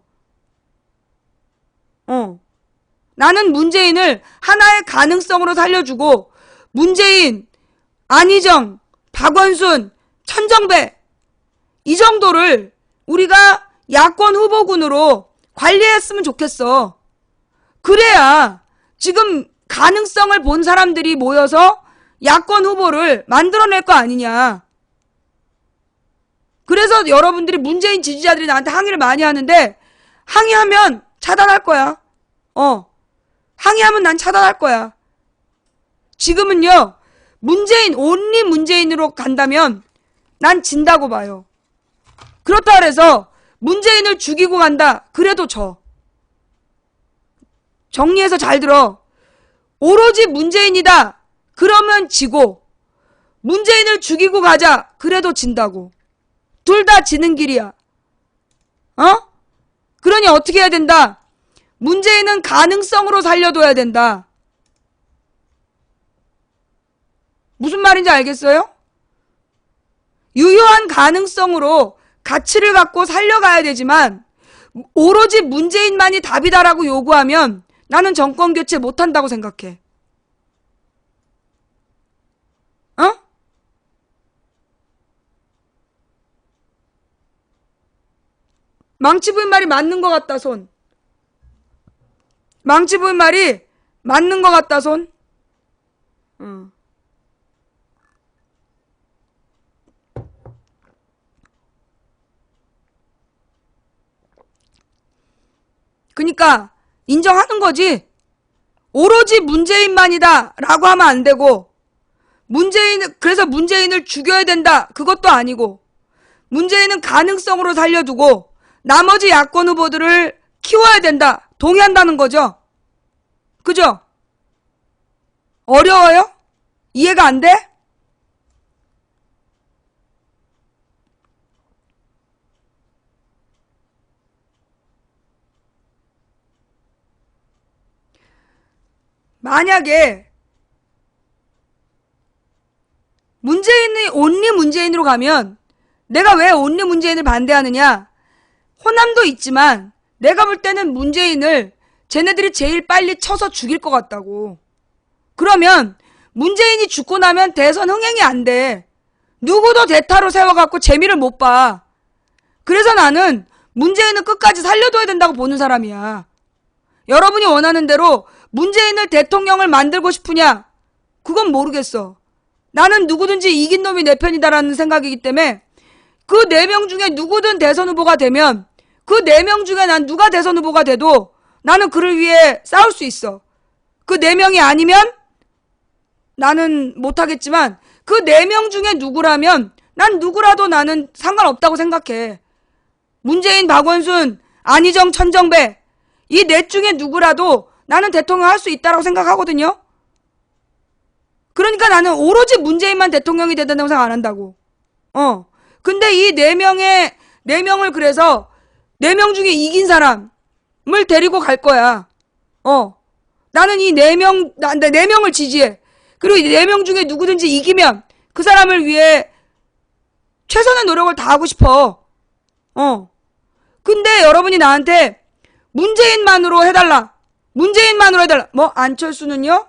나는 문재인을 하나의 가능성으로 살려주고 문재인, 안희정, 박원순, 천정배 이 정도를 우리가 야권 후보군으로 관리했으면 좋겠어. 그래야 지금 가능성을 본 사람들이 모여서 야권 후보를 만들어낼 거 아니냐. 그래서 여러분들이 문재인 지지자들이 나한테 항의를 많이 하는데 항의하면 차단할 거야. 항의하면 난 차단할 거야. 지금은요. 문재인, 온리 문재인으로 간다면 난 진다고 봐요. 그렇다 그래서 문재인을 죽이고 간다. 그래도 져. 정리해서 잘 들어. 오로지 문재인이다. 그러면 지고 문재인을 죽이고 가자. 그래도 진다고. 둘 다 지는 길이야. 그러니 어떻게 해야 된다? 문재인은 가능성으로 살려둬야 된다. 무슨 말인지 알겠어요? 유효한 가능성으로 가치를 갖고 살려가야 되지만 오로지 문재인만이 답이다라고 요구하면 나는 정권 교체 못한다고 생각해. 망치 부인 말이 맞는 것 같다, 손. 망치 부인 말이 맞는 것 같다, 손. 그러니까 인정하는 거지. 오로지 문재인만이다 라고 하면 안 되고 그래서 문재인을 죽여야 된다 그것도 아니고 문재인은 가능성으로 살려두고 나머지 야권 후보들을 키워야 된다 동의한다는 거죠. 그죠? 어려워요? 이해가 안 돼? 만약에 문재인이 온리 문재인으로 가면 내가 왜 온리 문재인을 반대하느냐? 호남도 있지만 내가 볼 때는 문재인을 쟤네들이 제일 빨리 쳐서 죽일 것 같다고. 그러면 문재인이 죽고 나면 대선 흥행이 안 돼. 누구도 대타로 세워갖고 재미를 못 봐. 그래서 나는 문재인은 끝까지 살려둬야 된다고 보는 사람이야. 여러분이 원하는 대로 문재인을 대통령을 만들고 싶으냐? 그건 모르겠어. 나는 누구든지 이긴 놈이 내 편이다라는 생각이기 때문에 그 4명 중에 누구든 대선 후보가 되면 그 4명 중에 난 누가 대선 후보가 돼도 나는 그를 위해 싸울 수 있어. 그 4명이 아니면 나는 못하겠지만 그 4명 중에 누구라면 난 누구라도 나는 상관없다고 생각해. 문재인, 박원순, 안희정, 천정배 이 4 중에 누구라도 나는 대통령 할 수 있다고 생각하거든요. 그러니까 나는 오로지 문재인만 대통령이 된다고 생각 안 한다고. 근데 이 4명을 그래서 4명 중에 이긴 사람을 데리고 갈 거야. 나는 이 4명을 지지해. 그리고 이 4명 중에 누구든지 이기면 그 사람을 위해 최선의 노력을 다하고 싶어. 근데 여러분이 나한테 문재인만으로 해달라. 문재인만으로 해달라. 뭐 안철수는요?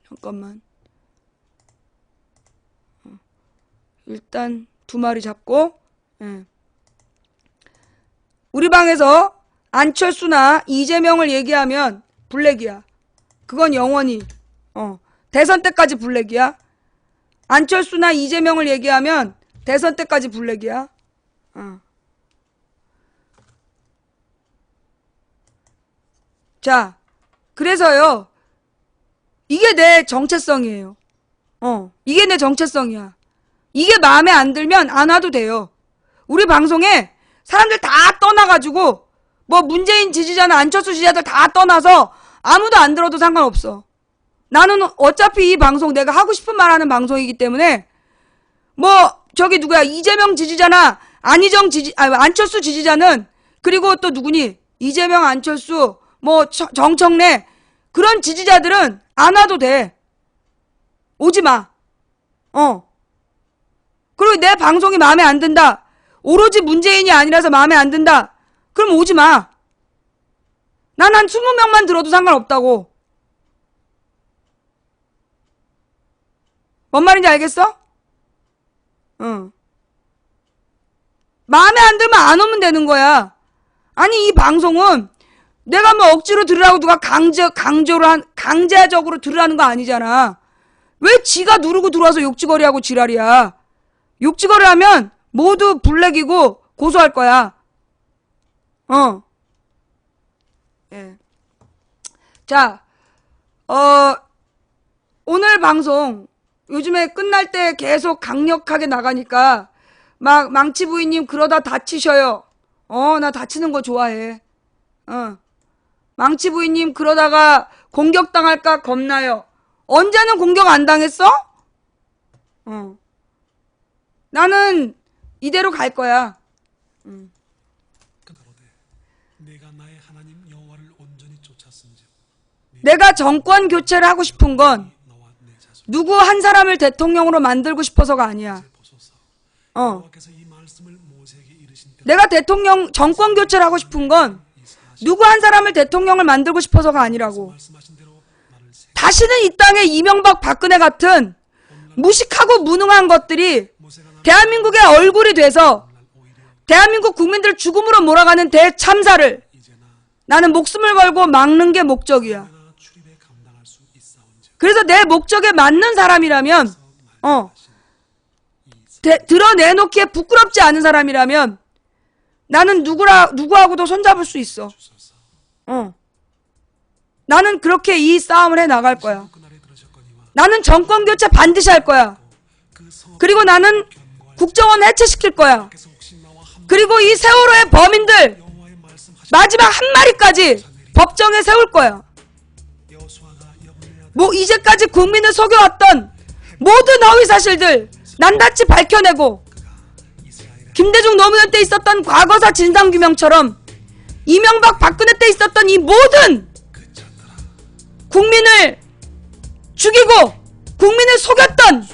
잠깐만. 일단 2마리 잡고 우리 방에서 안철수나 이재명을 얘기하면 블랙이야. 그건 영원히 대선 때까지 블랙이야. 안철수나 이재명을 얘기하면 대선 때까지 블랙이야. 자, 그래서요. 이게 내 정체성이에요. 이게 내 정체성이야. 이게 마음에 안 들면 안 와도 돼요. 우리 방송에 사람들 다 떠나가지고 뭐 문재인 지지자나 안철수 지지자들 다 떠나서 아무도 안 들어도 상관없어. 나는 어차피 이 방송 내가 하고 싶은 말 하는 방송이기 때문에 뭐 저기 누구야 이재명 지지자나 안철수 지지자는 그리고 또 누구니 이재명 안철수 뭐 정청래 그런 지지자들은 안 와도 돼. 오지 마. 그리고 내 방송이 마음에 안 든다. 오로지 문재인이 아니라서 마음에 안 든다. 그럼 오지 마. 난 한 20명만 들어도 상관없다고. 뭔 말인지 알겠어? 응. 마음에 안 들면 안 오면 되는 거야. 아니, 이 방송은 내가 뭐 억지로 들으라고 누가 강제적으로 들으라는 거 아니잖아. 왜 지가 누르고 들어와서 욕지거리하고 지랄이야. 욕지거리 하면 모두 블랙이고 고소할 거야. 예. 자, 오늘 방송 요즘에 끝날 때 계속 강력하게 나가니까 막 망치 부인님 그러다 다치셔요. 나 다치는 거 좋아해. 망치 부인님 그러다가 공격당할까 겁나요. 언제는 공격 안 당했어? 나는 이대로 갈 거야. 내가 정권 교체를 하고 싶은 건 누구 한 사람을 대통령으로 만들고 싶어서가 아니야. 내가 정권 교체를 하고 싶은 건 누구 한 사람을 대통령을 만들고 싶어서가 아니라고. 다시는 이 땅에 이명박 박근혜 같은 무식하고 무능한 것들이 대한민국의 얼굴이 돼서 대한민국 국민들 죽음으로 몰아가는 대참사를 나는 목숨을 걸고 막는 게 목적이야. 그래서 내 목적에 맞는 사람이라면 드러내놓기에 부끄럽지 않은 사람이라면 나는 누구하고도 손잡을 수 있어. 나는 그렇게 이 싸움을 해 나갈 거야. 나는 정권 교체 반드시 할 거야. 그리고 나는 국정원 해체시킬 거야. 그리고 이 세월호의 범인들 마지막 한 마리까지 법정에 세울 거야. 뭐 이제까지 국민을 속여왔던 모든 허위 사실들 낱낱이 밝혀내고 김대중 노무현 때 있었던 과거사 진상규명처럼 이명박 박근혜 때 있었던 이 모든 국민을 죽이고 국민을 속였던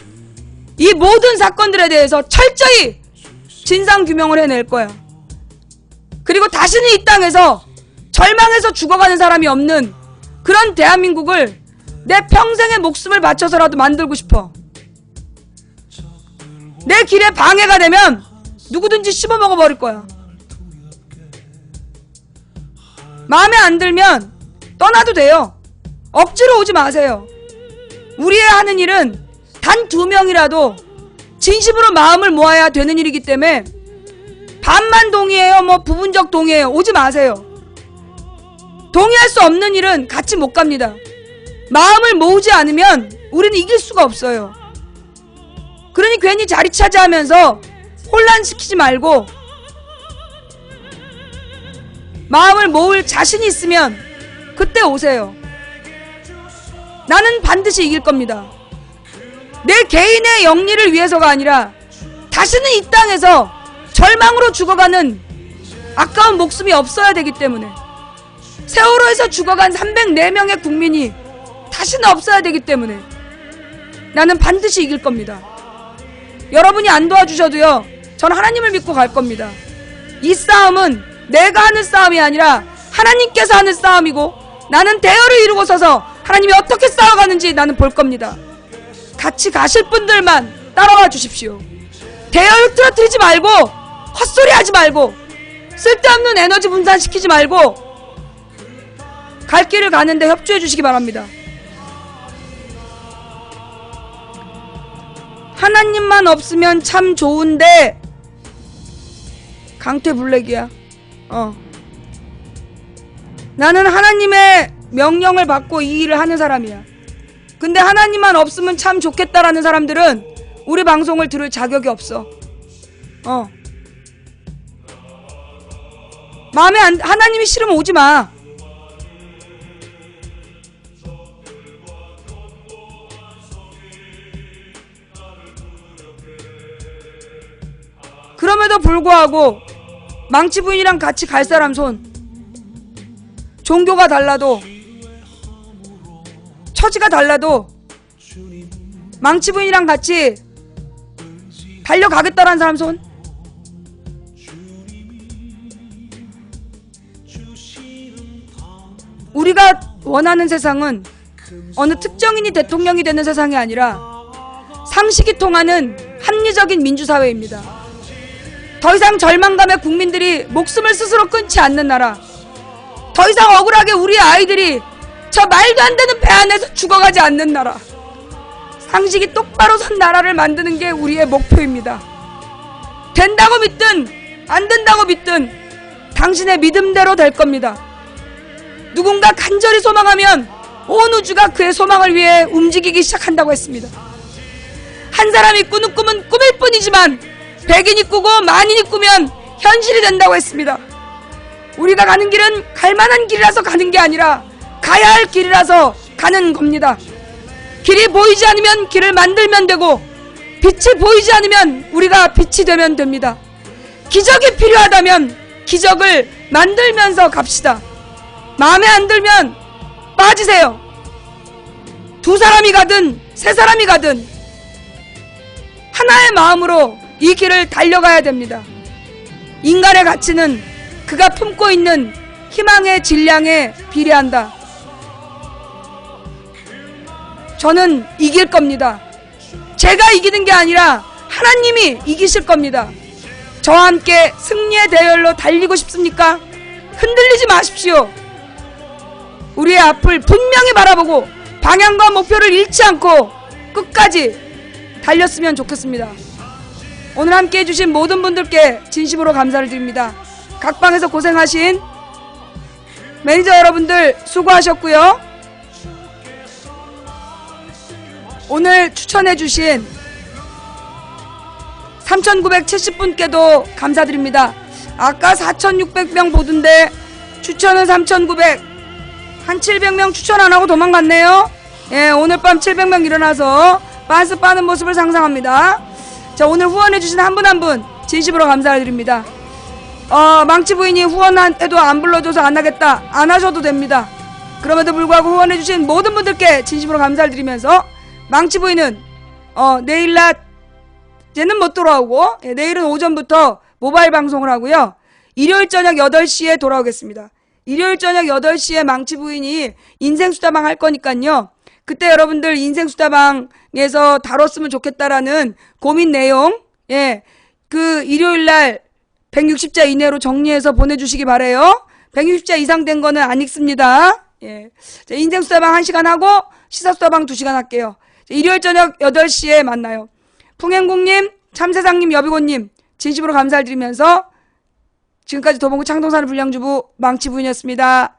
이 모든 사건들에 대해서 철저히 진상규명을 해낼 거야. 그리고 다시는 이 땅에서 절망해서 죽어가는 사람이 없는 그런 대한민국을 내 평생의 목숨을 바쳐서라도 만들고 싶어. 내 길에 방해가 되면 누구든지 씹어먹어 버릴 거야. 마음에 안 들면 떠나도 돼요. 억지로 오지 마세요. 우리의 하는 일은 단 2명이라도 진심으로 마음을 모아야 되는 일이기 때문에 반만 동의해요, 뭐 부분적 동의해요, 오지 마세요. 동의할 수 없는 일은 같이 못 갑니다. 마음을 모으지 않으면 우리는 이길 수가 없어요. 그러니 괜히 자리 차지하면서 혼란시키지 말고 마음을 모을 자신이 있으면 그때 오세요. 나는 반드시 이길 겁니다. 내 개인의 영리를 위해서가 아니라 다시는 이 땅에서 절망으로 죽어가는 아까운 목숨이 없어야 되기 때문에 세월호에서 죽어간 304명의 국민이 다시는 없어야 되기 때문에 나는 반드시 이길 겁니다. 여러분이 안 도와주셔도요, 전 하나님을 믿고 갈 겁니다. 이 싸움은 내가 하는 싸움이 아니라 하나님께서 하는 싸움이고 나는 대열을 이루고 서서 하나님이 어떻게 싸워가는지 나는 볼 겁니다. 같이 가실 분들만 따라와 주십시오. 대열 틀어뜨리지 말고 헛소리 하지 말고 쓸데없는 에너지 분산시키지 말고 갈 길을 가는데 협조해 주시기 바랍니다. 하나님만 없으면 참 좋은데 강태 블랙이야. 나는 하나님의 명령을 받고 이 일을 하는 사람이야. 근데 하나님만 없으면 참 좋겠다라는 사람들은 우리 방송을 들을 자격이 없어. 하나님이 싫으면 오지 마. 그럼에도 불구하고 망치 부인이랑 같이 갈 사람 손. 종교가 달라도 처지가 달라도 망치 부인이랑 같이 달려가겠다라는 사람 손. 우리가 원하는 세상은 어느 특정인이 대통령이 되는 세상이 아니라 상식이 통하는 합리적인 민주사회입니다. 더 이상 절망감에 국민들이 목숨을 스스로 끊지 않는 나라, 더 이상 억울하게 우리 아이들이 저 말도 안 되는 배 안에서 죽어가지 않는 나라, 상식이 똑바로 선 나라를 만드는 게 우리의 목표입니다. 된다고 믿든 안 된다고 믿든 당신의 믿음대로 될 겁니다. 누군가 간절히 소망하면 온 우주가 그의 소망을 위해 움직이기 시작한다고 했습니다. 한 사람이 꾸는 꿈은 꿈일 뿐이지만 100인이 꾸고 만인이 꾸면 현실이 된다고 했습니다. 우리가 가는 길은 갈만한 길이라서 가는 게 아니라 가야 할 길이라서 가는 겁니다. 길이 보이지 않으면 길을 만들면 되고, 빛이 보이지 않으면 우리가 빛이 되면 됩니다. 기적이 필요하다면 기적을 만들면서 갑시다. 마음에 안 들면 빠지세요. 두 사람이 가든 세 사람이 가든 하나의 마음으로 이 길을 달려가야 됩니다. 인간의 가치는 그가 품고 있는 희망의 질량에 비례한다. 저는 이길 겁니다. 제가 이기는 게 아니라 하나님이 이기실 겁니다. 저와 함께 승리의 대열로 달리고 싶습니까? 흔들리지 마십시오. 우리의 앞을 분명히 바라보고 방향과 목표를 잃지 않고 끝까지 달렸으면 좋겠습니다. 오늘 함께 해주신 모든 분들께 진심으로 감사를 드립니다. 각 방에서 고생하신 매니저 여러분들 수고하셨고요. 오늘 추천해주신 3,970분께도 감사드립니다. 아까 4,600명 보던데 추천은 3,900, 한 700명 추천 안하고 도망갔네요. 예, 오늘 밤 700명 일어나서 빤스 빠는 모습을 상상합니다. 자, 오늘 후원해주신 한 분 한 분 진심으로 감사드립니다. 망치 부인이 후원해도 안 불러줘서 안 하겠다, 안 하셔도 됩니다. 그럼에도 불구하고 후원해주신 모든 분들께 진심으로 감사를 드리면서 망치 부인은 내일 낮에는 못 돌아오고, 예, 내일은 오전부터 모바일 방송을 하고요. 일요일 저녁 8시에 돌아오겠습니다. 일요일 저녁 8시에 망치 부인이 인생수다방 할 거니까요. 그때 여러분들 인생수다방에서 다뤘으면 좋겠다라는 고민 내용, 예, 그 일요일날 160자 이내로 정리해서 보내주시기 바래요. 160자 이상 된 거는 안 읽습니다. 예. 자, 인생수다방 1시간 하고 시사수다방 2시간 할게요. 자, 일요일 저녁 8시에 만나요. 풍행국님, 참세상님, 여비고님 진심으로 감사를 드리면서 지금까지 도봉구 창동산을 불량주부 망치 부인이었습니다.